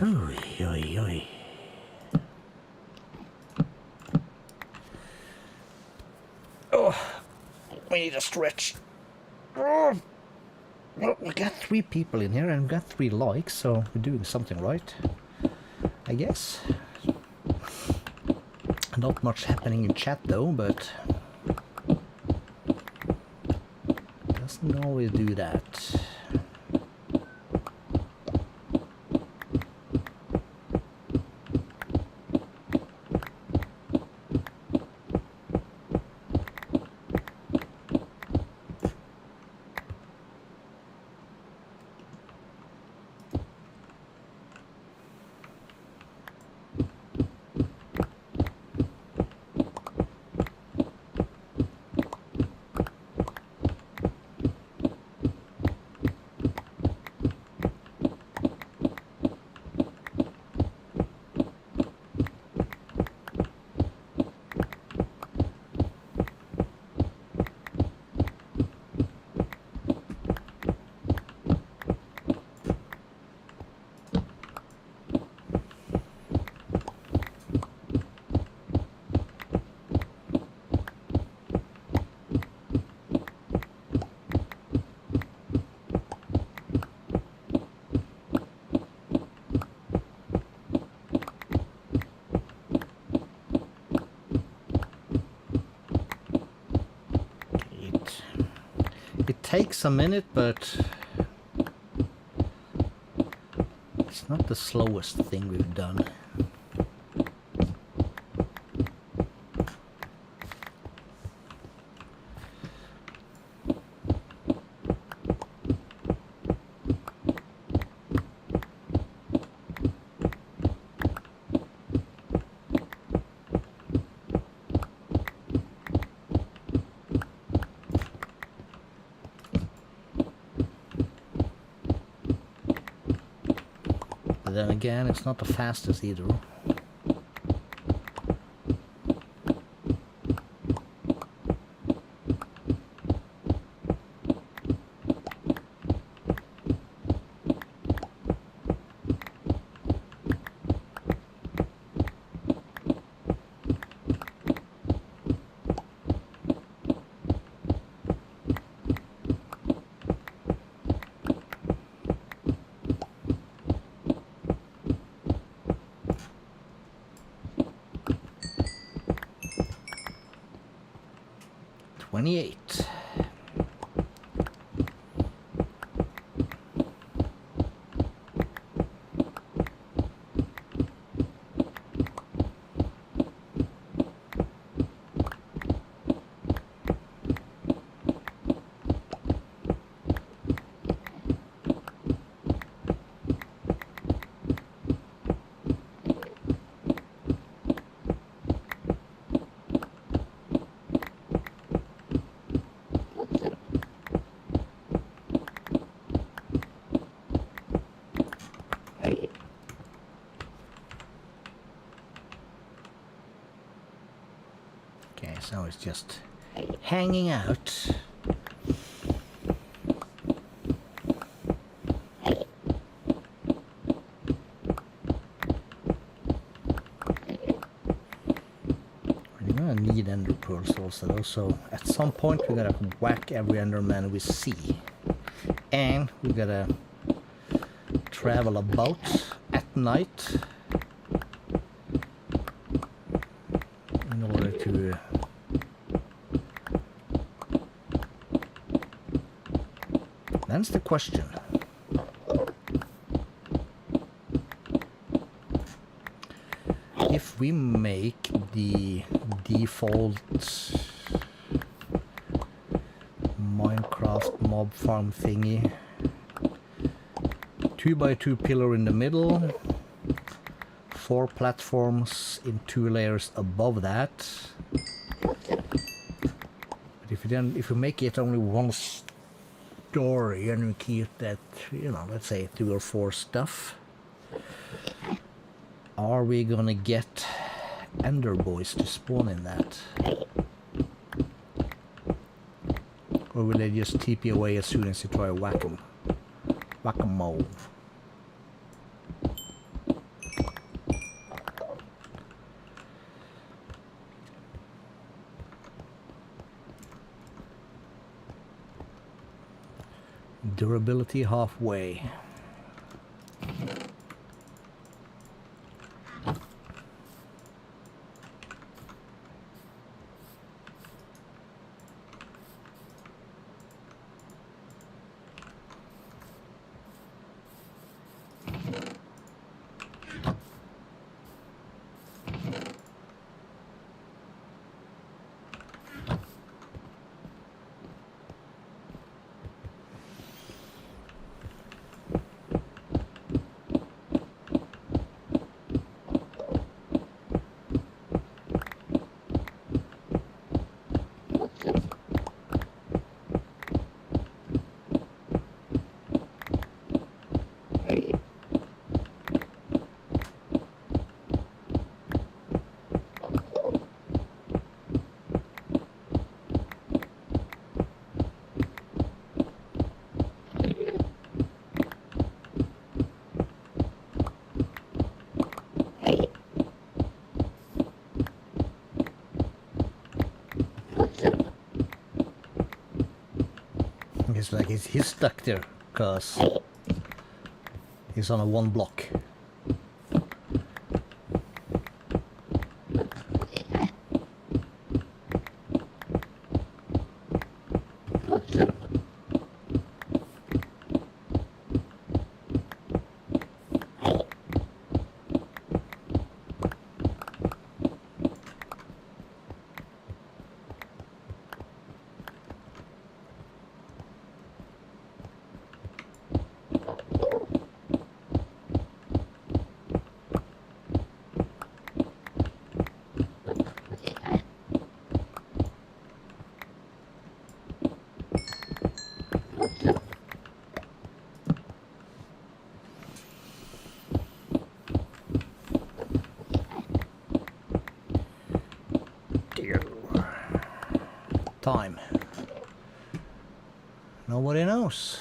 Oy, oy, oy. Oh, we need a stretch. Oh. Well, we got 3 people in here and we got 3 likes, so we're doing something right, I guess. Not much happening in chat though, but doesn't always do that. It takes a minute, but it's not the slowest thing we've done. Then again, it's not the fastest either. 28. Okay, so it's just hanging out. We're gonna need ender pearls also though, so at some point we gotta whack every enderman we see. And we gotta travel about at night in order to that's the question. If we make the default Minecraft mob farm thingy 2x2 pillar in the middle, 4 platforms in 2 layers above that. But if you make it only one story and we keep that, you know, let's say 3 or 4 stuff, are we gonna get ender boys to spawn in that? Or will they just TP away as soon as you try to whack them? Whack-a-mole. Durability halfway. It's like he's stuck there because he's on a 1 block. Time. Nobody knows.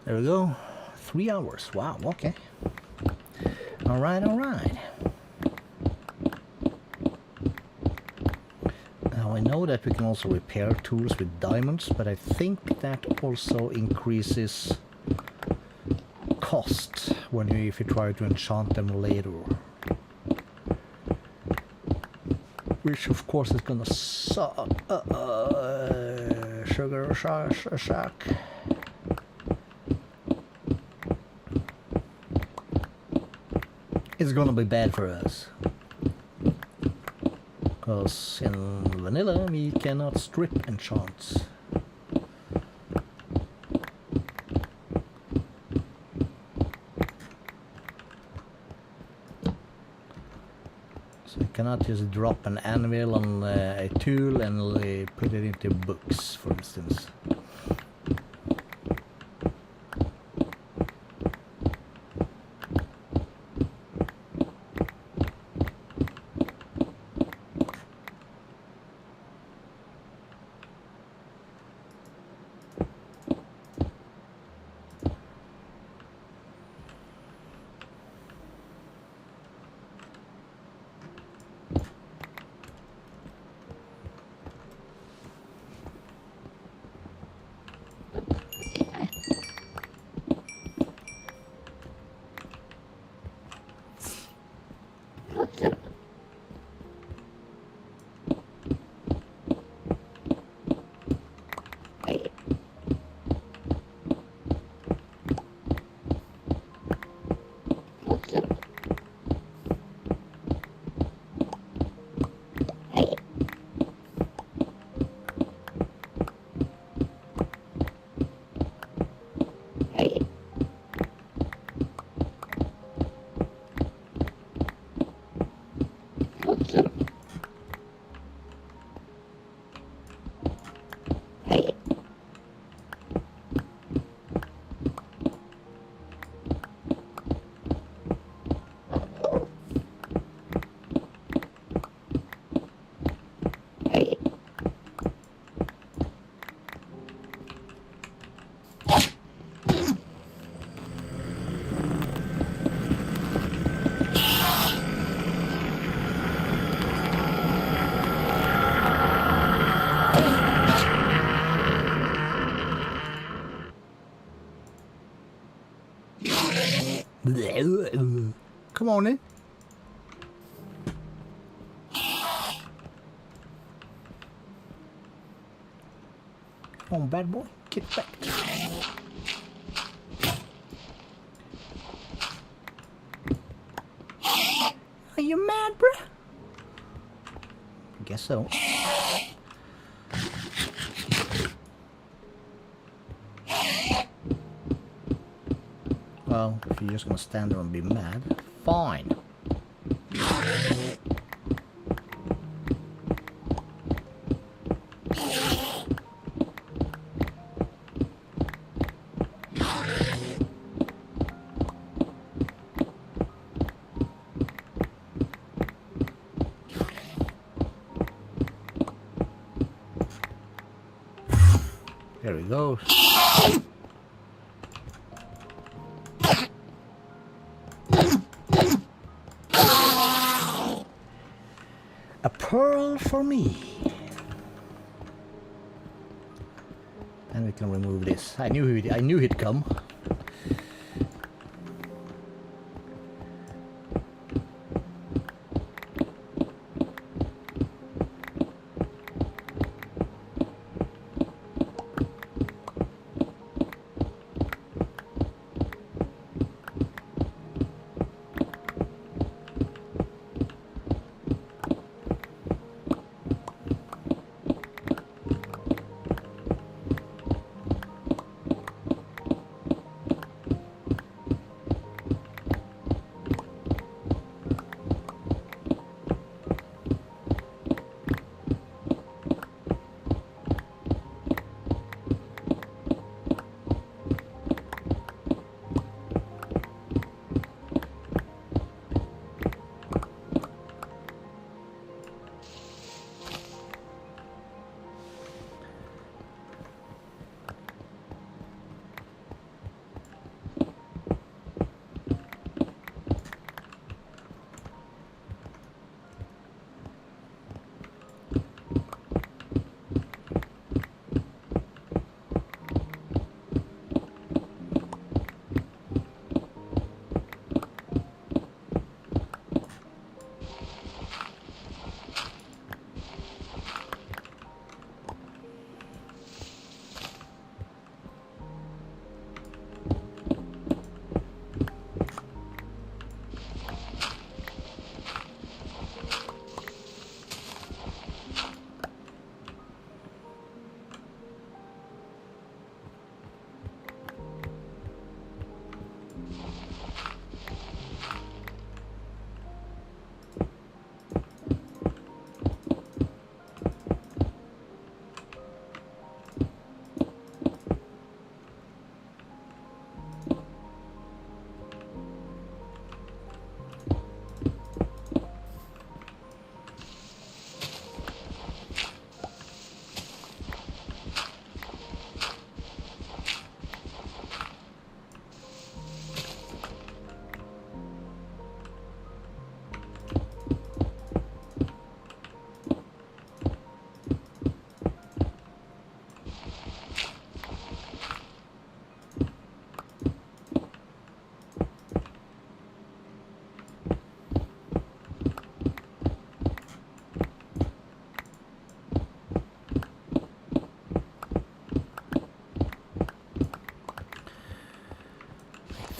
There we go. 3 hours. Wow, okay. Alright, alright. Now know that we can also repair tools with diamonds, but I think that also increases cost if you try to enchant them later. Which of course is gonna suck. Sugar shack. It's gonna be bad for us. Because in vanilla we cannot strip enchants. So you cannot just drop an anvil on a tool and put it into books, for instance. Come on in. Come on, bad boy. Get back. Are you mad, bruh? I guess so. Well, if you're just gonna stand there and be mad, fine. There we go. A pearl for me. And we can remove this. I knew he'd come.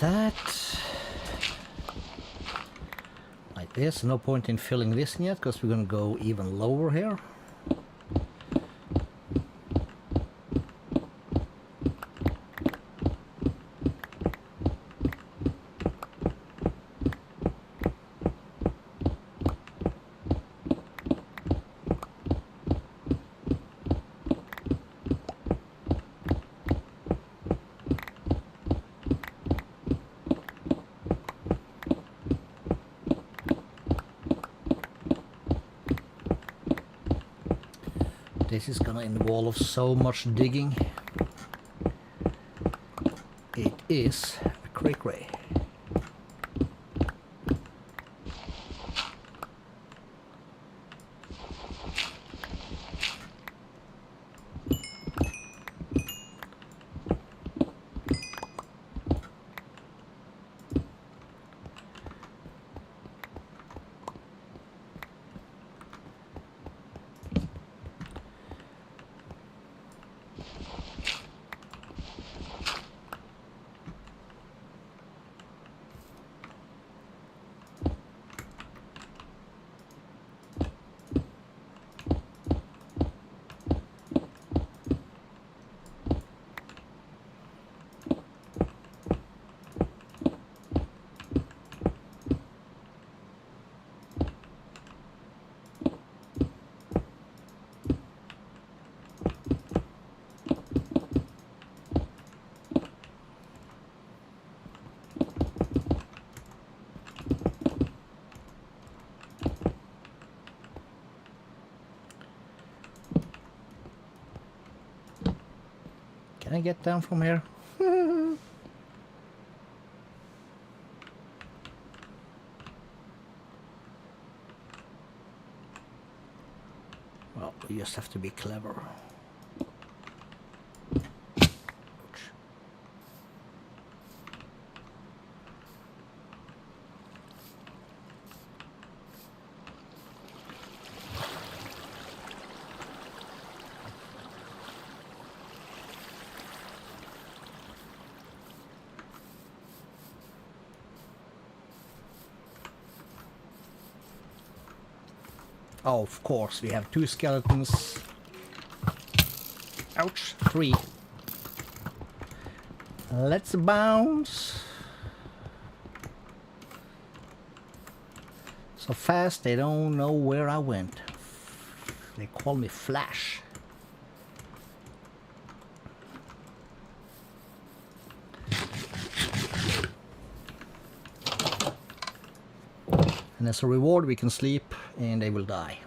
that. Like this. No point in filling this in yet, because we're gonna go even lower here. This is gonna involve so much digging. It is a cray-cray. Can I get down from here? Well, we just have to be clever. Ouch. Oh, of course, we have 2 skeletons. Ouch, 3. Let's bounce. So fast they don't know where I went. They call me Flash. And as a reward we can sleep and they will die.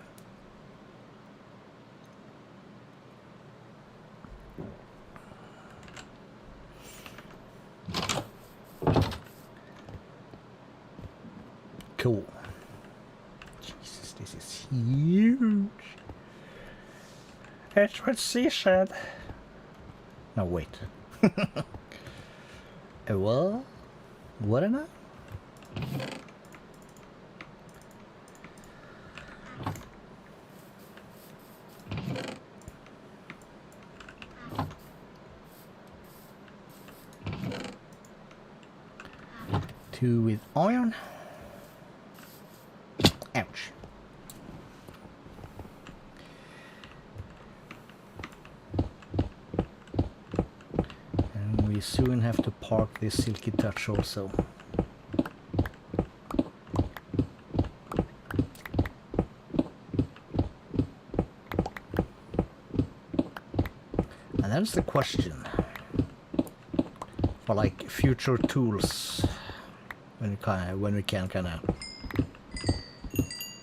Cool. Jesus, this is huge. That's what she said. No, wait. What? What am I? Two with iron. Ouch. And we soon have to park this silky touch also. And that's the question for like future tools. When we can kind of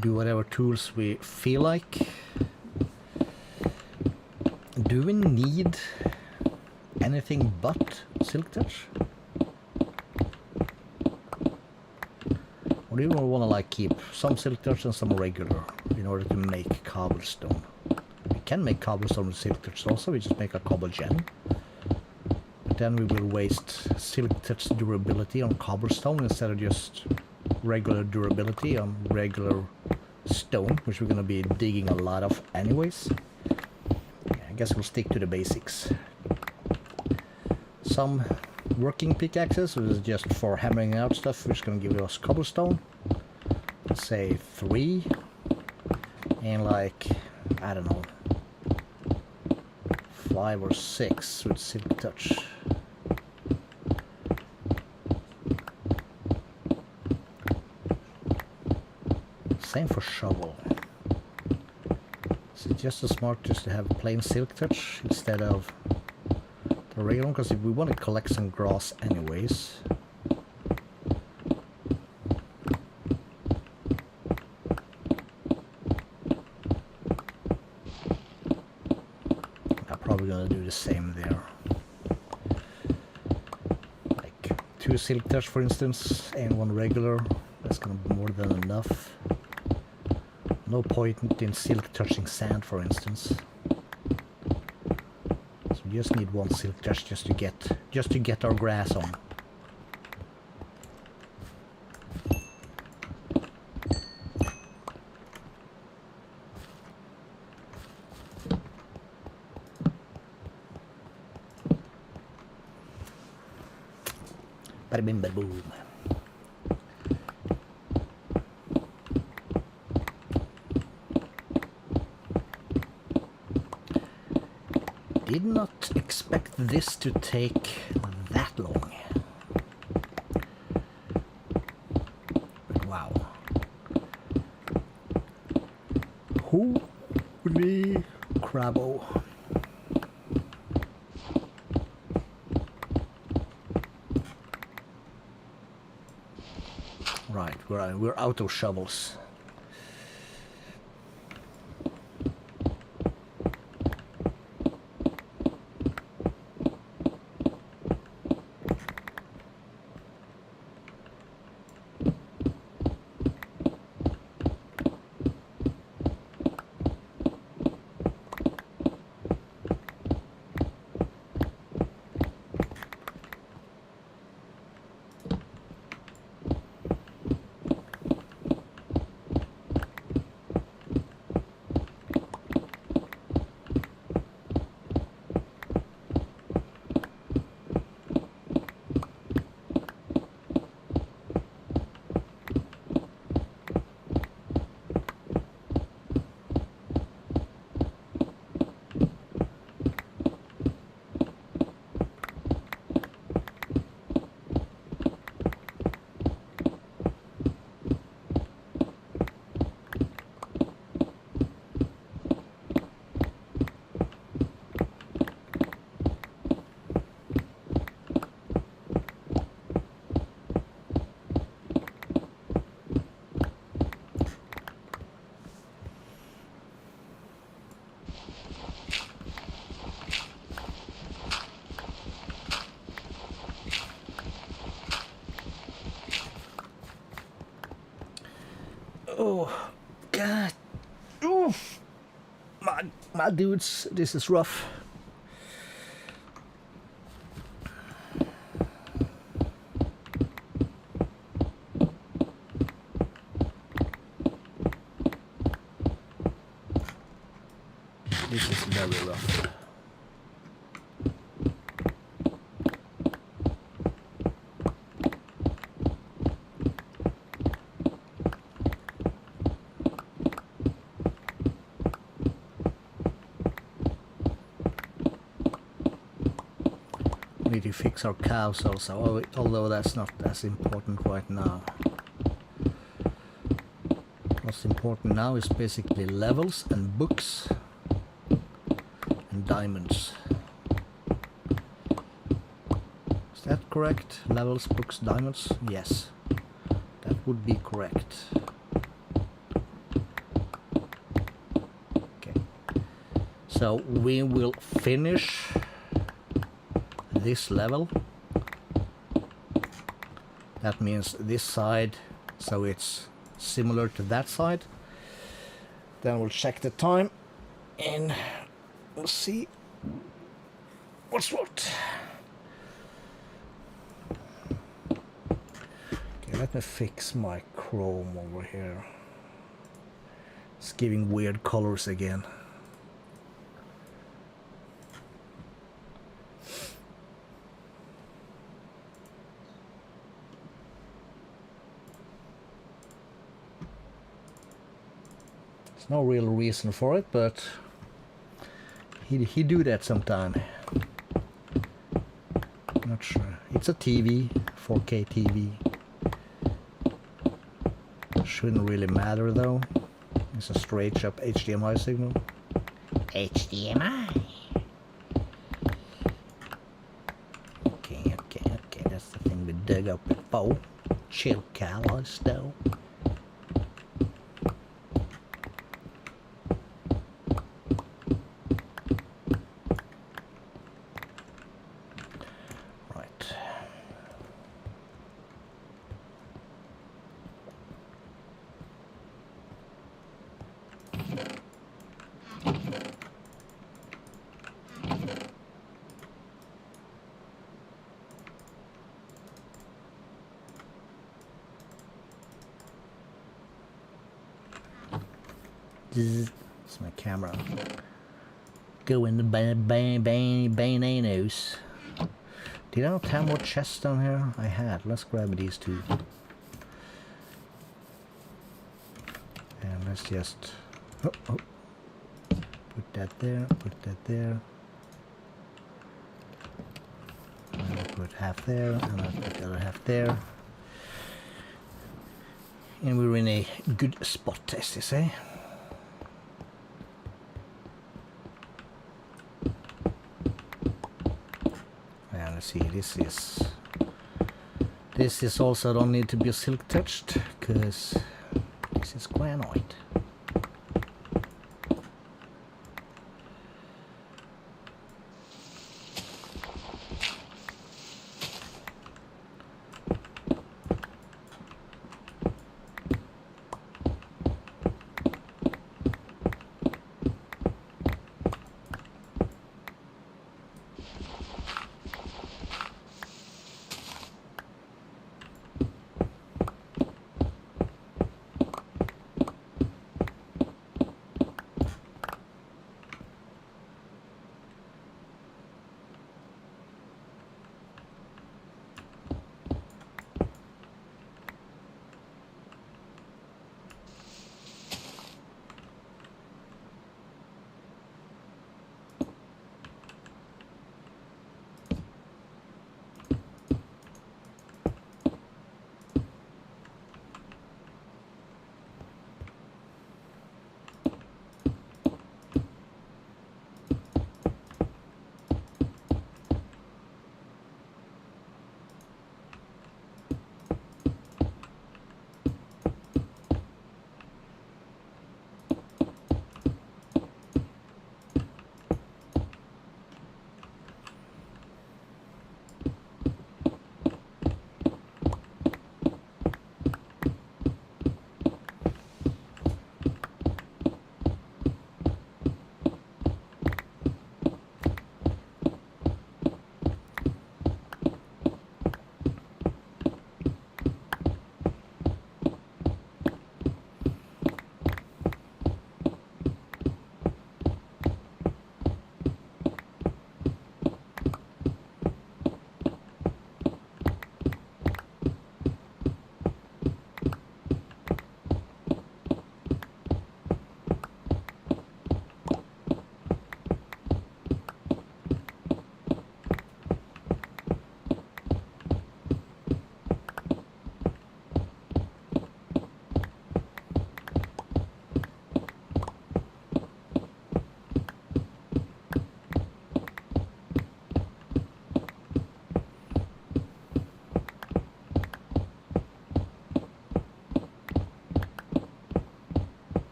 do whatever tools we feel like. Do we need anything but silk touch? Or do you want to like keep some silk touch and some regular in order to make cobblestone? We can make cobblestone with silk touch also. We just make a cobble gem. Then we will waste silk touch durability on cobblestone instead of just regular durability on regular stone, which we're going to be digging a lot of anyways. Yeah, I guess we'll stick to the basics. Some working pickaxes, which is just for hammering out stuff, which is going to give us cobblestone. Let's say 3. And like, I don't know, 5 or 6 with silk touch. Same for shovel. Is it just as smart just to have plain silk touch instead of the regular one? Because if we want to collect some grass anyways. I'm probably gonna do the same there. Like 2 silk touch for instance and 1 regular. That's gonna be more than enough. No point in silk touching sand, for instance. So we just need 1 silk touch just to get our grass on. Bada bing bada boom. Did not expect this to take that long. But wow. Holy crabbo. Right, we're out of shovels. Oh, God. Oof. My dudes, this is rough. This is very rough. Need to fix our cows also, although that's not as important right now. What's important now is basically levels and books and diamonds. Is that correct? Levels, books, diamonds? Yes, that would be correct. Okay, so we will finish this level. That means this side, so it's similar to that side. Then we'll check the time and we'll see what's what. Okay, let me fix my chrome over here. It's giving weird colors again. There's no real reason for it, but he do that sometime. Not sure. It's a TV, 4K TV. Shouldn't really matter though. It's a straight up HDMI signal. HDMI. Okay, that's the thing we dug up before. Chill Calisto. Right. It's my camera. Go in the bananas. Did I not have more chests down here? I had. Let's grab these two. And let's just... put that there, put that there. And I'll put half there, and I'll put the other half there. And we're in a good spot, as they say. And let's see, this is also don't need to be silk touched, because this is granite.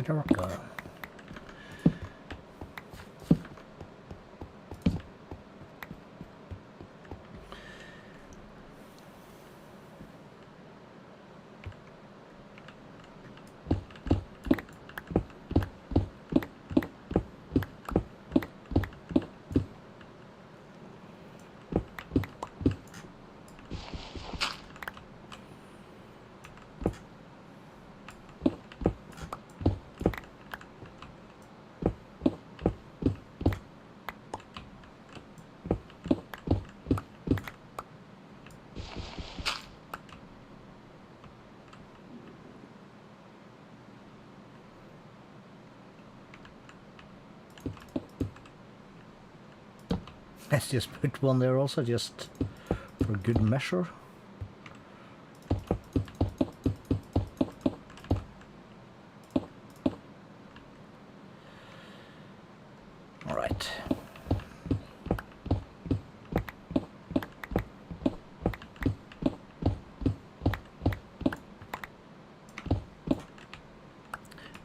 Darker. Let's just put one there also, just for good measure. All right.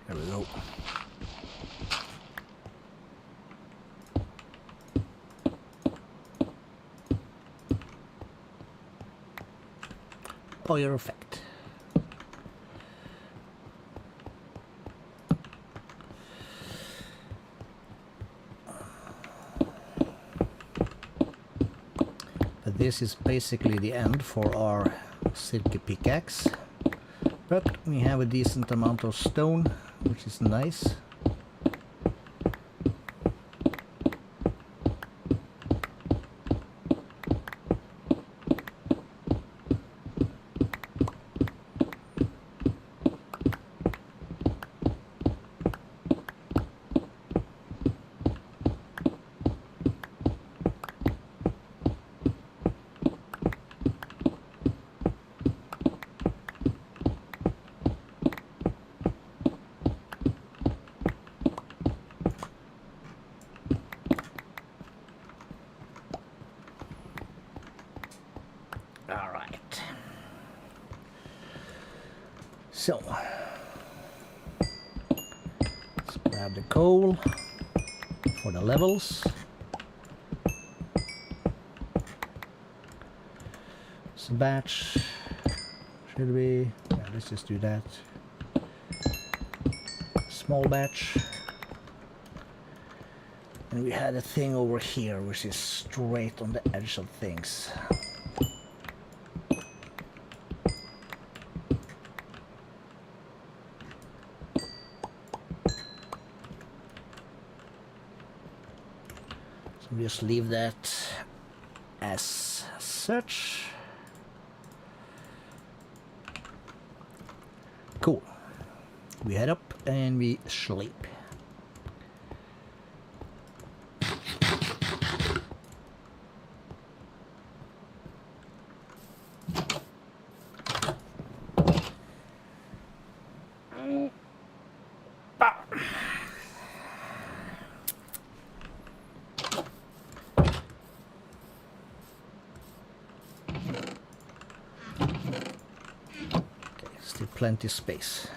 There we go. Fire effect. But this is basically the end for our silky pickaxe. But we have a decent amount of stone, which is nice. All right. So, let's grab the coal for the levels. It's a batch. Should we? Yeah, let's just do that. Small batch. And we had a thing over here which is straight on the edge of things. So just leave that as such. Cool. We head up and we sleep. Still plenty of space.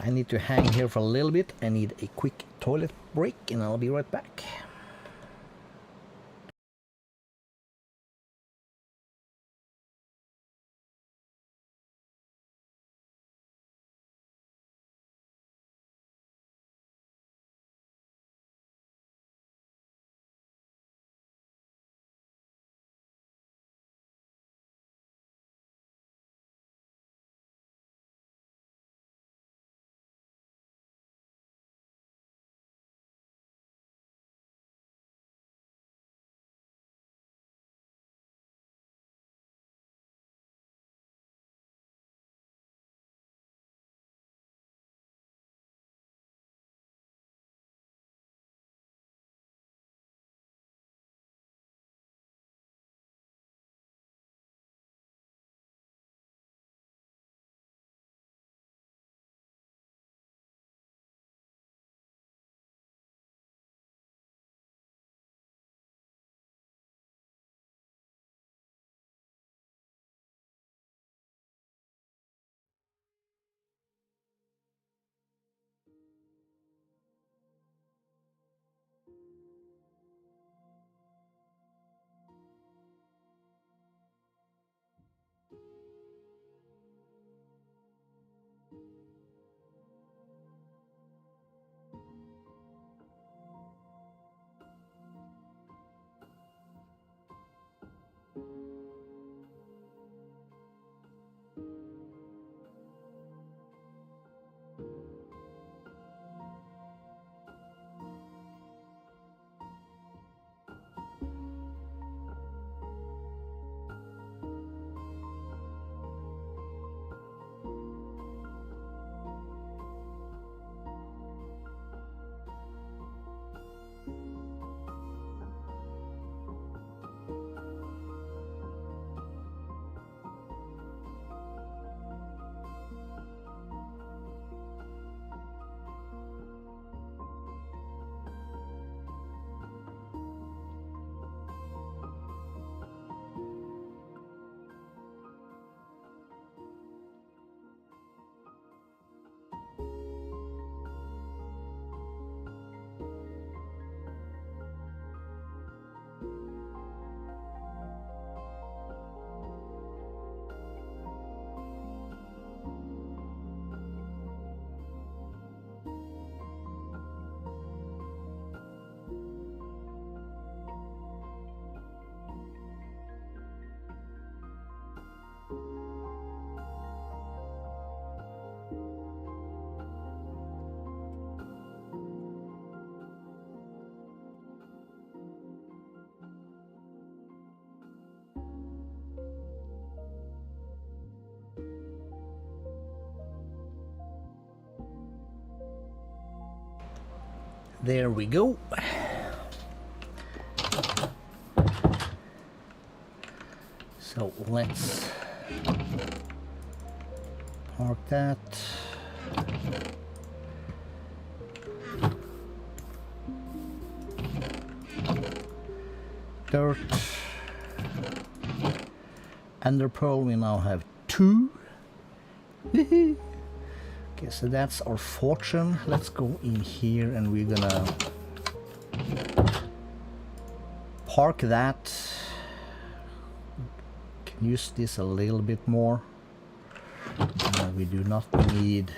I need to hang here for a little bit. I need a quick toilet break and I'll be right back. There we go. So let's park that. Dirt. Ender pearl, we now have 2. Okay, so that's our fortune. Let's go in here and we're gonna park that. Can use this a little bit more. We do not need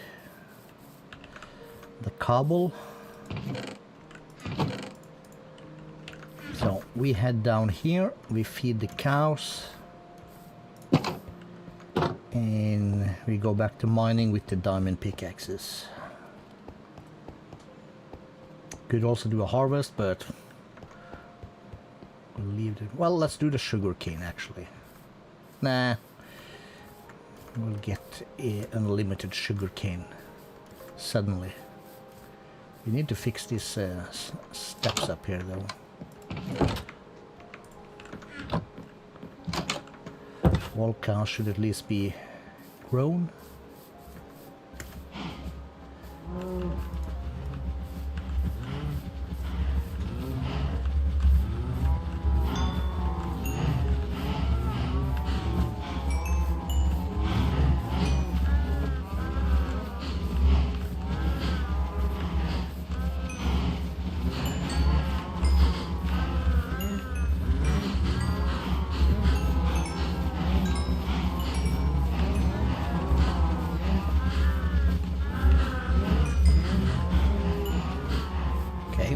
the cobble. So we head down here, we feed the cows, and we go back to mining with the diamond pickaxes. Could also do a harvest, but we'll leave it. Well, let's do the sugar cane actually. Nah, we'll get unlimited sugar cane suddenly. We need to fix these steps up here though. All cows should at least be grown.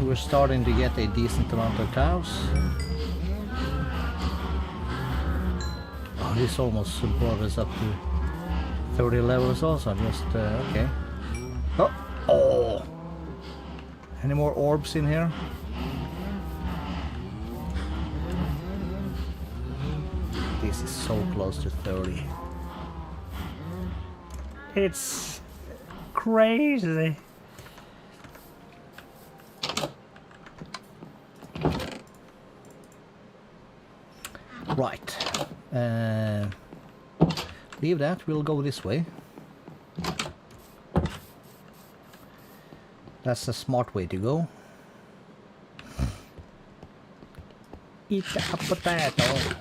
We're starting to get a decent amount of cows. Oh, this almost brought us up to 30 levels also, just, okay. Oh! Any more orbs in here? This is so close to 30. It's crazy. Right. Leave that, we'll go this way. That's a smart way to go. Eat a potato.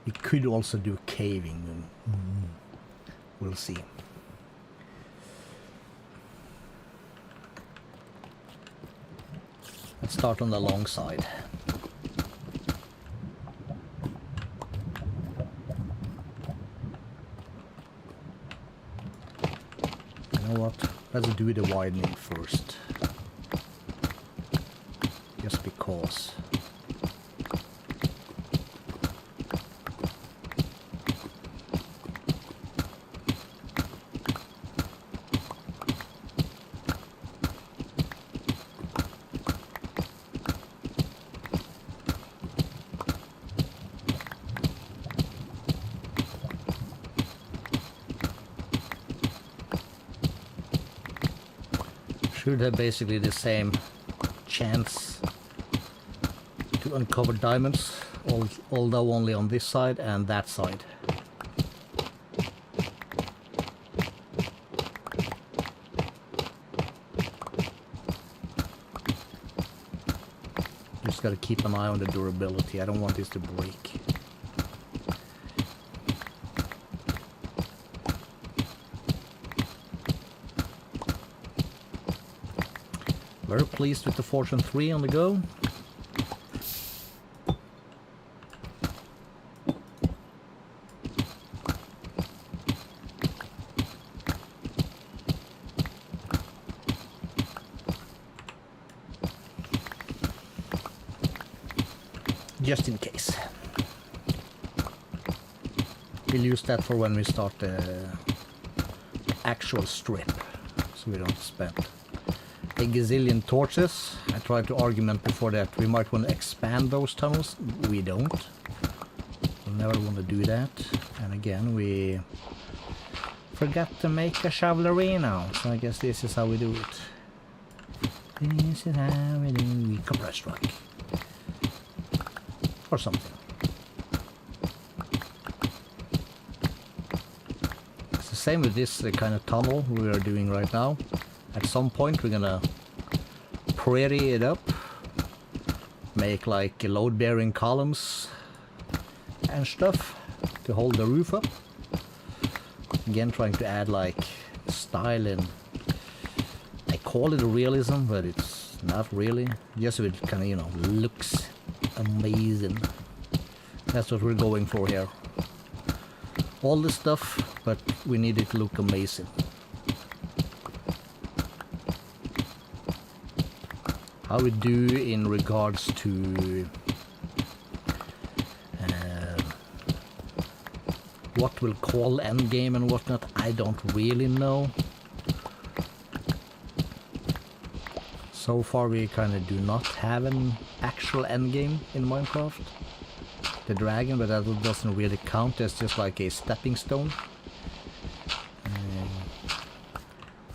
We could also do caving. We'll see. Let's start on the long side. You know what? Let's do the widening first. Just because. Should have basically the same chance to uncover diamonds, although only on this side and that side. Just gotta keep an eye on the durability. I don't want this to break. Very pleased with the Fortune 3 on the go. just in case. We'll use that for when we start the actual strip, so we don't spend a gazillion torches. I tried to argument before that we might want to expand those tunnels. We don't. We'll never want to do that. And again, we forgot to make a shovelry now, so I guess this is how we do it. This is how we do it. We compress strike. Or something. It's the same with this kind of tunnel we are doing right now. At some point we're gonna prairie it up, make like load-bearing columns and stuff to hold the roof up. Again, trying to add like style and I call it realism, but it's not really. Just so it kind of, you know, looks amazing. That's what we're going for here. All this stuff, but we need it to look amazing. How we do in regards to what we'll call endgame and whatnot, I don't really know. So far we kind of do not have an actual endgame in Minecraft. The dragon, but that doesn't really count as just like a stepping stone.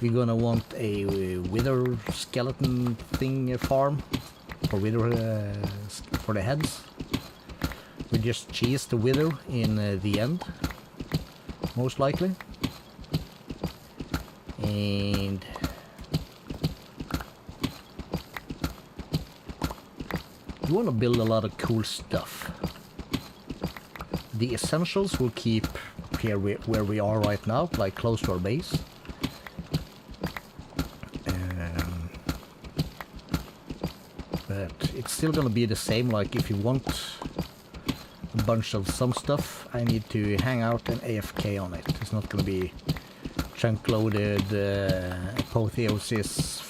We're gonna want a wither skeleton thing farm for wither for the heads. We just cheese the wither in the end, most likely. And we want to build a lot of cool stuff. The essentials we'll keep here where we are right now, like close to our base. But it's still gonna be the same, like if you want a bunch of some stuff, I need to hang out and AFK on it. It's not gonna be chunk loaded apotheosis,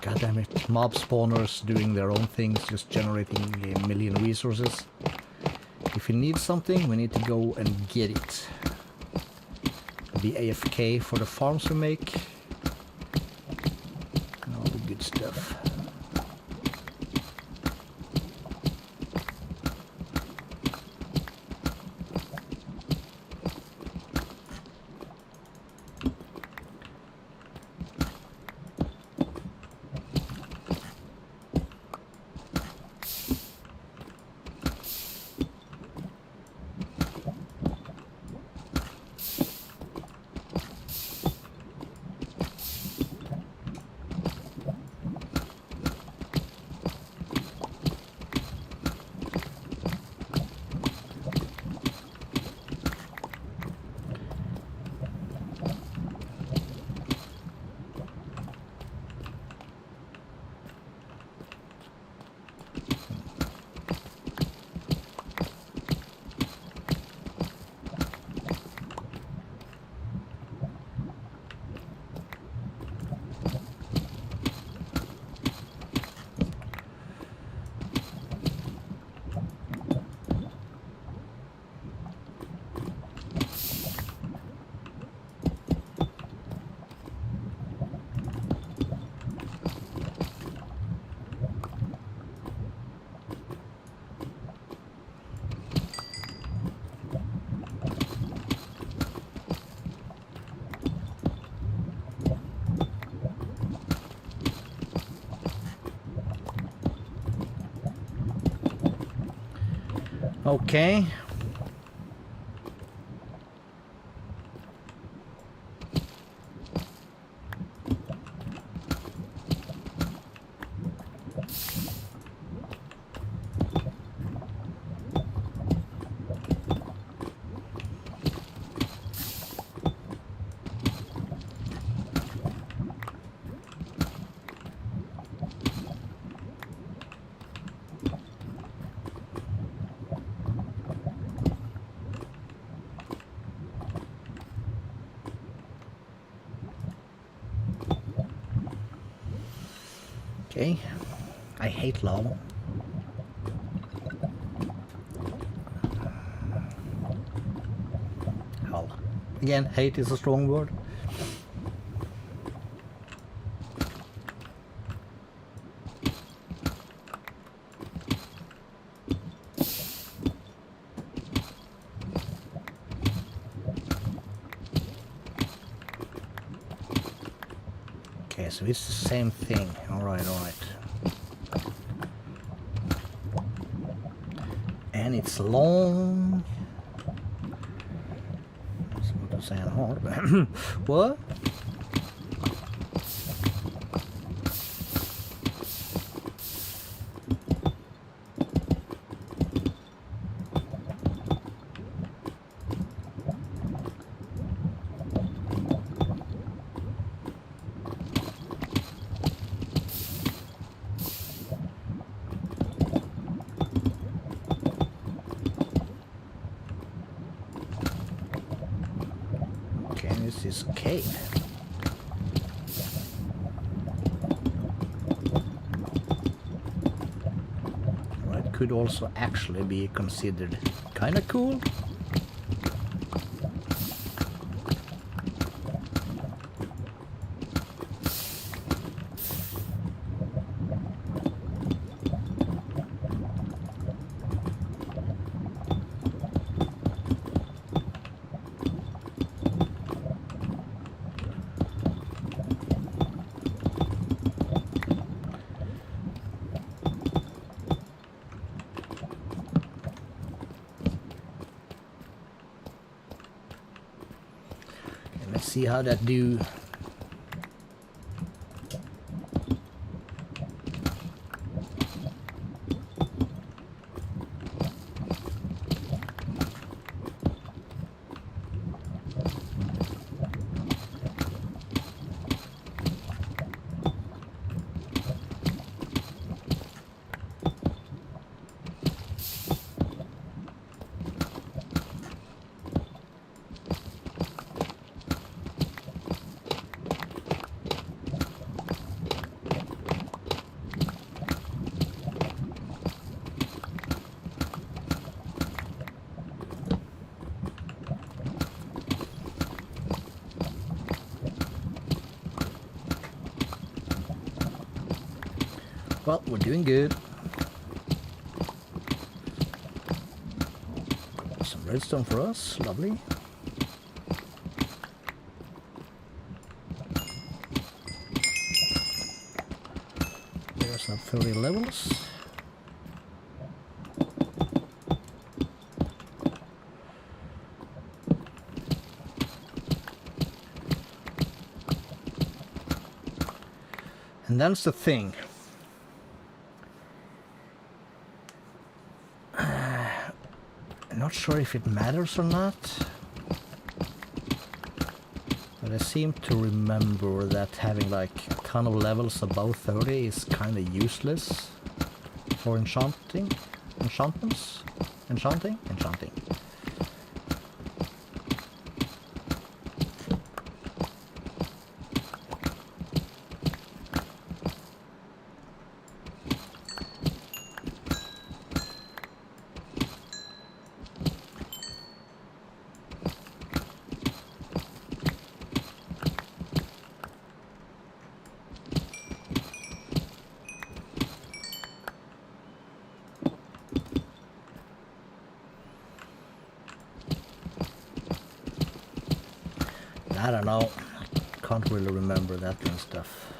goddammit, mob spawners doing their own things, just generating a million resources. If we need something, we need to go and get it. The AFK for the farms we make. All the good stuff. Okay. Okay, I hate lava. Hell. Again, hate is a strong word. Okay, so it's the same thing. Alright, alright. And it's long. That's what I'm saying hard, but what? This is a cave. Right, could also actually be considered kind of cool. Let's see how that do. Well, we're doing good. Some redstone for us, lovely. There's some 30 levels. And that's the thing. Not sure if it matters or not, but I seem to remember that having like a ton of levels above 30 is kind of useless for enchanting. I don't know. Can't really remember that and stuff.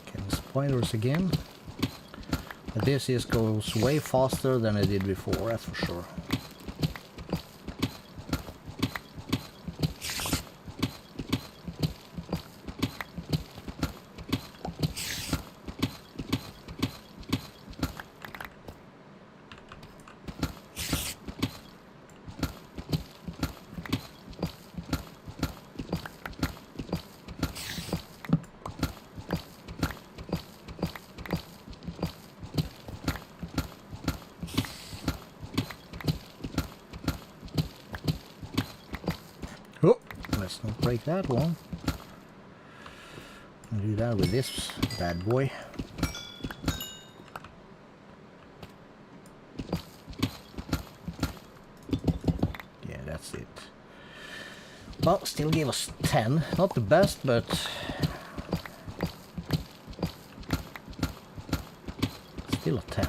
Okay, spoilers again. But this is goes way faster than it did before, that's for sure. Don't break that one. I'll do that with this bad boy. Yeah, that's it. Well, still give us 10. Not the best, but still a 10.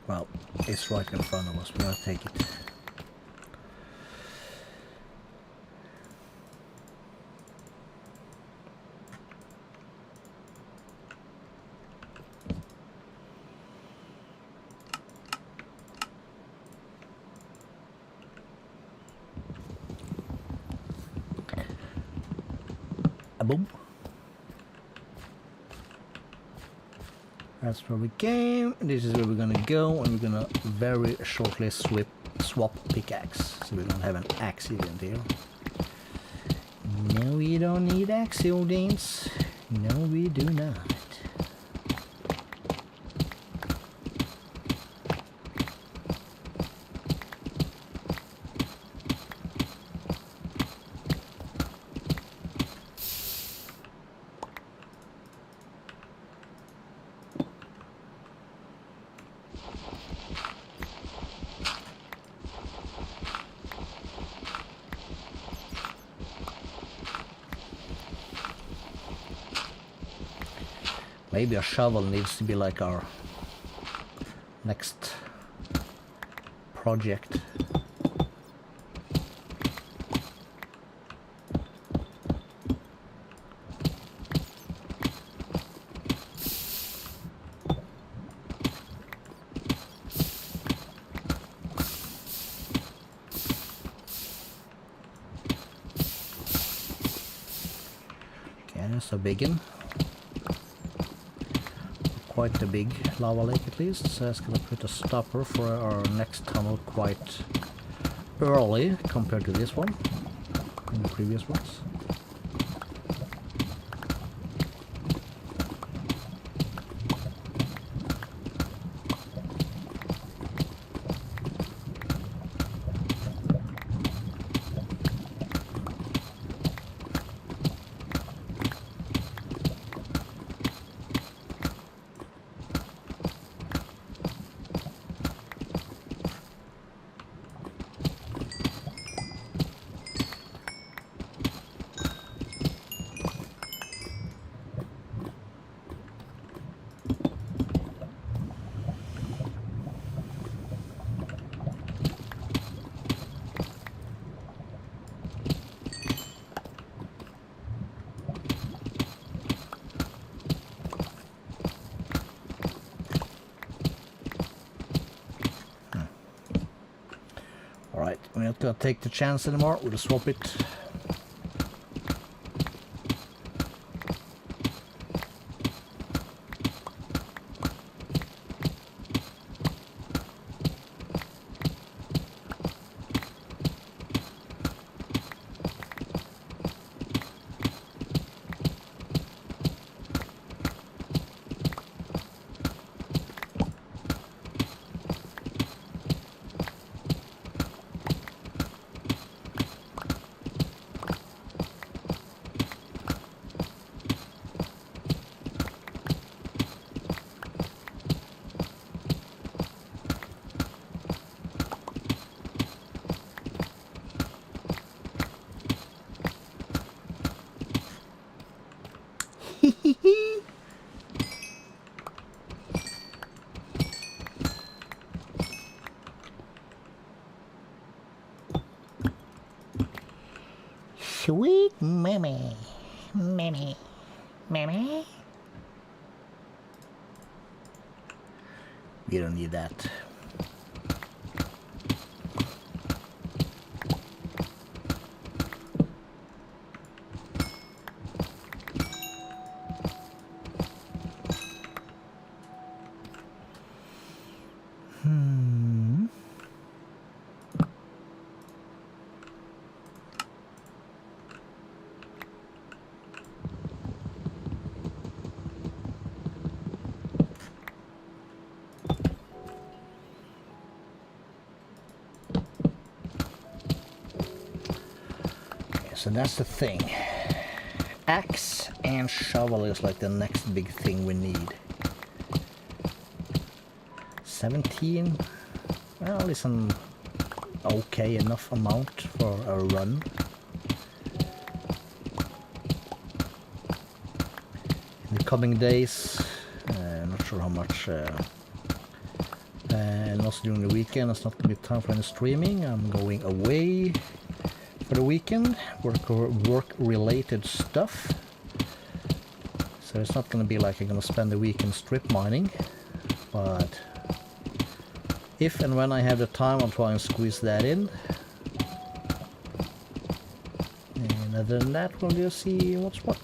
Well, it's right in front of us. We're gonna take it. Boom. That's where we came. This is where we're gonna go, and we're gonna very shortly swap pickaxe. So we don't have an accident here. No, we don't need accidents. No, we do not. Maybe a shovel needs to be like our next project. Okay, that's a big one. Quite a big lava lake at least, so that's gonna put a stopper for our next tunnel quite early compared to this one and the previous ones. We're not gonna take the chance anymore. We'll swap it. Sweet mammy, mammy, mammy. We don't need that. So that's the thing. Axe and shovel is like the next big thing we need. 17. Well, it's an okay enough amount for a run. In the coming days, not sure how much. And also during the weekend, it's not going to be time for any streaming. I'm going away for the weekend, work-related stuff. So it's not going to be like I'm going to spend the weekend strip mining, but if and when I have the time, I'll try and squeeze that in. And other than that, we'll just see what's what.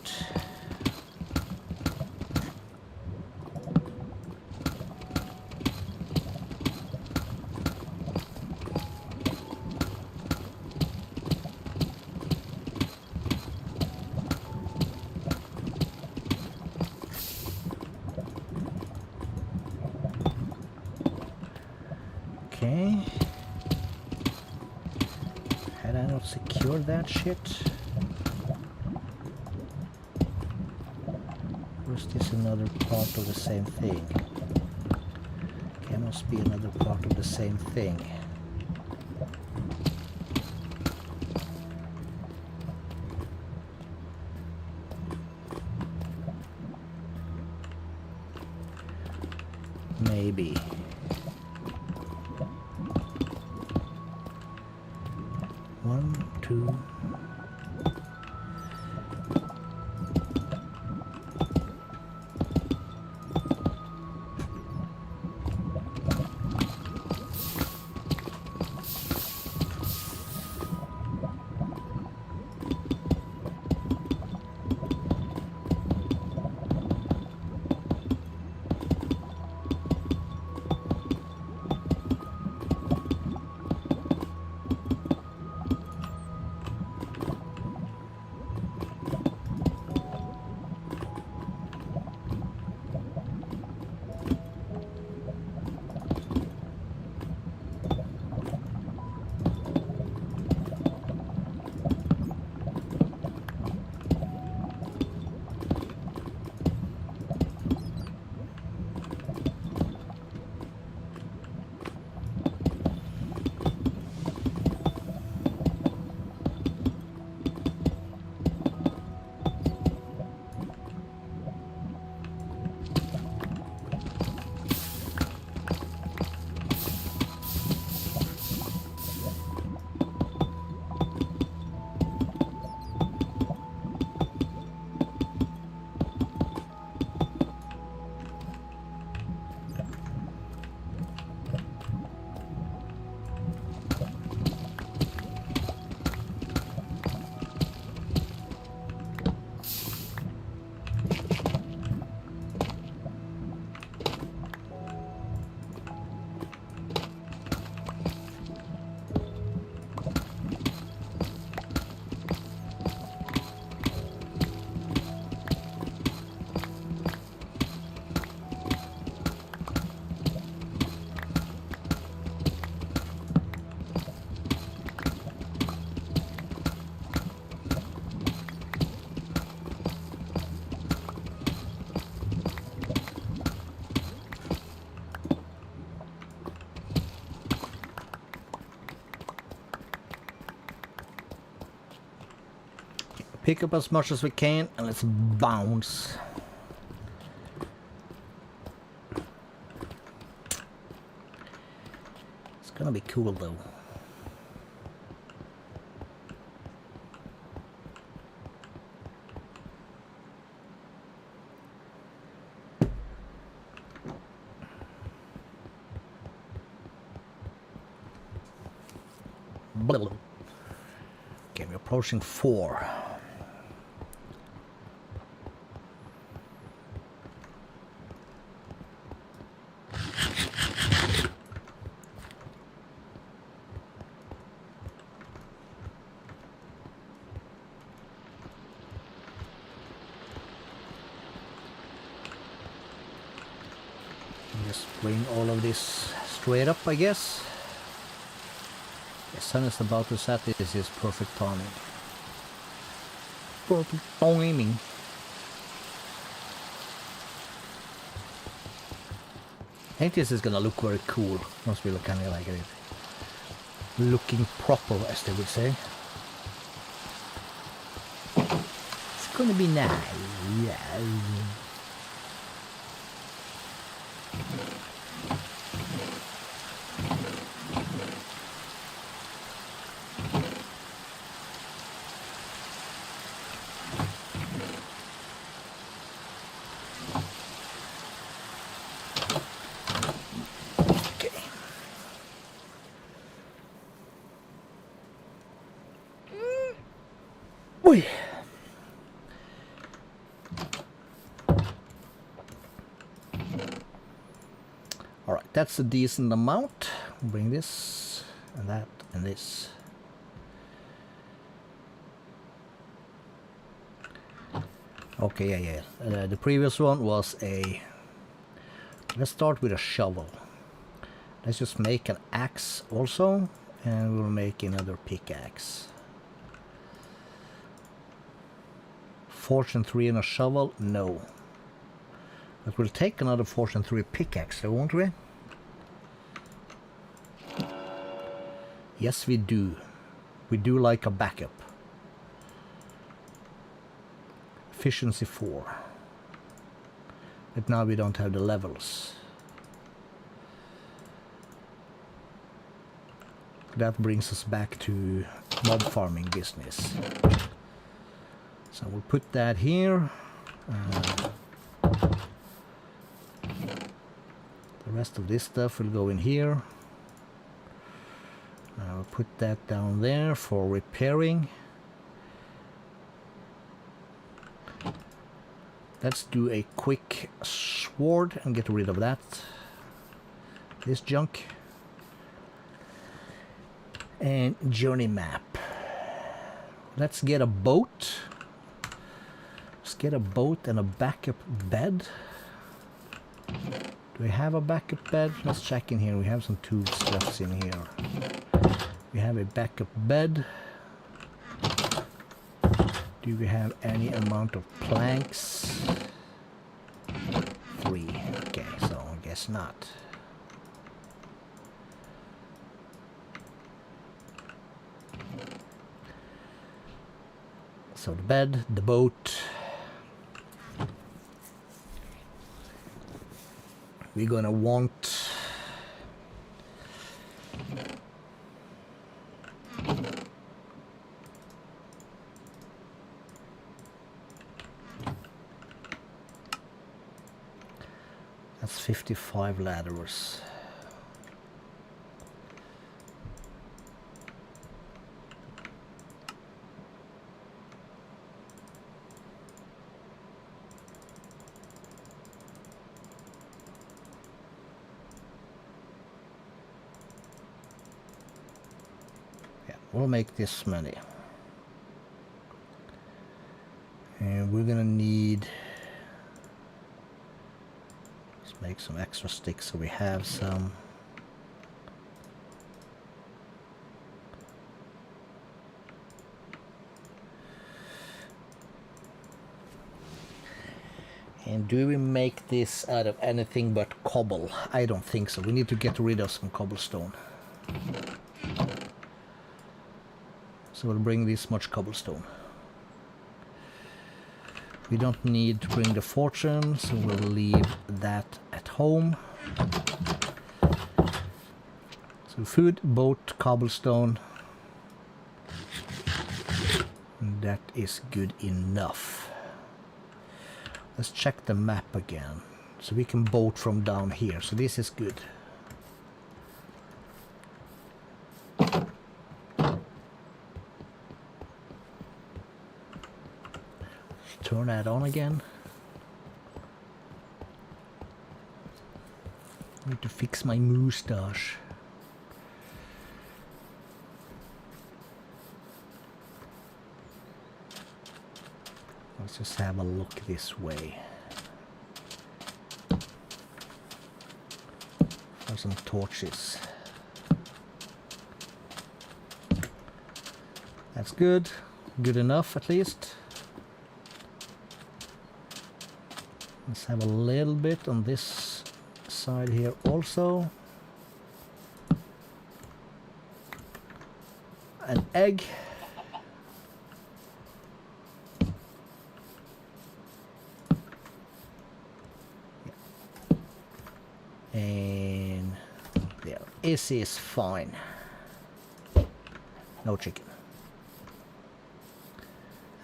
Okay. Had I not secured that shit? Or is this another part of the same thing? Okay, must be another part of the same thing. Maybe. One, two. Pick up as much as we can and let's bounce. It's gonna be cool though. Okay, we're approaching 4. Just bring all of this straight up, I guess. The sun is about to set. This is perfect timing. Perfect timing. I think this is gonna look very cool. Must be kind of like it. Looking proper, as they would say. It's gonna be nice. Yeah. Oi. All right, that's a decent amount. Bring this and that and this. Okay, yeah. The previous one was a... Let's start with a shovel. Let's just make an axe also, and we'll make another pickaxe. Fortune 3 and a shovel? No. But we'll take another Fortune 3 pickaxe, won't we? Yes, we do. We do like a backup. Efficiency 4. But now we don't have the levels. That brings us back to mob farming business. So we'll put that here. The rest of this stuff will go in here. I'll put that down there for repairing. Let's do a quick sword and get rid of that. This junk. And journey map. Let's get a boat. Let's get a boat and a backup bed. Do we have a backup bed? Let's check in here. We have some tube stuffs in here. We have a backup bed. Do we have any amount of planks? 3. Okay, so I guess not. So the bed, the boat. We're gonna want that's 55 ladders. We'll make this many. And we're gonna need... Let's make some extra sticks so we have some. And do we make this out of anything but cobble? I don't think so. We need to get rid of some cobblestone. So we'll bring this much cobblestone. We don't need to bring the fortune, so we'll leave that at home. So food, boat, cobblestone. And that is good enough. Let's check the map again. So we can boat from down here, so this is good. Turn that on again. Need to fix my moustache. Let's just have a look this way. For some torches. That's good. Good enough at least. Let's have a little bit on this side here also. An egg. And there. This is fine. No chicken.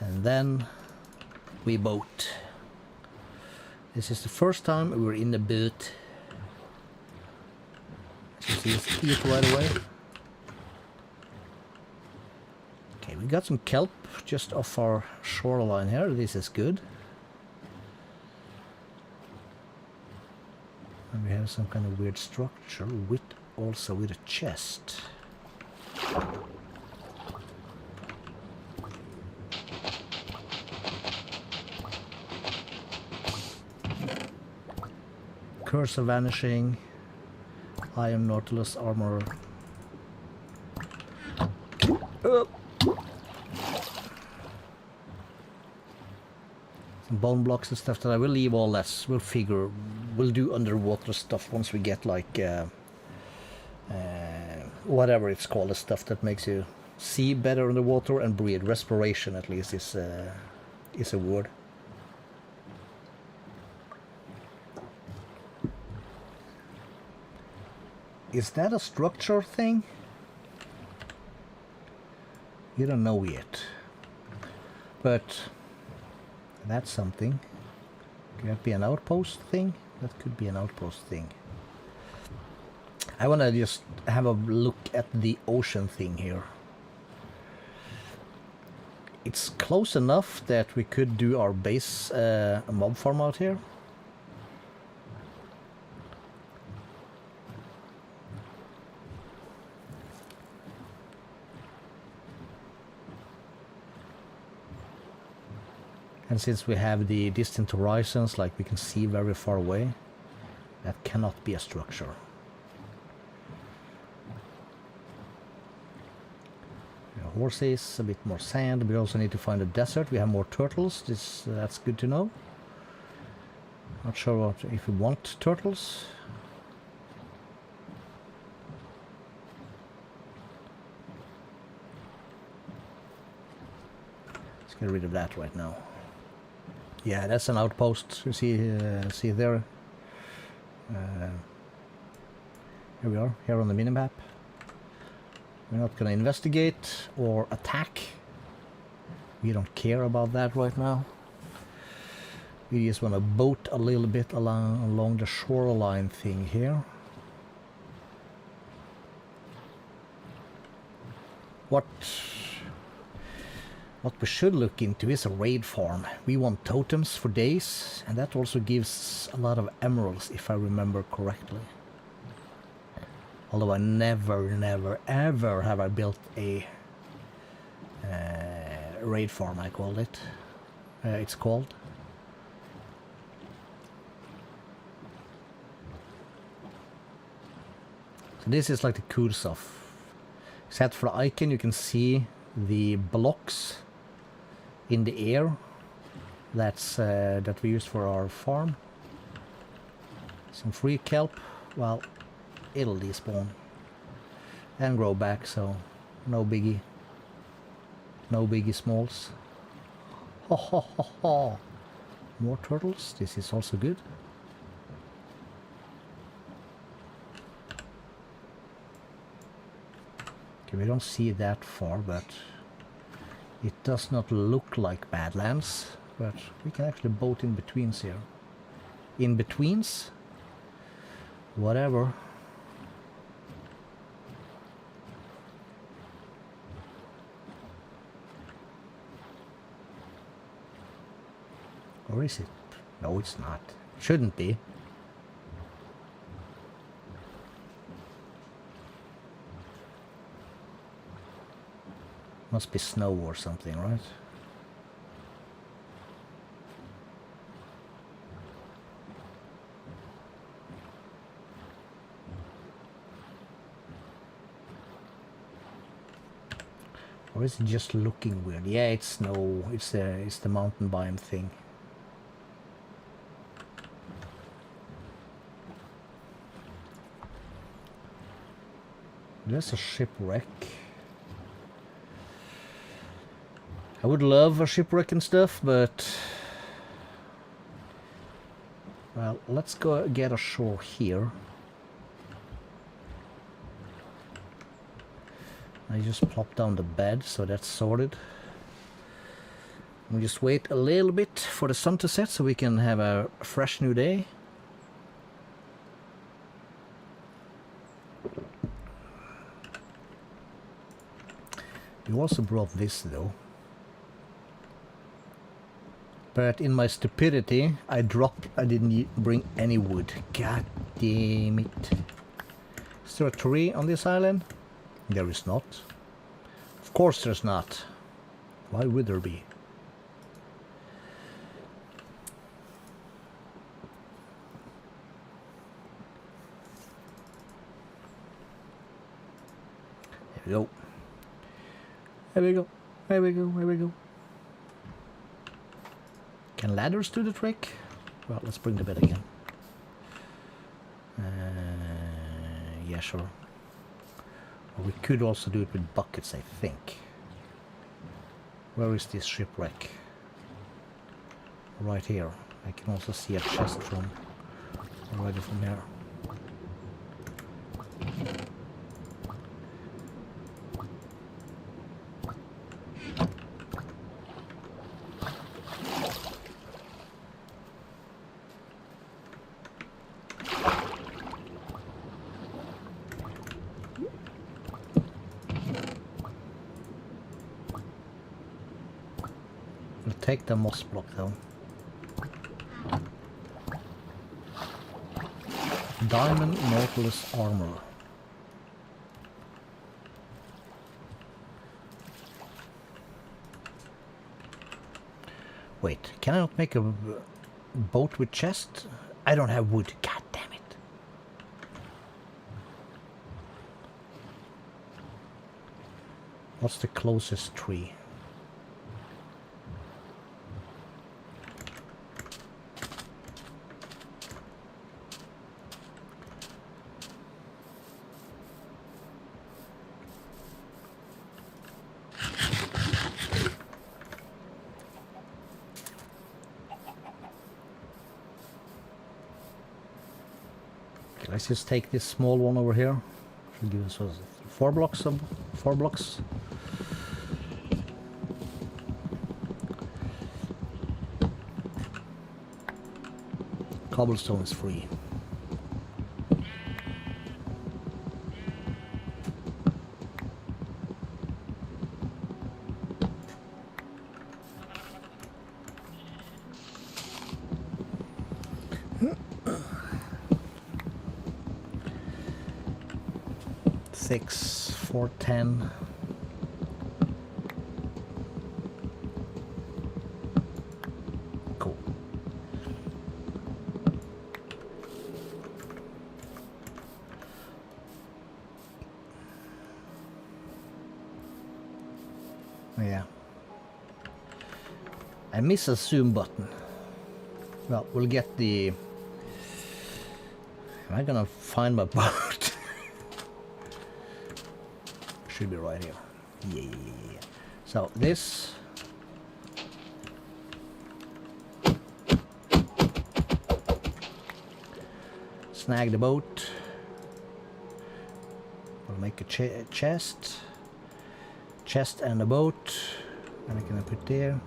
And then we boat. This is the first time we're in the boat. Let's just eat right away. Okay, we got some kelp just off our shoreline here. This is good. And we have some kind of weird structure with also with a chest. Curse of Vanishing. I am Nautilus armor. Some bone blocks and stuff that I will leave all that. We'll figure. We'll do underwater stuff once we get like whatever it's called, the stuff that makes you see better underwater and breathe. Respiration, at least, is a word. Is that a structure thing? You don't know yet. But that's something. Could that be an outpost thing? That could be an outpost thing. I want to just have a look at the ocean thing here. It's close enough that we could do our base mob farm out here. And since we have the distant horizons, like we can see very far away, that cannot be a structure. Horses, a bit more sand. We also need to find a desert. We have more turtles. That's good to know. Not sure if we want turtles. Let's get rid of that right now. Yeah, that's an outpost. You see there. Here we are, here on the minimap. We're not going to investigate or attack. We don't care about that right now. We just want to boat a little bit along the shoreline thing here. What we should look into is a raid farm. We want totems for days, and that also gives a lot of emeralds, if I remember correctly. Although I never, ever have I built a raid farm, I called it. It's called. So this is like the cool stuff. Except for the icon, you can see the blocks in the air. That's that we use for our farm. Some free kelp. Well, it'll despawn and grow back, so no biggie. No biggie smalls. Ho ho ho ho. More turtles. This is also good. Okay, we don't see that far, but it does not look like Badlands. But we can actually boat in betweens here. In betweens? Whatever. Or is it? No, it's not. Shouldn't be. Must be snow or something, right? Or is it just looking weird? Yeah, it's snow. It's the mountain biome thing. There's a shipwreck. I would love a shipwreck and stuff, but well, let's go get ashore here. I just plop down the bed, so that's sorted. We just wait a little bit for the sun to set so we can have a fresh new day. You also brought this though. But in my stupidity, I didn't bring any wood. God damn it. Is there a tree on this island? There is not. Of course there's not. Why would there be? There we go. There we go. There we go. There we go. Can ladders do the trick? Well, let's bring the bed again. Yeah, sure. Or we could also do it with buckets, I think. Where is this shipwreck? Right here. I can also see a chest from already from here. Take the moss block though. Diamond Nautilus armor. Wait, can I not make a boat with chest? I don't have wood. God damn it. What's the closest tree? Let's just take this small one over here. Should give us 4 blocks. Cobblestone is free. Six, 4, 10. Cool. Yeah. I miss a zoom button. Well, we'll get the... Am I gonna find my boat? Should be right here. Yeah. So this snag the boat. We'll make a chest. Chest and a boat. And I can put there.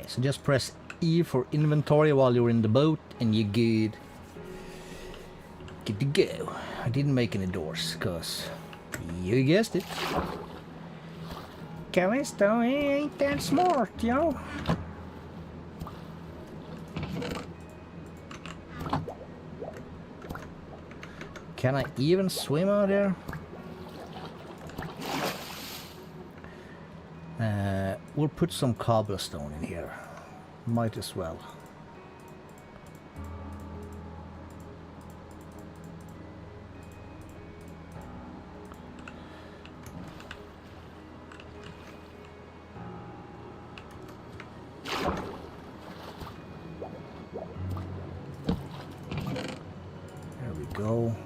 So just press E for inventory while you're in the boat and you're good. Good to go. I didn't make any doors, cause you guessed it. Calisto, he ain't that smart, yo. Can I even swim out there? We'll put some cobblestone in here. Might as well. There we go.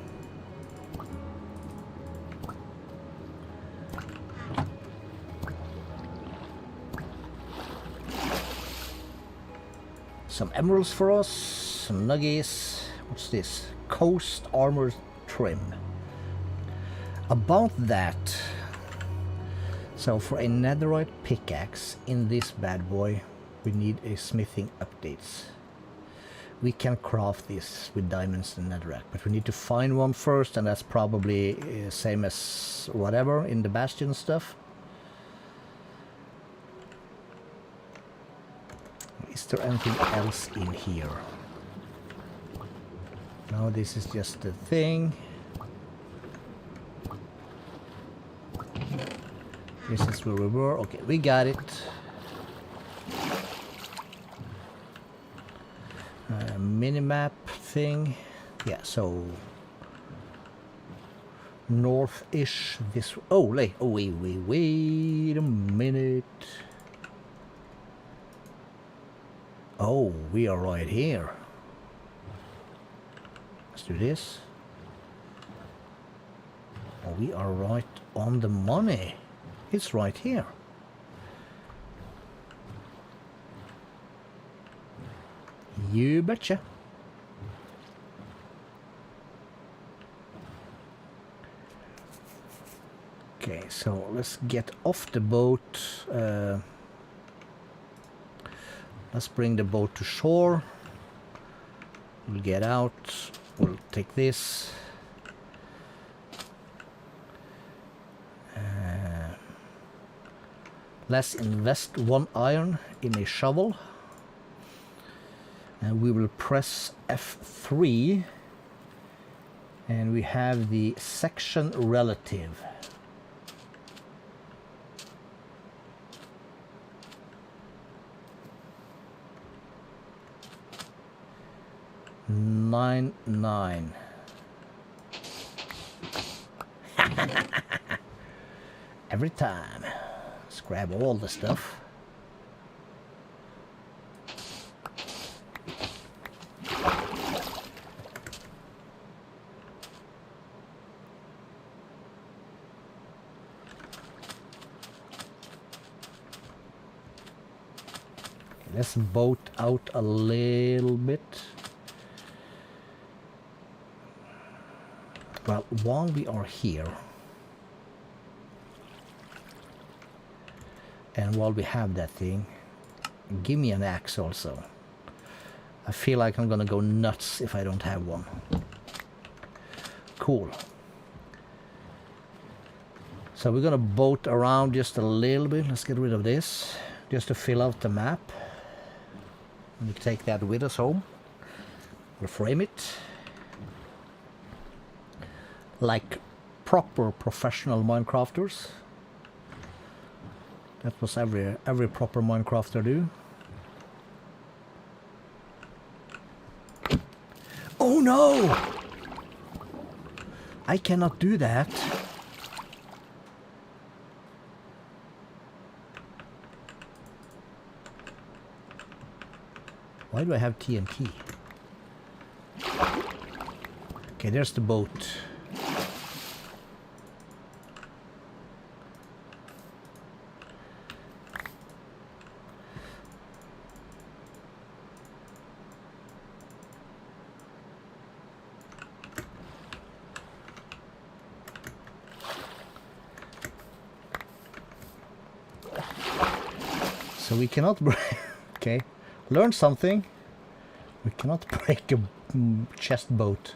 Some emeralds for us, some nuggies. What's this? Coast armor trim. About that. So for a netherite pickaxe in this bad boy, we need a smithing updates. We can craft this with diamonds and netherrack, but we need to find one first, and that's probably same as whatever in the bastion stuff. Is there anything else in here? No, this is just the thing. This is where we were. Okay, we got it. Minimap thing. Yeah, so north-ish this. Oh, wait a minute. Oh, we are right here. Let's do this. Oh, we are right on the money. It's right here. You betcha. Okay, so let's get off the boat. Let's bring the boat to shore. We'll get out. We'll take this. Let's invest 1 iron in a shovel. And we will press F3. And we have the section relative. Nine. Every time. Let's grab all the stuff. Let's boat out a little bit. Well, while we are here, and while we have that thing, give me an axe also. I feel like I'm gonna go nuts if I don't have one. Cool. So we're gonna boat around just a little bit. Let's get rid of this, just to fill out the map. We take that with us home. We'll frame it like proper professional Minecrafters. That was every proper Minecrafter do. Oh no! I cannot do that. Why do I have TNT? Okay, there's the boat. So we cannot break. Okay, learn something. We cannot break a chest boat.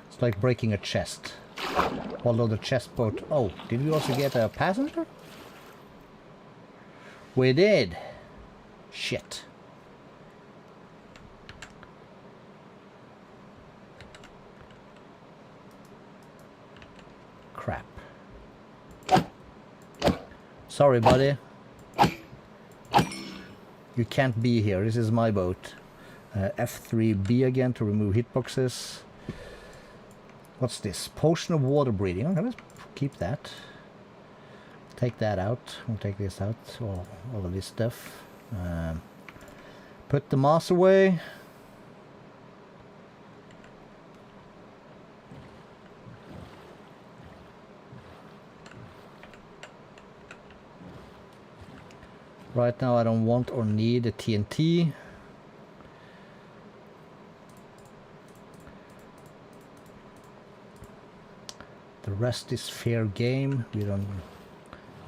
It's like breaking a chest. Although the chest boat. Oh, did we also get a passenger? We did. Shit. Crap. Sorry, buddy. You can't be here. This is my boat. F3B again to remove hitboxes. What's this? Potion of water breathing. Okay, let's keep that. Take that out. We'll take this out. All of this stuff. Put the moss away. Right now I don't want or need a TNT. The rest is fair game. We'll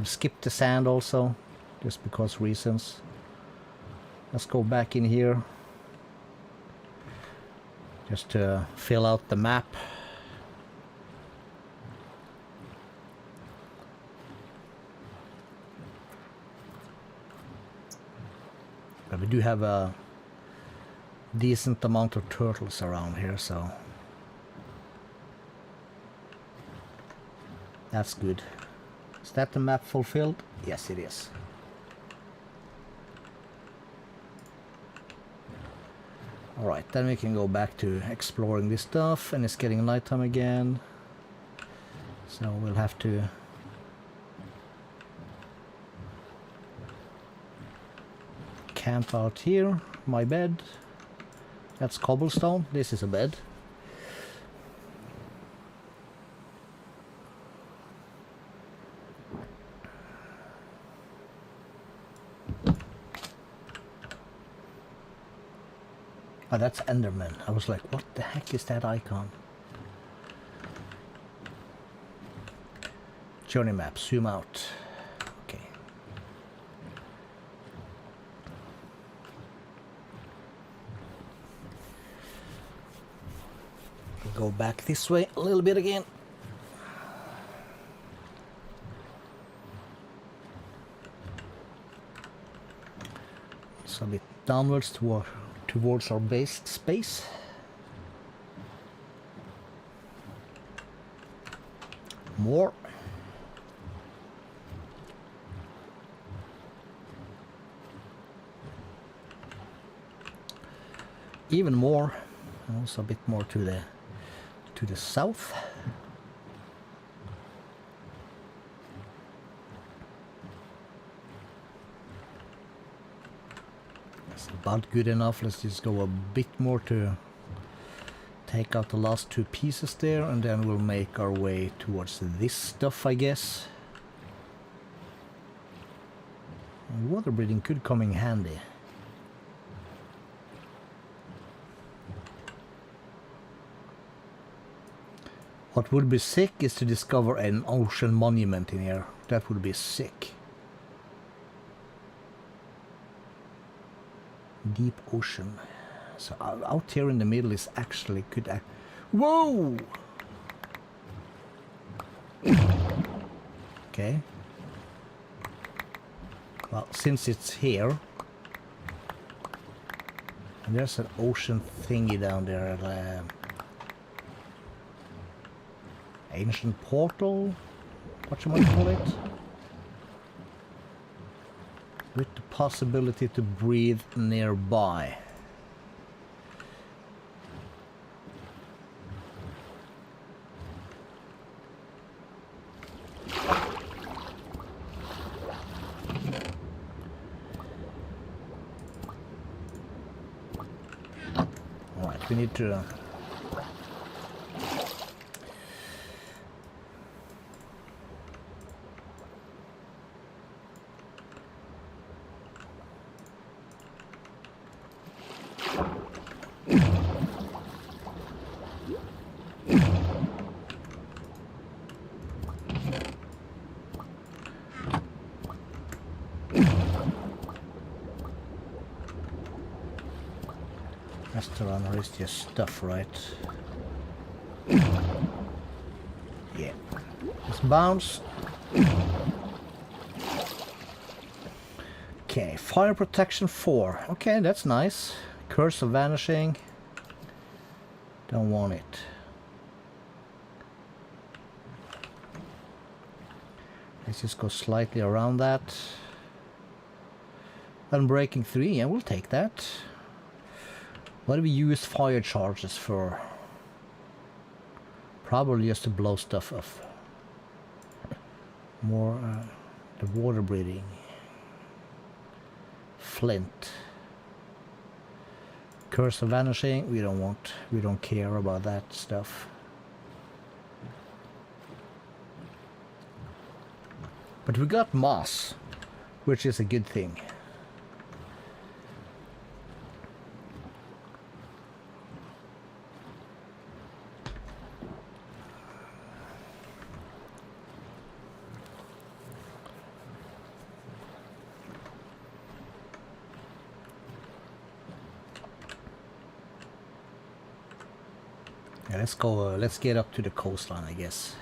skip the sand also, just because reasons. Let's go back in here. Just to fill out the map. But we do have a decent amount of turtles around here, so that's good. Is that the map fulfilled? Yes, it is. Alright, then we can go back to exploring this stuff, and it's getting nighttime again. So we'll have to camp out here. My bed. That's cobblestone. This is a bed. Oh, that's Enderman. I was like, what the heck is that icon? Journey map, zoom out. Okay. Go back this way a little bit again. So a bit downwards towards our base space. More. Even more. Also a bit more to the south. That's about good enough. Let's just go a bit more to take out the last two pieces there, and then we'll make our way towards this stuff, I guess. Water breathing could come in handy. What would be sick is to discover an ocean monument in here. That would be sick. Deep ocean. So out here in the middle is actually could act. Whoa! Okay. Well, since it's here, and there's an ocean thingy down there. Ancient portal, what you might call it, with the possibility to breathe nearby. we need to... Restaurant is just stuff, right? Yeah. Just bounce. Okay, fire protection 4. Okay, that's nice. Curse of vanishing. Don't want it. Let's just go slightly around that. Unbreaking 3, yeah, we'll take that. What do we use fire charges for? Probably just to blow stuff up. More the water breathing. Flint. Curse of vanishing, we don't want, we don't care about that stuff. But we got moss, which is a good thing. Yeah, let's go, let's get up to the coastline, I guess.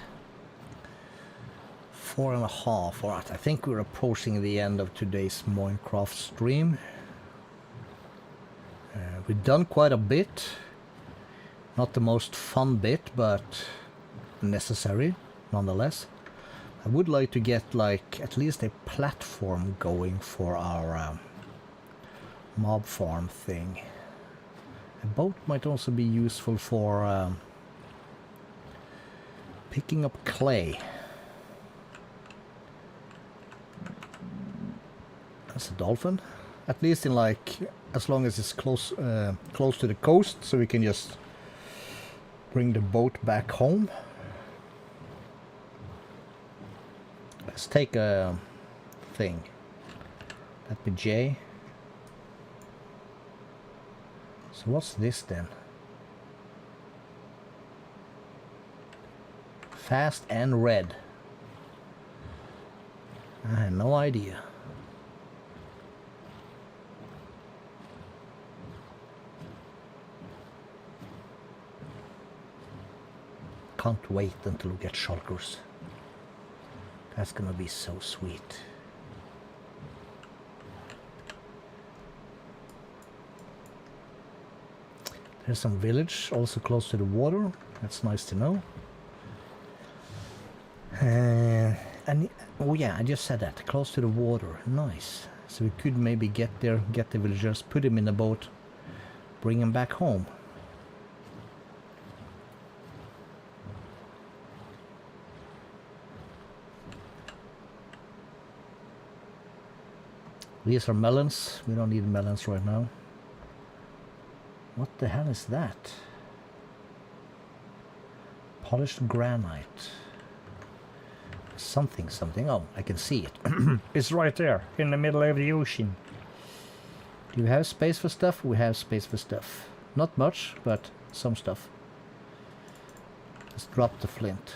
4.5, alright, I think we're approaching the end of today's Minecraft stream. We've done quite a bit. Not the most fun bit, but necessary, nonetheless. I would like to get, like, at least a platform going for our mob farm thing. A boat might also be useful for picking up clay. That's a dolphin. At least in, like, as long as it's close to the coast, so we can just bring the boat back home. Let's take a thing. That'd be J. So what's this then? Fast and red. I have no idea. Can't wait until we get shulkers. That's gonna be so sweet. There's some village also close to the water. That's nice to know. And oh yeah, I just said that, close to the water. Nice. So we could maybe get there, get the villagers, put them in the boat, bring them back home. These are melons. We don't need melons right now. What the hell is that? Polished granite. Something. Oh, I can see it. It's right there, in the middle of the ocean. Do you have space for stuff? We have space for stuff. Not much, but some stuff. Let's drop the flint.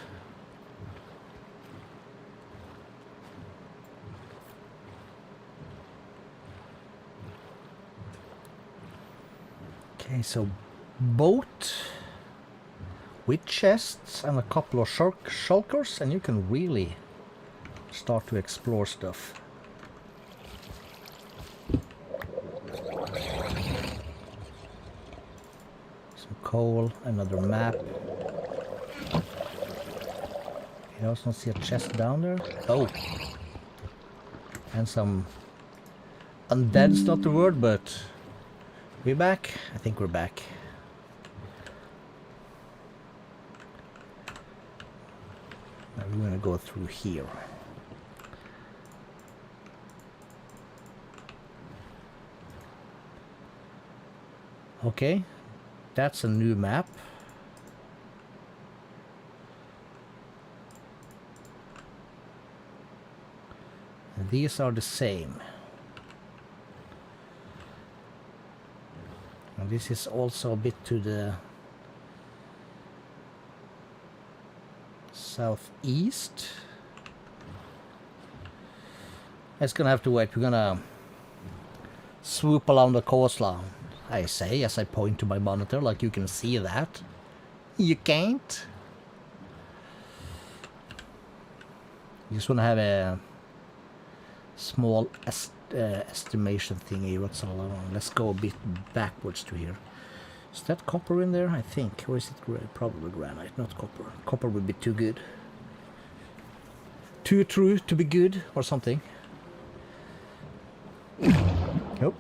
Okay, so boat with chests and a couple of shulkers, and you can really start to explore stuff. Some coal, another map. You also see a chest down there. Oh, and some undead's not the word, but we back? I think we're back. Now we're gonna go through here. Okay, that's a new map. And these are the same. And this is also a bit to the southeast. It's gonna have to wait. We're gonna swoop along the coastline, I say, as I point to my monitor, like you can see that. You can't. You just wanna have a small estimation thingy. What's all along? Let's go a bit backwards to here. Is that copper in there? I think. Or is it probably granite, not copper. Copper would be too good. Too true to be good or something. Nope.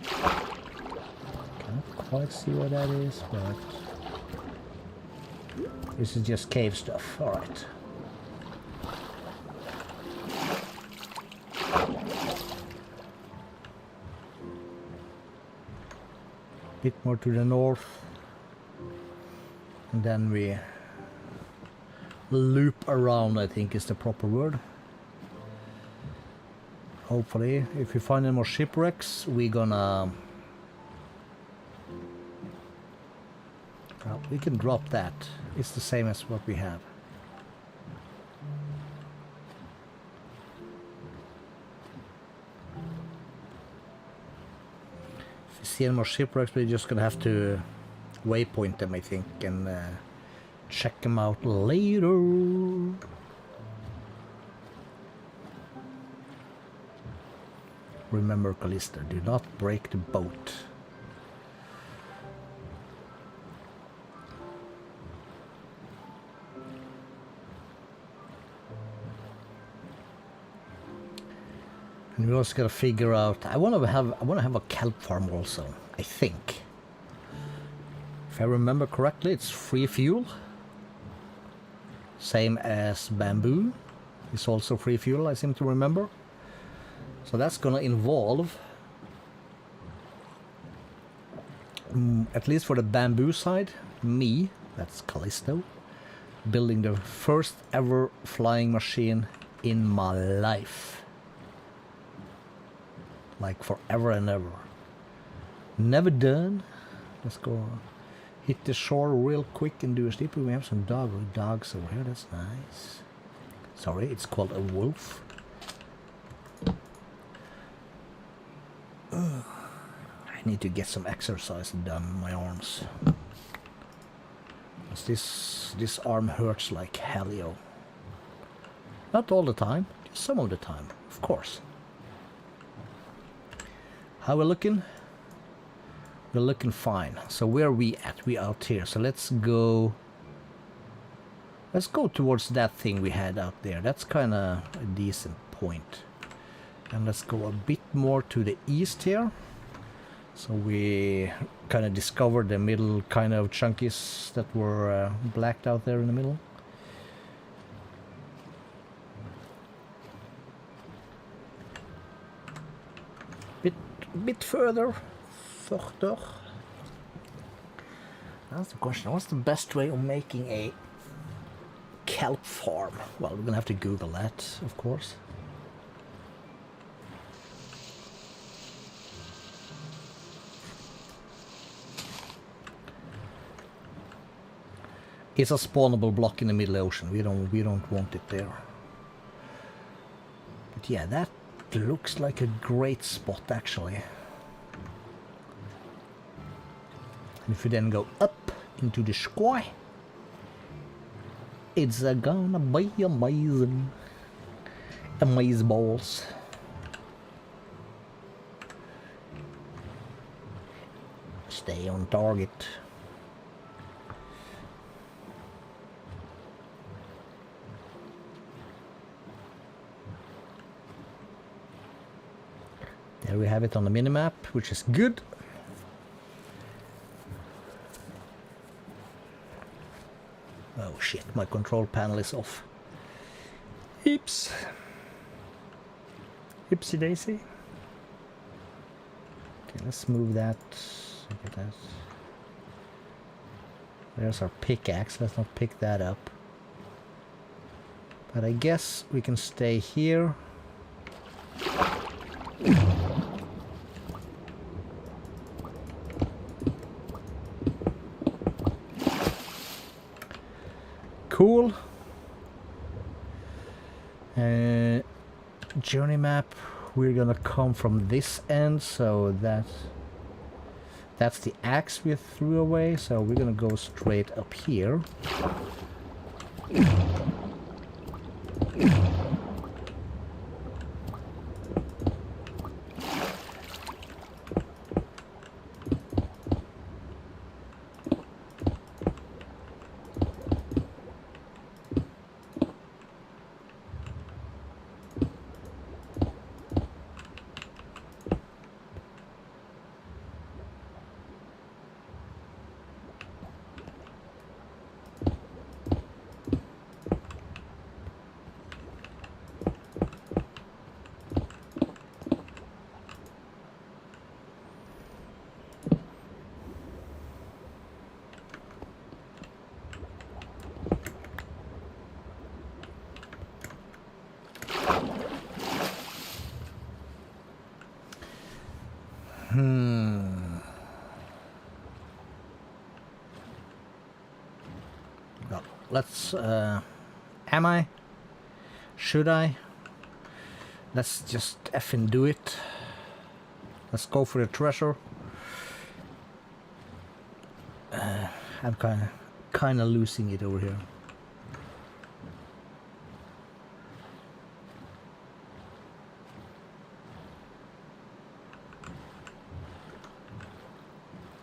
Can't quite see what that is, but this is just cave stuff. All right. Bit more to the north, and then we loop around, I think is the proper word. Hopefully, if we find any more shipwrecks, we're gonna... well, we can drop that. It's the same as what we have. If you see any more shipwrecks, we're just gonna have to waypoint them, I think, and check them out later. Remember, Calisto, do not break the boat. And we also gotta figure out. I wanna have a kelp farm also. I think, if I remember correctly, it's free fuel. Same as bamboo. It's also free fuel, I seem to remember. So that's gonna involve, at least for the bamboo side, me, that's Calisto, building the first ever flying machine in my life. Like forever and ever. Never done. Let's go hit the shore real quick and do a sleep. We have some dogs over here, that's nice. Sorry, it's called a wolf. I need to get some exercise done in my arms. This arm hurts like hell, yo. Not all the time, just some of the time, of course. How we looking? We're looking fine. So where are we at? We out here. So let's go towards that thing we had out there. That's kind of a decent point. And let's go a bit more to the east here. So we kind of discovered the middle kind of chunkies that were blacked out there in the middle. Bit further. That's the question. What's the best way of making a kelp farm? Well, we're gonna have to Google that, of course. It's a spawnable block in the middle ocean. We don't want it there. But yeah, that looks like a great spot actually. And if you then go up into the sky, it's gonna be amazing. Amaze balls. Stay on target. There we have it on the minimap, which is good. Oh shit, my control panel is off. Oops. Ipsy daisy. Okay, let's move that. Look at that. There's our pickaxe. Let's not pick that up. But I guess we can stay here. Cool. Journey map. We're gonna come from this end, so that's the axe we threw away. So we're gonna go straight up here. Well, let's. Am I? Should I? Let's just effing do it. Let's go for the treasure. I'm kind of losing it over here.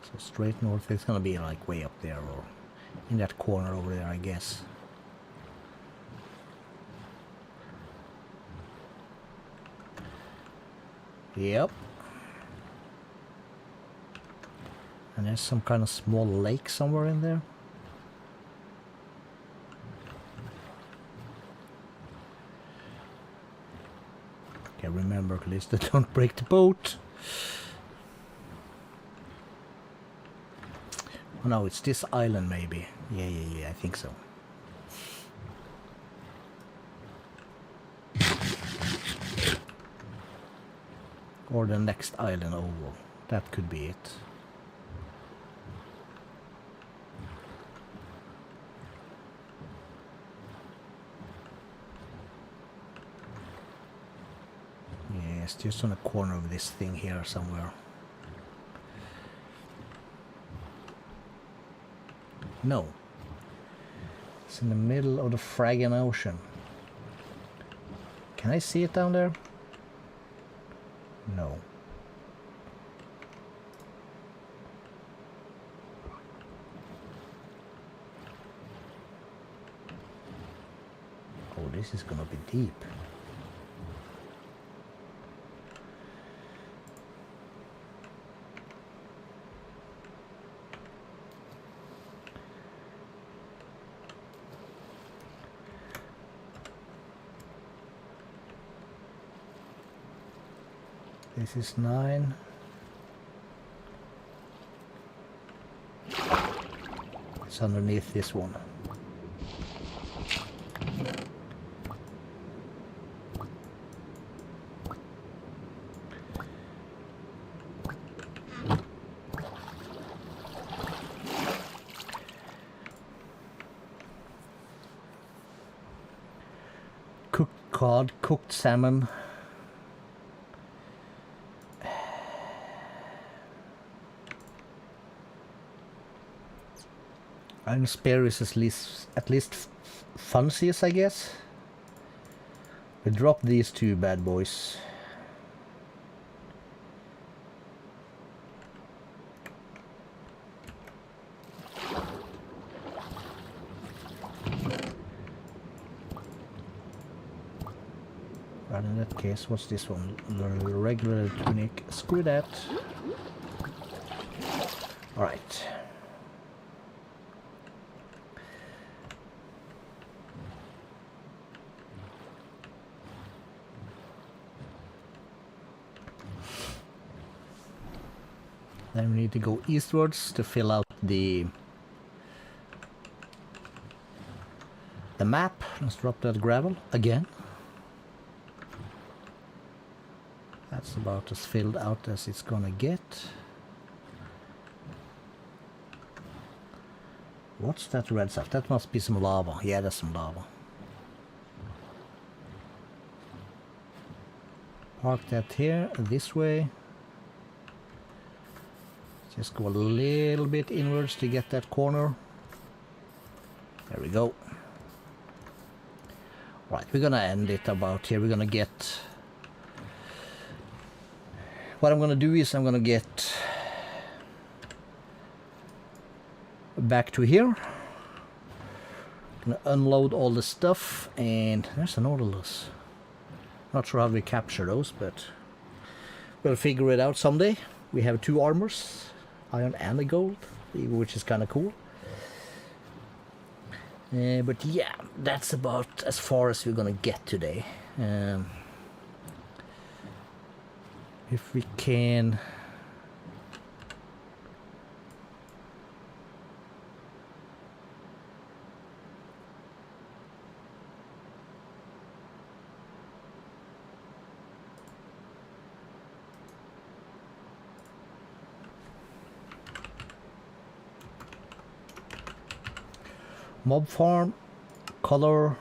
So straight north, it's gonna be like way up there or in that corner over there, I guess. Yep. And there's some kind of small lake somewhere in there. Okay, remember, Calisto, don't break the boat. Oh no, it's this island maybe. Yeah, I think so. Or the next island over. That could be it. Yes, just on the corner of this thing here somewhere. No. It's in the middle of the friggin' ocean. Can I see it down there? No. Oh, this is gonna be deep. This is 9. It's underneath this one. Cooked cod, cooked salmon. Iron spear is at least funsiest, I guess. We drop these two bad boys. But in that case, what's this one? The regular tunic. Screw that. Alright. Then we need to go eastwards to fill out the map. Let's drop that gravel again. That's about as filled out as it's gonna get. What's that red stuff? That must be some lava. Yeah, that's some lava. Park that here, this way. Just go a little bit inwards to get that corner. There we go. Right, we're gonna end it about here. We're gonna get... What I'm gonna do is I'm gonna get back to here. Gonna unload all the stuff, and there's an Nautilus. Not sure how we capture those, but we'll figure it out someday. We have 2 armors, iron and a gold, which is kind of cool. But yeah, that's about as far as we're gonna get today. If we can... Mob farm, color,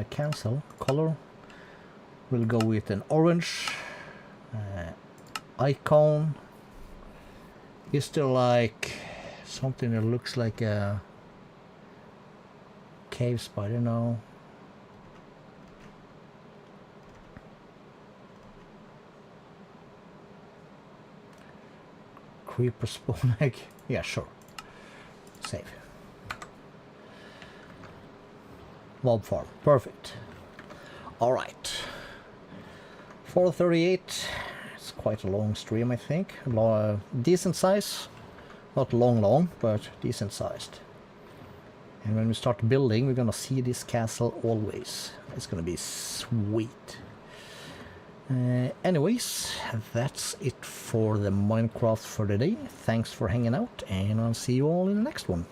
cancel, color. We'll go with an orange. Icon. Is there like something that looks like a cave spider? No. Creeper spawn egg. Yeah, sure. Save. Mob farm. Perfect. All right. 4:38. It's quite a long stream, I think. Decent size. Not long, but decent sized. And when we start building, we're gonna see this castle always. It's gonna be sweet. Anyways, that's it for the Minecraft for today. Thanks for hanging out, and I'll see you all in the next one.